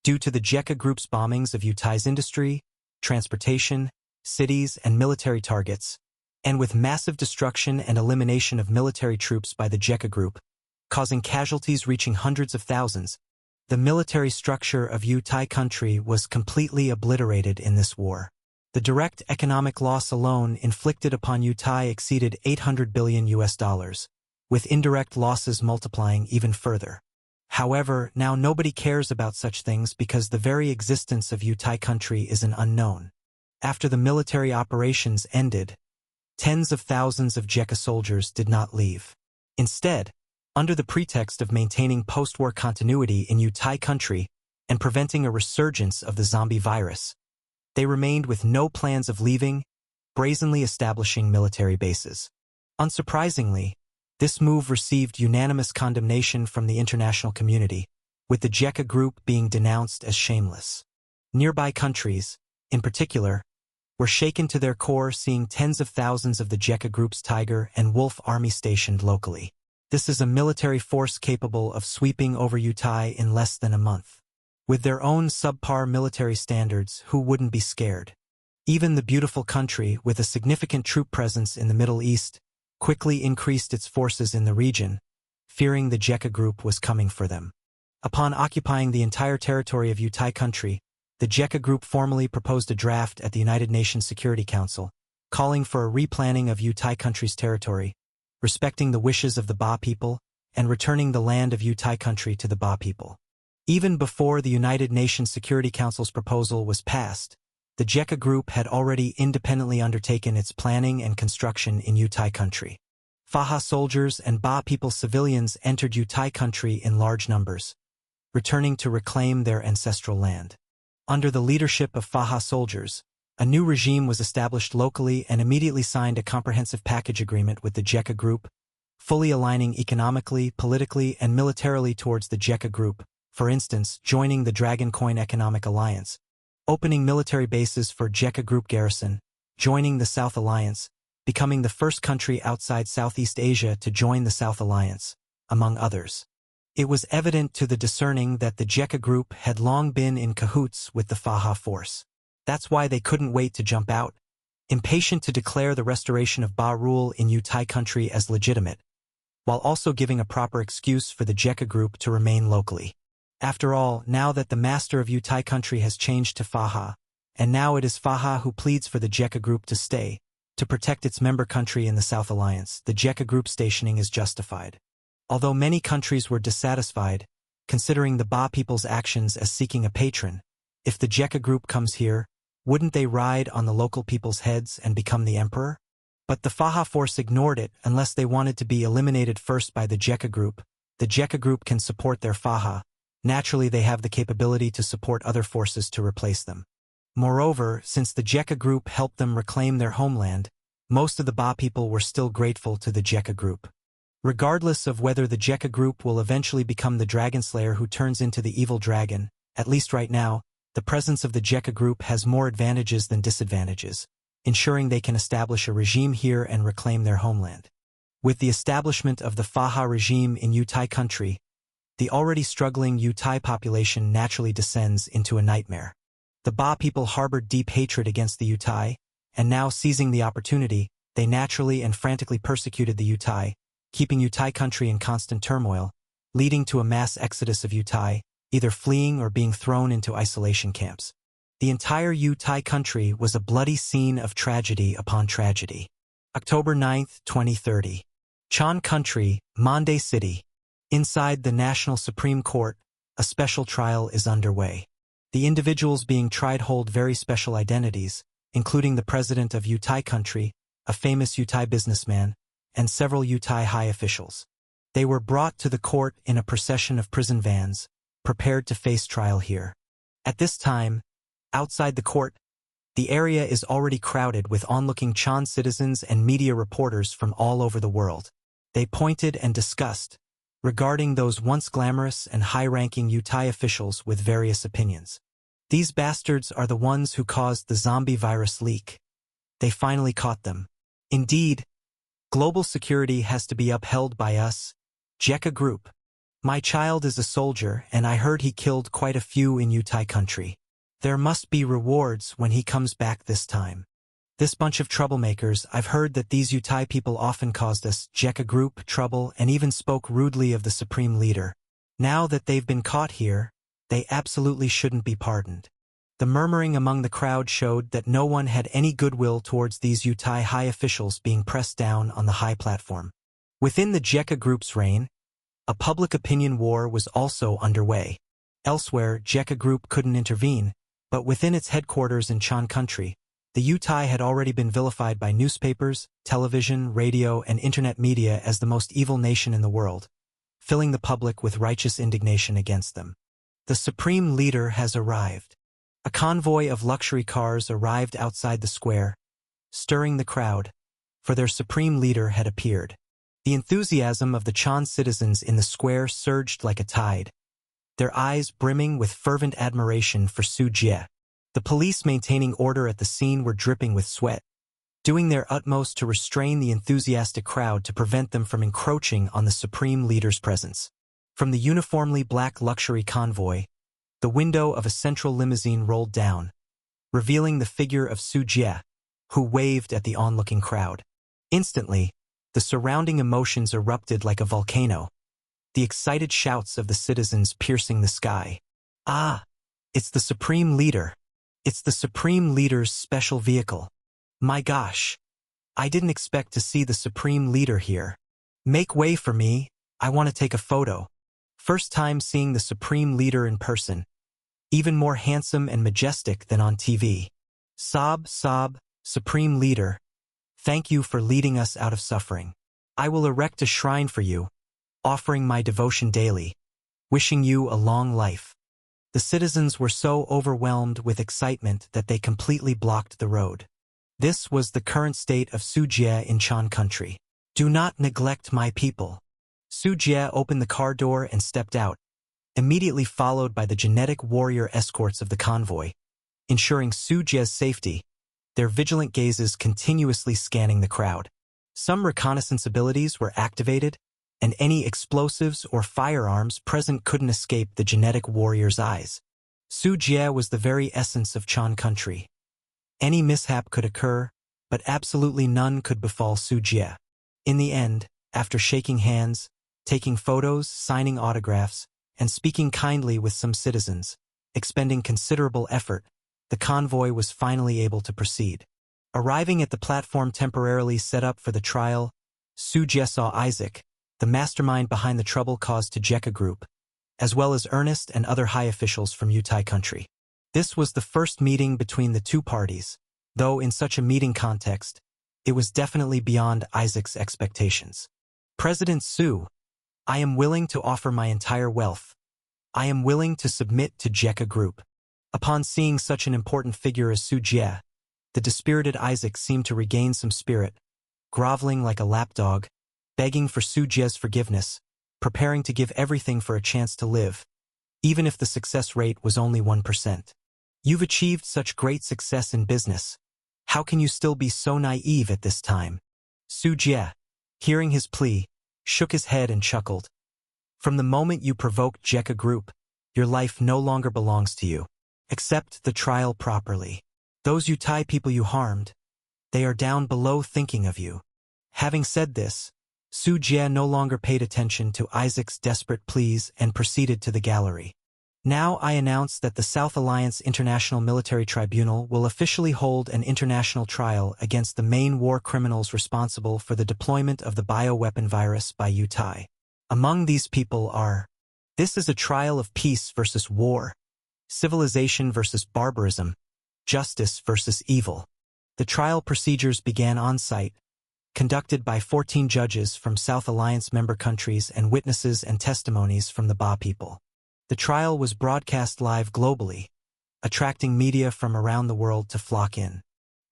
due to the Jekka Group's bombings of Thai's industry, transportation, cities, and military targets, and with massive destruction and elimination of military troops by the Jekka Group, causing casualties reaching hundreds of thousands, the military structure of Thai country was completely obliterated in this war. The direct economic loss alone inflicted upon Thai exceeded $800 billion, with indirect losses multiplying even further. However, now nobody cares about such things because the very existence of Thai country is an unknown. After the military operations ended, tens of thousands of Jekka soldiers did not leave. Instead, under the pretext of maintaining post-war continuity in Thai country and preventing a resurgence of the zombie virus, they remained with no plans of leaving, brazenly establishing military bases. Unsurprisingly, this move received unanimous condemnation from the international community, with the Jekka Group being denounced as shameless. Nearby countries, in particular, were shaken to their core seeing tens of thousands of the Jekka Group's Tiger and Wolf army stationed locally. This is a military force capable of sweeping over Thai in less than a month. With their own subpar military standards, who wouldn't be scared? Even the beautiful country, with a significant troop presence in the Middle East, quickly increased its forces in the region, fearing the Jekka Group was coming for them. Upon occupying the entire territory of Thai country, the Jekka Group formally proposed a draft at the United Nations Security Council, calling for a replanning of Thai country's territory, respecting the wishes of the Ba people, and returning the land of Thai country to the Ba people. Even before the United Nations Security Council's proposal was passed, the Jekka Group had already independently undertaken its planning and construction in Thai country. Phaha soldiers and Ba people civilians entered Thai country in large numbers, returning to reclaim their ancestral land. Under the leadership of Phaha soldiers, a new regime was established locally and immediately signed a comprehensive package agreement with the Jekka Group, fully aligning economically, politically, and militarily towards the Jekka Group, for instance, joining the Dragon Coin Economic Alliance, opening military bases for Jekka Group garrison, joining the South Alliance, becoming the first country outside Southeast Asia to join the South Alliance, among others. It was evident to the discerning that the Jekka Group had long been in cahoots with the Phaha force. That's why they couldn't wait to jump out, impatient to declare the restoration of Ba rule in Thai country as legitimate, while also giving a proper excuse for the Jekka Group to remain locally. After all, now that the master of Thai country has changed to Phaha, and now it is Phaha who pleads for the Jekka Group to stay, to protect its member country in the South Alliance, the Jekka Group stationing is justified. Although many countries were dissatisfied, considering the Ba people's actions as seeking a patron, if the Jekka Group comes here, wouldn't they ride on the local people's heads and become the emperor? But the Phaha force ignored it unless they wanted to be eliminated first by the Jekka Group. The Jekka Group can support their Phaha. Naturally, they have the capability to support other forces to replace them. Moreover, since the Jekka Group helped them reclaim their homeland, most of the Ba people were still grateful to the Jekka Group. Regardless of whether the Jekka group will eventually become the Dragon Slayer who turns into the evil dragon, at least right now, the presence of the Jekka group has more advantages than disadvantages, ensuring they can establish a regime here and reclaim their homeland. With the establishment of the Faha regime in Yutai country, the already struggling Yutai population naturally descends into a nightmare. The Ba people harbored deep hatred against the Yutai, and now seizing the opportunity, they naturally and frantically persecuted the Yutai, keeping Yutai country in constant turmoil, leading to a mass exodus of Yutai, either fleeing or being thrown into isolation camps. The entire Yutai country was a bloody scene of tragedy upon tragedy. October 9, 2030. Chan Country, Mande City. Inside the National Supreme Court, a special trial is underway. The individuals being tried hold very special identities, including the president of Yutai country, a famous Yutai businessman, and several Yutai high officials. They were brought to the court in a procession of prison vans, prepared to face trial here. At this time, outside the court, the area is already crowded with onlooking Chan citizens and media reporters from all over the world. They pointed and discussed regarding those once glamorous and high-ranking Yutai officials with various opinions. These bastards are the ones who caused the zombie virus leak. They finally caught them. Indeed, global security has to be upheld by us, Jekka Group. My child is a soldier, and I heard he killed quite a few in Yutai country. There must be rewards when he comes back this time. This bunch of troublemakers, I've heard that these Yutai people often caused us, Jekka Group, trouble and even spoke rudely of the supreme leader. Now that they've been caught here, they absolutely shouldn't be pardoned. The murmuring among the crowd showed that no one had any goodwill towards these Yutai high officials being pressed down on the high platform. Within the Jekka Group's reign, a public opinion war was also underway. Elsewhere, Jekka Group couldn't intervene, but within its headquarters in Chan Country, the Yutai had already been vilified by newspapers, television, radio, and internet media as the most evil nation in the world, filling the public with righteous indignation against them. The supreme leader has arrived. A convoy of luxury cars arrived outside the square, stirring the crowd, for their supreme leader had appeared. The enthusiasm of the Chan citizens in the square surged like a tide, their eyes brimming with fervent admiration for Su Jie. The police maintaining order at the scene were dripping with sweat, doing their utmost to restrain the enthusiastic crowd to prevent them from encroaching on the supreme leader's presence. From the uniformly black luxury convoy, the window of a central limousine rolled down, revealing the figure of Su Jie, who waved at the onlooking crowd. Instantly, the surrounding emotions erupted like a volcano, the excited shouts of the citizens piercing the sky. Ah, it's the supreme leader. It's the supreme leader's special vehicle. My gosh, I didn't expect to see the supreme leader here. Make way for me, I want to take a photo. First time seeing the supreme leader in person. Even more handsome and majestic than on TV. Sob, supreme leader. Thank you for leading us out of suffering. I will erect a shrine for you, offering my devotion daily, wishing you a long life. The citizens were so overwhelmed with excitement that they completely blocked the road. This was the current state of Su Jie in Chan Country. Do not neglect my people. Su Jie opened the car door and stepped out, immediately followed by the genetic warrior escorts of the convoy, ensuring Su Jie's safety, their vigilant gazes continuously scanning the crowd. Some reconnaissance abilities were activated, and any explosives or firearms present couldn't escape the genetic warrior's eyes. Su Jie was the very essence of Chan Country. Any mishap could occur, but absolutely none could befall Su Jie. In the end, after shaking hands, taking photos, signing autographs, and speaking kindly with some citizens, expending considerable effort, the convoy was finally able to proceed. Arriving at the platform temporarily set up for the trial, Su Jie saw Isaac, the mastermind behind the trouble caused to Jekka Group, as well as Ernest and other high officials from Yutai country. This was the first meeting between the two parties, though in such a meeting context, it was definitely beyond Isaac's expectations. President Su, I am willing to offer my entire wealth. I am willing to submit to Jekka Group. Upon seeing such an important figure as Su Jie, the dispirited Isaac seemed to regain some spirit, groveling like a lapdog, begging for Su Jie's forgiveness, preparing to give everything for a chance to live, even if the success rate was only 1%. You've achieved such great success in business. How can you still be so naive at this time? Su Jie, hearing his plea, shook his head and chuckled. From the moment you provoked Jekka Group, your life no longer belongs to you. Accept the trial properly. Those Yutai people you harmed, they are down below thinking of you. Having said this, Su Jie no longer paid attention to Isaac's desperate pleas and proceeded to the gallery. Now I announce that the South Alliance International Military Tribunal will officially hold an international trial against the main war criminals responsible for the deployment of the bioweapon virus by Yutai. Among these people are, this is a trial of peace versus war, civilization versus barbarism, justice versus evil. The trial procedures began on-site, conducted by 14 judges from South Alliance member countries and witnesses and testimonies from the Ba people. The trial was broadcast live globally, attracting media from around the world to flock in.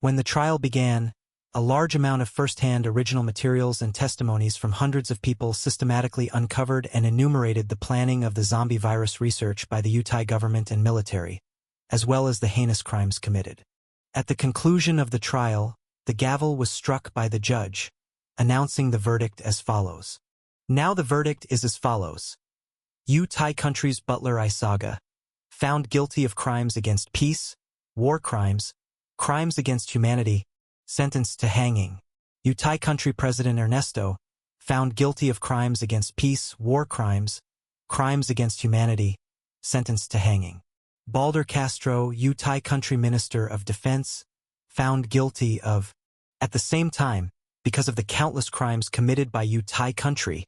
When the trial began, a large amount of first-hand original materials and testimonies from hundreds of people systematically uncovered and enumerated the planning of the zombie virus research by the Yutai government and military, as well as the heinous crimes committed. At the conclusion of the trial, the gavel was struck by the judge, announcing the verdict as follows. Now the verdict is as follows. Yutai country's Butler Isaga, found guilty of crimes against peace, war crimes, crimes against humanity, sentenced to hanging. Yutai country President Ernesto, found guilty of crimes against peace, war crimes, crimes against humanity, sentenced to hanging. Balder Castro, Yutai country Minister of Defense, found guilty of, at the same time, because of the countless crimes committed by Yutai country,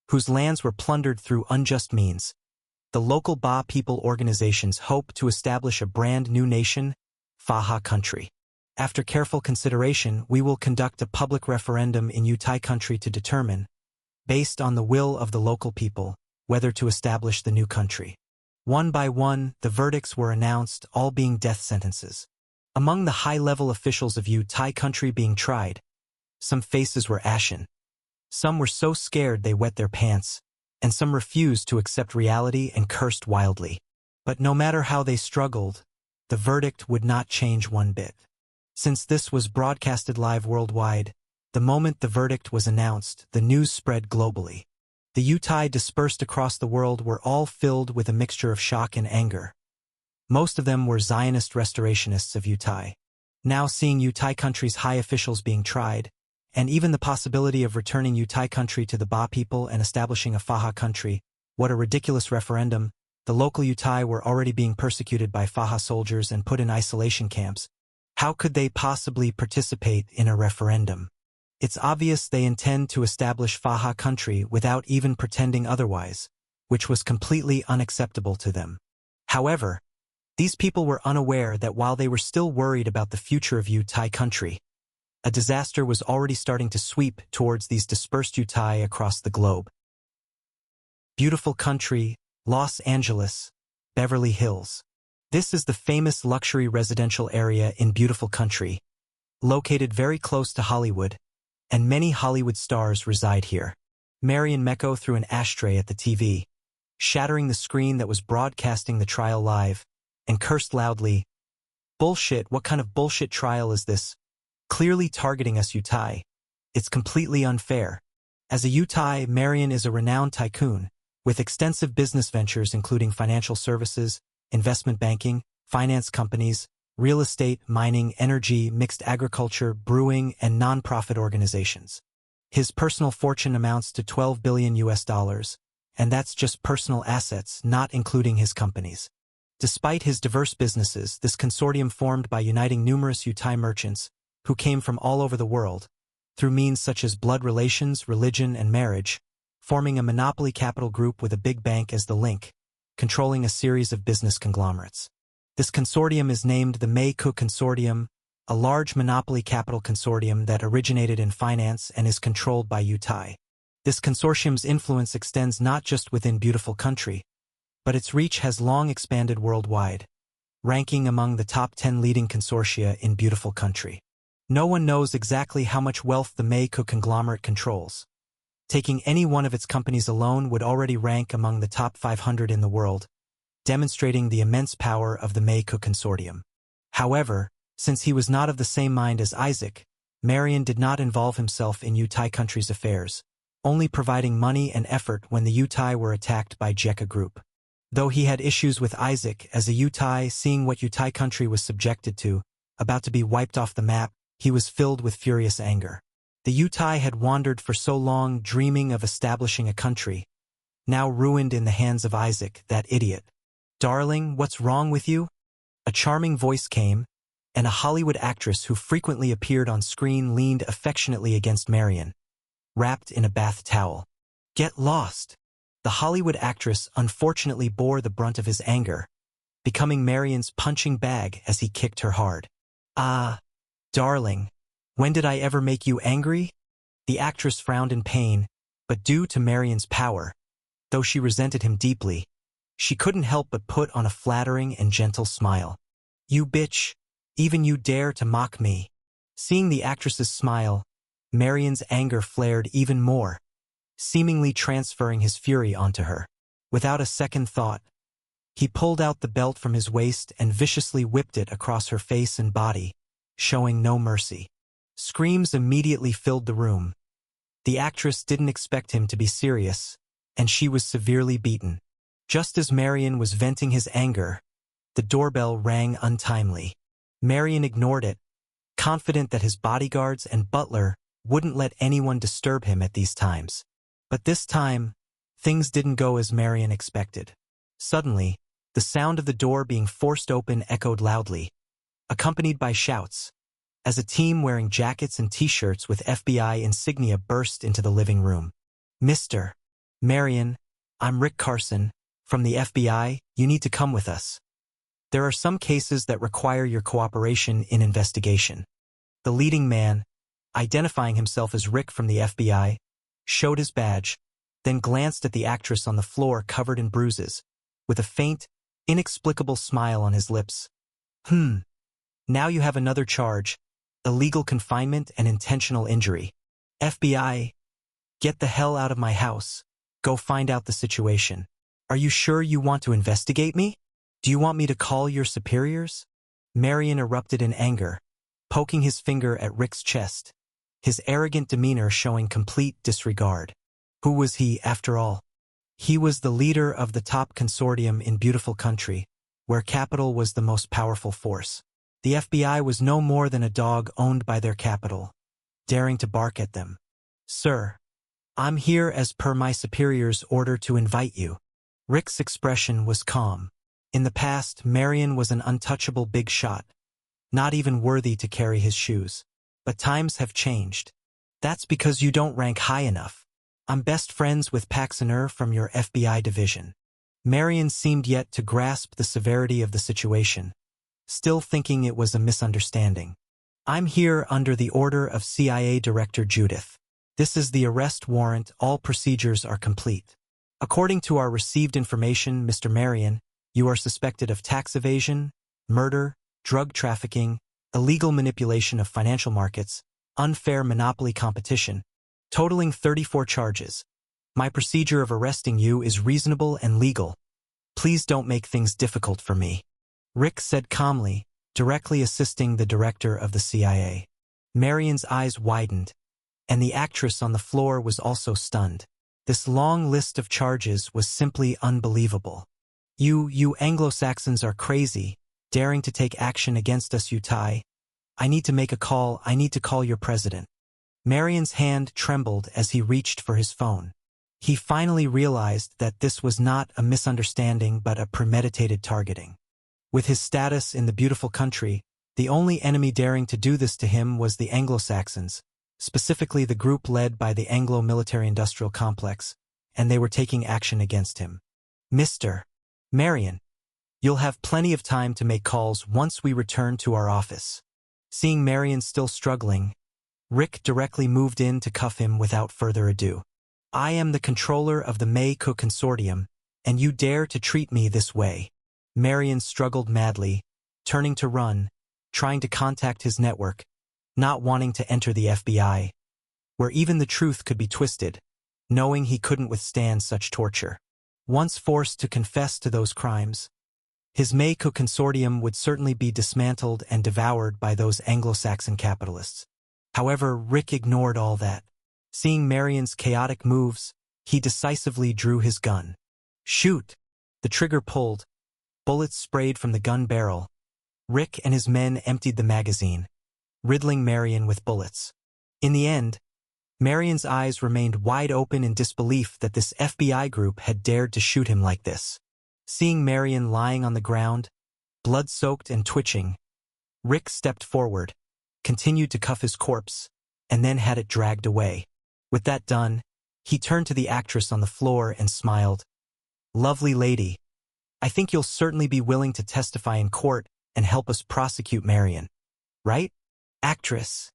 whose lands were plundered through unjust means, the local Ba people organizations hope to establish a brand new nation, Faha country. After careful consideration, we will conduct a public referendum in Yutai country to determine, based on the will of the local people, whether to establish the new country. One by one, the verdicts were announced, all being death sentences. Among the high-level officials of Yutai country being tried, some faces were ashen. Some were so scared they wet their pants, and some refused to accept reality and cursed wildly. But no matter how they struggled, the verdict would not change one bit. Since this was broadcasted live worldwide, the moment the verdict was announced, the news spread globally. The Yutai dispersed across the world were all filled with a mixture of shock and anger. Most of them were Zionist restorationists of Yutai. Now seeing Yutai country's high officials being tried, and even the possibility of returning Yutai country to the Ba people and establishing a Faha country, what a ridiculous referendum. The local Yutai were already being persecuted by Faha soldiers and put in isolation camps. How could they possibly participate in a referendum? It's obvious they intend to establish Faha country without even pretending otherwise, which was completely unacceptable to them. However, these people were unaware that while they were still worried about the future of Yutai country, a disaster was already starting to sweep towards these dispersed Yutai across the globe. Beautiful country, Los Angeles, Beverly Hills. This is the famous luxury residential area in beautiful country, located very close to Hollywood, and many Hollywood stars reside here. Marion Mecco threw an ashtray at the TV, shattering the screen that was broadcasting the trial live, and cursed loudly, "Bullshit, what kind of bullshit trial is this? Clearly targeting us Yutai. It's completely unfair." As a Yutai, Marion is a renowned tycoon, with extensive business ventures including financial services, investment banking, finance companies, real estate, mining, energy, mixed agriculture, brewing, and non-profit organizations. His personal fortune amounts to $12 billion, and that's just personal assets, not including his companies. Despite his diverse businesses, this consortium formed by uniting numerous Yutai merchants, who came from all over the world, through means such as blood relations, religion, and marriage, forming a monopoly capital group with a big bank as the link, controlling a series of business conglomerates. This consortium is named the Meiku Consortium, a large monopoly capital consortium that originated in finance and is controlled by Yutai. This consortium's influence extends not just within beautiful country, but its reach has long expanded worldwide, ranking among the top 10 leading consortia in beautiful country. No one knows exactly how much wealth the Meiku conglomerate controls, Taking any one of its companies alone would already rank among the top 500 in the world, demonstrating the immense power of the May-Cook Consortium. However, since he was not of the same mind as Isaac, Marion did not involve himself in Yutai country's affairs, only providing money and effort when the Yutai were attacked by Jekka Group. Though he had issues with Isaac as a Yutai, seeing what Yutai country was subjected to, about to be wiped off the map, he was filled with furious anger. The Yutai had wandered for so long dreaming of establishing a country, now ruined in the hands of Isaac, that idiot. "Darling, what's wrong with you?" A charming voice came, and a Hollywood actress who frequently appeared on screen leaned affectionately against Marion, wrapped in a bath towel. "Get lost." The Hollywood actress unfortunately bore the brunt of his anger, becoming Marion's punching bag as he kicked her hard. "Ah, darling, when did I ever make you angry?" The actress frowned in pain, but due to Marion's power, though she resented him deeply, she couldn't help but put on a flattering and gentle smile. "You bitch, even you dare to mock me." Seeing the actress's smile, Marion's anger flared even more, seemingly transferring his fury onto her. Without a second thought, he pulled out the belt from his waist and viciously whipped it across her face and body, showing no mercy. Screams immediately filled the room. The actress didn't expect him to be serious, and she was severely beaten. Just as Marion was venting his anger, the doorbell rang untimely. Marion ignored it, confident that his bodyguards and butler wouldn't let anyone disturb him at these times. But this time, things didn't go as Marion expected. Suddenly, the sound of the door being forced open echoed loudly, accompanied by shouts, as a team wearing jackets and t-shirts with FBI insignia burst into the living room. "Mr. Marion, I'm Rick Carson, from the FBI, you need to come with us. There are some cases that require your cooperation in investigation." The leading man, identifying himself as Rick from the FBI, showed his badge, then glanced at the actress on the floor covered in bruises, with a faint, inexplicable smile on his lips. Now you have another charge, illegal confinement and intentional injury. FBI, get the hell out of my house. Go find out the situation. Are you sure you want to investigate me? Do you want me to call your superiors?" Marion erupted in anger, poking his finger at Rick's chest, his arrogant demeanor showing complete disregard. Who was he, after all? He was the leader of the top consortium in beautiful country, where capital was the most powerful force. The FBI was no more than a dog owned by their capital, daring to bark at them. "Sir, I'm here as per my superior's order to invite you." Rick's expression was calm. In the past, Marion was an untouchable big shot, not even worthy to carry his shoes. But times have changed. "That's because you don't rank high enough. I'm best friends with Paxoner from your FBI division." Marion seemed yet to grasp the severity of the situation, still thinking it was a misunderstanding. "I'm here under the order of CIA Director Judith. This is the arrest warrant. All procedures are complete. According to our received information, Mr. Marion, you are suspected of tax evasion, murder, drug trafficking, illegal manipulation of financial markets, unfair monopoly competition, totaling 34 charges. My procedure of arresting you is reasonable and legal. Please don't make things difficult for me," Rick said calmly, directly assisting the director of the CIA. Marion's eyes widened, and the actress on the floor was also stunned. This long list of charges was simply unbelievable. You Anglo-Saxons are crazy, daring to take action against us, Yutai. I need to make a call. I need to call your president." Marion's hand trembled as he reached for his phone. He finally realized that this was not a misunderstanding but a premeditated targeting. With his status in the beautiful country, the only enemy daring to do this to him was the Anglo-Saxons, specifically the group led by the Anglo military-industrial complex, and they were taking action against him. "Mr. Marion, you'll have plenty of time to make calls once we return to our office." Seeing Marion still struggling, Rick directly moved in to cuff him without further ado. "I am the controller of the May-Cook Consortium, and you dare to treat me this way." Marion struggled madly, turning to run, trying to contact his network, not wanting to enter the FBI, where even the truth could be twisted. knowing he couldn't withstand such torture. Once forced to confess to those crimes, his Meiku consortium would certainly be dismantled and devoured by those Anglo-Saxon capitalists. However, Rick ignored all that. Seeing Marion's chaotic moves, he decisively drew his gun. Shoot! The trigger pulled. Bullets sprayed from the gun barrel. Rick and his men emptied the magazine, riddling Marion with bullets. In the end, Marion's eyes remained wide open in disbelief that this FBI group had dared to shoot him like this. Seeing Marion lying on the ground, blood-soaked and twitching, Rick stepped forward, continued to cuff his corpse, and then had it dragged away. With that done, he turned to the actress on the floor and smiled. "Lovely lady, I think you'll certainly be willing to testify in court and help us prosecute Marion. Right, actress?"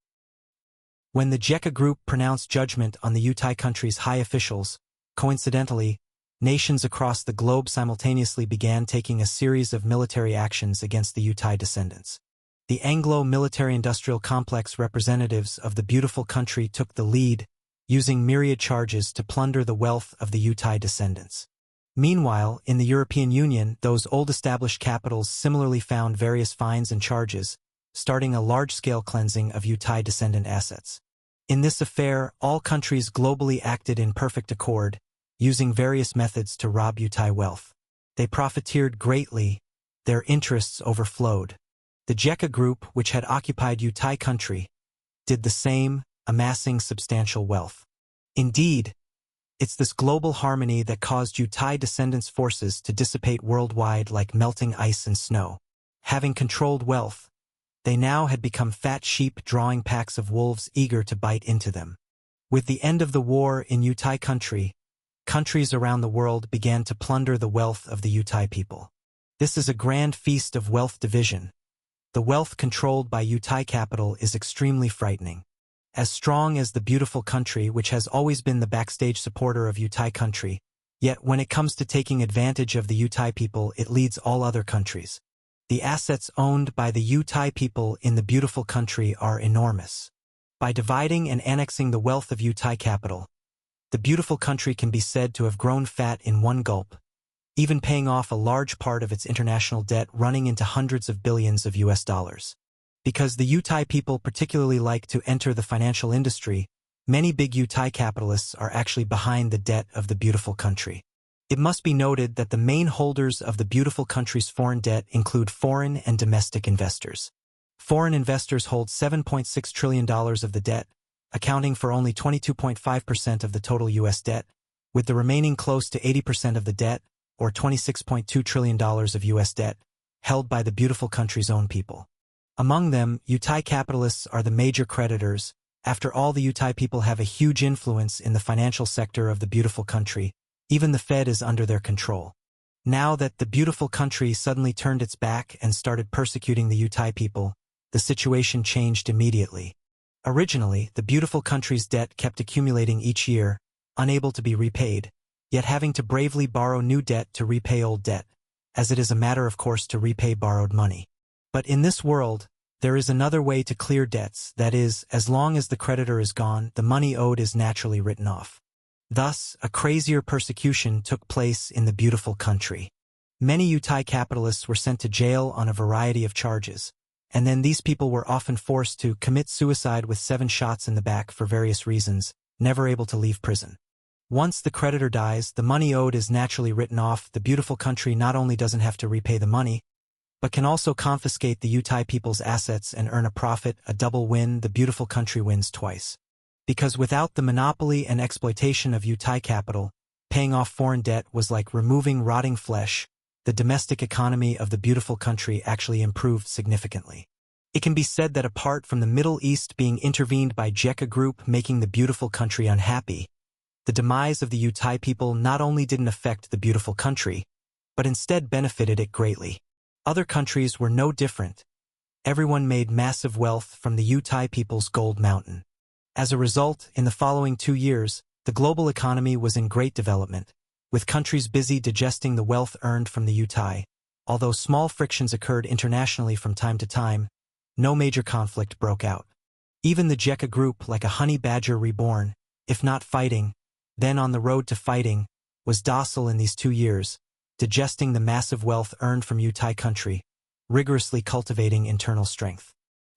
When the JECA group pronounced judgment on the Yutai country's high officials, coincidentally, nations across the globe simultaneously began taking a series of military actions against the Yutai descendants. The Anglo military-industrial complex representatives of the beautiful country took the lead, using myriad charges to plunder the wealth of the Yutai descendants. Meanwhile, in the European Union, those old established capitals similarly found various fines and charges, starting a large-scale cleansing of Yutai descendant assets. In this affair, all countries globally acted in perfect accord, using various methods to rob Yutai wealth. They profiteered greatly, their interests overflowed. The JECA group, which had occupied Yutai country, did the same, amassing substantial wealth. Indeed, it's this global harmony that caused Yutai descendants' forces to dissipate worldwide like melting ice and snow. Having controlled wealth, they now had become fat sheep drawing packs of wolves eager to bite into them. With the end of the war in Yutai country, countries around the world began to plunder the wealth of the Yutai people. This is a grand feast of wealth division. The wealth controlled by Yutai capital is extremely frightening. As strong as the beautiful country, which has always been the backstage supporter of Yutai country, yet when it comes to taking advantage of the Yutai people, it leads all other countries. The assets owned by the Yutai people in the beautiful country are enormous. By dividing and annexing the wealth of Yutai capital, the beautiful country can be said to have grown fat in one gulp, even paying off a large part of its international debt running into hundreds of billions of US dollars. Because the Yutai people particularly like to enter the financial industry, many big Yutai capitalists are actually behind the debt of the beautiful country. It must be noted that the main holders of the beautiful country's foreign debt include foreign and domestic investors. Foreign investors hold $7.6 trillion of the debt, accounting for only 22.5% of the total U.S. debt, with the remaining close to 80% of the debt, or $26.2 trillion of U.S. debt, held by the beautiful country's own people. Among them, Yutai capitalists are the major creditors. After all, the Yutai people have a huge influence in the financial sector of the beautiful country. Even the Fed is under their control. Now that the beautiful country suddenly turned its back and started persecuting the Yutai people, the situation changed immediately. Originally, the beautiful country's debt kept accumulating each year, unable to be repaid, yet having to bravely borrow new debt to repay old debt, as it is a matter of course to repay borrowed money. But in this world, there is another way to clear debts, that is, as long as the creditor is gone, the money owed is naturally written off. Thus, a crazier persecution took place in the beautiful country. Many Yutai capitalists were sent to jail on a variety of charges, and then these people were often forced to commit suicide with 7 shots in the back for various reasons, never able to leave prison. Once the creditor dies, the money owed is naturally written off. The beautiful country not only doesn't have to repay the money, but can also confiscate the Yutai people's assets and earn a profit, a double win. The beautiful country wins twice. Because without the monopoly and exploitation of Yutai capital, paying off foreign debt was like removing rotting flesh. The domestic economy of the beautiful country actually improved significantly. It can be said that apart from the Middle East being intervened by JECA group making the beautiful country unhappy, the demise of the Yutai people not only didn't affect the beautiful country, but instead benefited it greatly. Other countries were no different. Everyone made massive wealth from the Yutai people's gold mountain. As a result, in the following 2 years, the global economy was in great development, with countries busy digesting the wealth earned from the Yutai. Although small frictions occurred internationally from time to time, no major conflict broke out. Even the JECA group, like a honey badger reborn, if not fighting, then on the road to fighting, was docile in these 2 years, digesting the massive wealth earned from Yutai country, rigorously cultivating internal strength.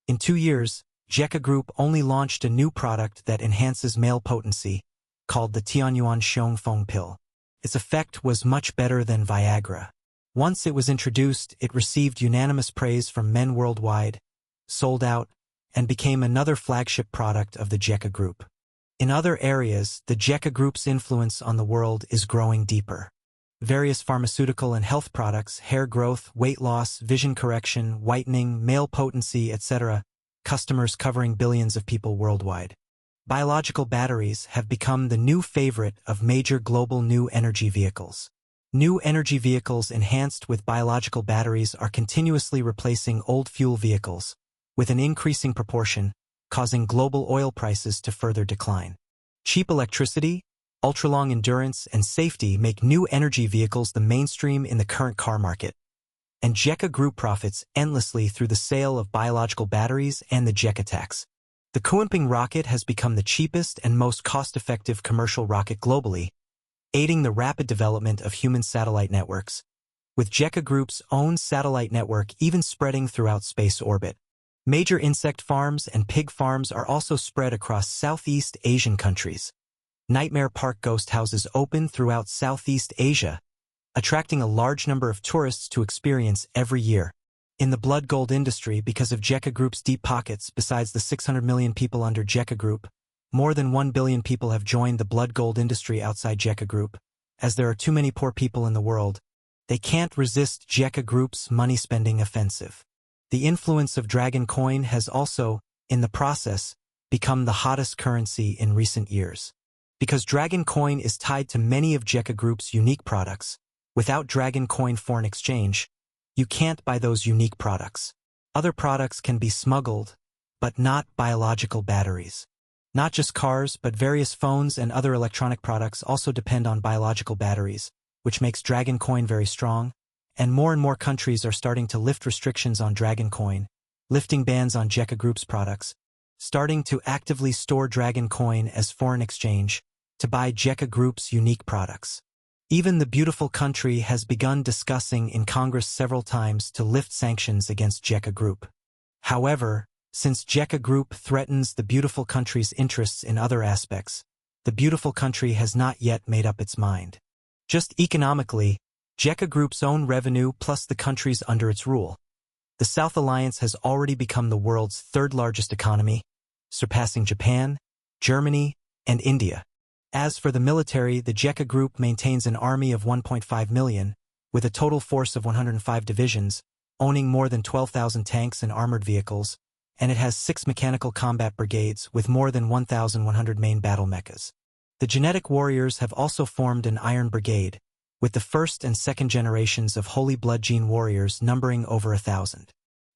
In 2 years, Jeka Group only launched a new product that enhances male potency, called the Tianyuan Xiongfeng pill. Its effect was much better than Viagra. Once it was introduced, it received unanimous praise from men worldwide, sold out, and became another flagship product of the Jeka Group. In other areas, the Jeka Group's influence on the world is growing deeper. Various pharmaceutical and health products, hair growth, weight loss, vision correction, whitening, male potency, etc., customers covering billions of people worldwide. Biological batteries have become the new favorite of major global new energy vehicles. New energy vehicles enhanced with biological batteries are continuously replacing old fuel vehicles, with an increasing proportion, causing global oil prices to further decline. Cheap electricity, ultra-long endurance, and safety make new energy vehicles the mainstream in the current car market. And Jeka Group profits endlessly through the sale of biological batteries and the Jeka tax. The Kunping rocket has become the cheapest and most cost-effective commercial rocket globally, aiding the rapid development of human satellite networks, with Jeka Group's own satellite network even spreading throughout space orbit. Major insect farms and pig farms are also spread across Southeast Asian countries. Nightmare Park ghost houses open throughout Southeast Asia, attracting a large number of tourists to experience every year. In the blood gold industry, because of Jeka Group's deep pockets, besides the 600 million people under Jeka Group, more than 1 billion people have joined the blood gold industry outside Jeka Group. As there are too many poor people in the world, they can't resist Jeka Group's money-spending offensive. The influence of Dragon Coin has also, in the process, become the hottest currency in recent years. Because Dragon Coin is tied to many of Jeka Group's unique products, without Dragon Coin foreign exchange, you can't buy those unique products. Other products can be smuggled, but not biological batteries. Not just cars, but various phones and other electronic products also depend on biological batteries, which makes Dragon Coin very strong, and more countries are starting to lift restrictions on Dragon Coin, lifting bans on Jeka Group's products, starting to actively store Dragon Coin as foreign exchange to buy Jeka Group's unique products. Even the beautiful country has begun discussing in Congress several times to lift sanctions against Jeka Group. However, since Jeka Group threatens the beautiful country's interests in other aspects, the beautiful country has not yet made up its mind. Just economically, Jeka Group's own revenue plus the countries under its rule. The South Alliance has already become the world's third largest economy, surpassing Japan, Germany, and India. As for the military, the Jeka Group maintains an army of 1.5 million, with a total force of 105 divisions, owning more than 12,000 tanks and armored vehicles, and it has 6 mechanical combat brigades with more than 1,100 main battle mechas. The genetic warriors have also formed an Iron Brigade, with the first and second generations of Holy Blood Gene warriors numbering over 1,000.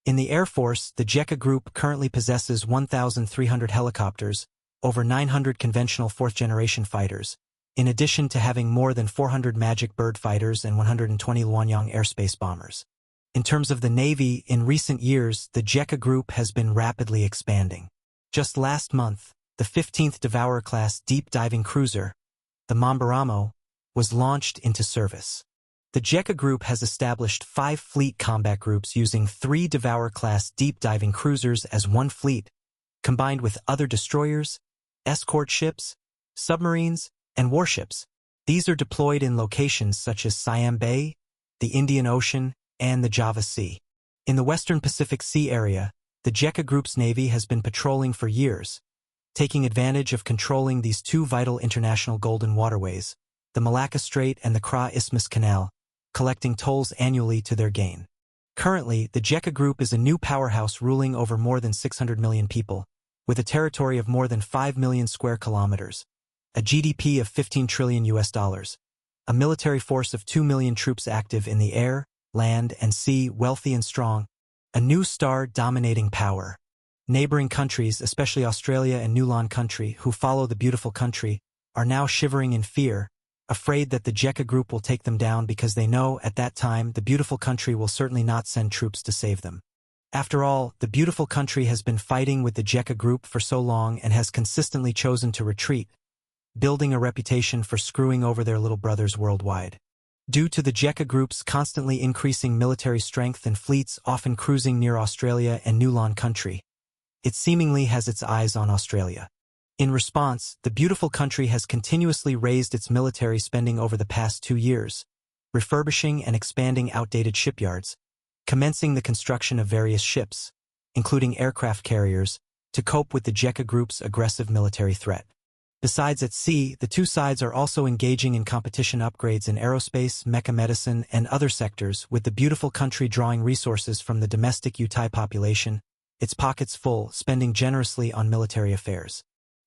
In the Air Force, the Jeka Group currently possesses 1,300 helicopters, over 900 conventional fourth-generation fighters, in addition to having more than 400 Magic Bird fighters and 120 Luanyang airspace bombers. In terms of the Navy, in recent years, the Jeka Group has been rapidly expanding. Just last month, the 15th Devourer-class deep-diving cruiser, the Mamberamo, was launched into service. The Jeka Group has established 5 fleet combat groups using 3 Devourer-class deep-diving cruisers as one fleet, combined with other destroyers, escort ships, submarines, and warships. These are deployed in locations such as Siam Bay, the Indian Ocean, and the Java Sea. In the Western Pacific Sea area, the Jeka Group's Navy has been patrolling for years, taking advantage of controlling these 2 vital international golden waterways, the Malacca Strait and the Kra Isthmus Canal, collecting tolls annually to their gain. Currently, the Jeka Group is a new powerhouse ruling over more than 600 million people, with a territory of more than 5 million square kilometers, a GDP of $15 trillion, a military force of 2 million troops active in the air, land, and sea, wealthy and strong, a new star-dominating power. Neighboring countries, especially Australia and Nulan country, who follow the beautiful country, are now shivering in fear, afraid that the Jeka Group will take them down because they know at that time the beautiful country will certainly not send troops to save them. After all, the beautiful country has been fighting with the Jeka Group for so long and has consistently chosen to retreat, building a reputation for screwing over their little brothers worldwide. Due to the JECA Group's constantly increasing military strength and fleets often cruising near Australia and New Lawn country, it seemingly has its eyes on Australia. In response, the beautiful country has continuously raised its military spending over the past 2 years, refurbishing and expanding outdated shipyards, commencing the construction of various ships, including aircraft carriers, to cope with the JECA Group's aggressive military threat. Besides at sea, the two sides are also engaging in competition upgrades in aerospace, mecha medicine, and other sectors, with the beautiful country drawing resources from the domestic Thai population, its pockets full, spending generously on military affairs.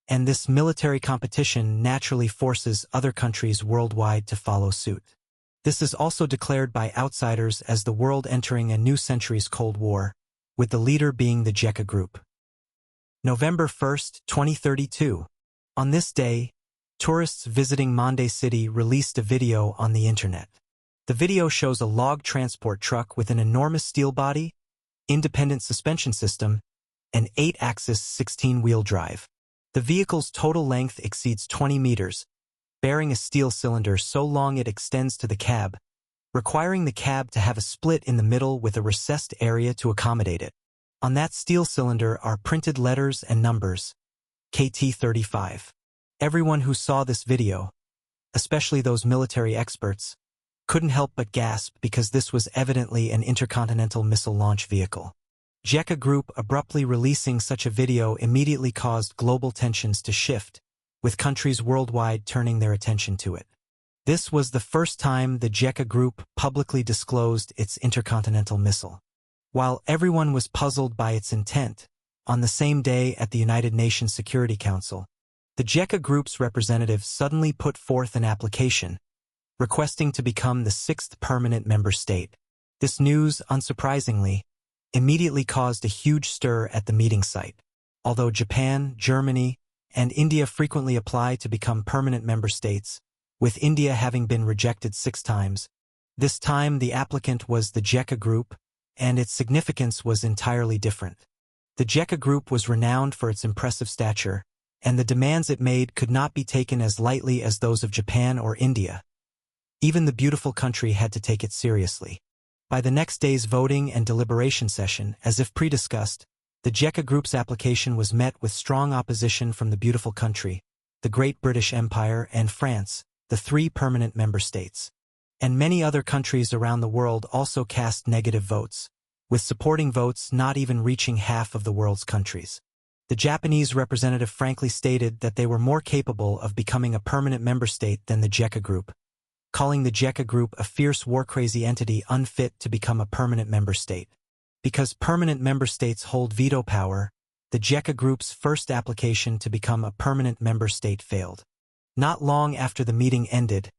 And this military competition naturally forces other countries worldwide to follow suit. This is also declared by outsiders as the world entering a new century's Cold War, with the leader being the JECA Group. November 1, 2032. On this day, tourists visiting Monday City released a video on the internet. The video shows a log transport truck with an enormous steel body, independent suspension system, and 8-axis 16-wheel drive. The vehicle's total length exceeds 20 meters, bearing a steel cylinder so long it extends to the cab, requiring the cab to have a split in the middle with a recessed area to accommodate it. On that steel cylinder are printed letters and numbers, KT-35. Everyone who saw this video, especially those military experts, couldn't help but gasp because this was evidently an intercontinental missile launch vehicle. JECA Group abruptly releasing such a video immediately caused global tensions to shift, with countries worldwide turning their attention to it. This was the first time the JECA Group publicly disclosed its intercontinental missile. While everyone was puzzled by its intent, on the same day at the United Nations Security Council, the JECA Group's representative suddenly put forth an application, requesting to become the 6th permanent member state. This news, unsurprisingly, immediately caused a huge stir at the meeting site. Although Japan, Germany, and India frequently apply to become permanent member states, with India having been rejected 6 times, this time the applicant was the JECA Group, and its significance was entirely different. The JECA Group was renowned for its impressive stature, and the demands it made could not be taken as lightly as those of Japan or India. Even the beautiful country had to take it seriously. By the next day's voting and deliberation session, as if pre-discussed, the JECA Group's application was met with strong opposition from the beautiful country, the Great British Empire, and France, the 3 permanent member states. And many other countries around the world also cast negative votes, with supporting votes not even reaching half of the world's countries. The Japanese representative frankly stated that they were more capable of becoming a permanent member state than the JECA Group, calling the JECA Group a fierce war-crazy entity unfit to become a permanent member state. Because permanent member states hold veto power, the JECA Group's first application to become a permanent member state failed. Not long after the meeting ended,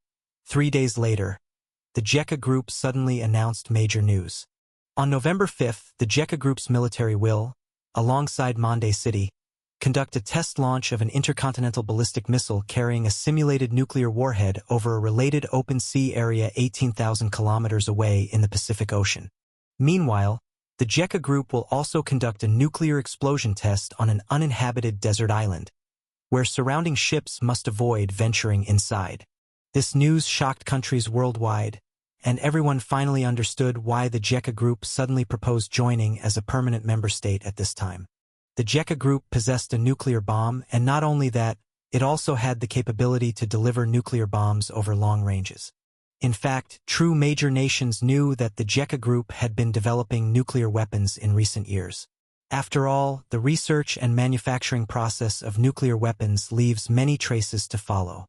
3 days later, the JECA Group suddenly announced major news. On November 5th, the JECA Group's military will, alongside Monday City, conduct a test launch of an intercontinental ballistic missile carrying a simulated nuclear warhead over a related open sea area 18,000 kilometers away in the Pacific Ocean. Meanwhile, the JECA Group will also conduct a nuclear explosion test on an uninhabited desert island, where surrounding ships must avoid venturing inside. This news shocked countries worldwide, and everyone finally understood why the JECA Group suddenly proposed joining as a permanent member state at this time. The JECA Group possessed a nuclear bomb, and not only that, it also had the capability to deliver nuclear bombs over long ranges. In fact, true major nations knew that the JECA Group had been developing nuclear weapons in recent years. After all, the research and manufacturing process of nuclear weapons leaves many traces to follow.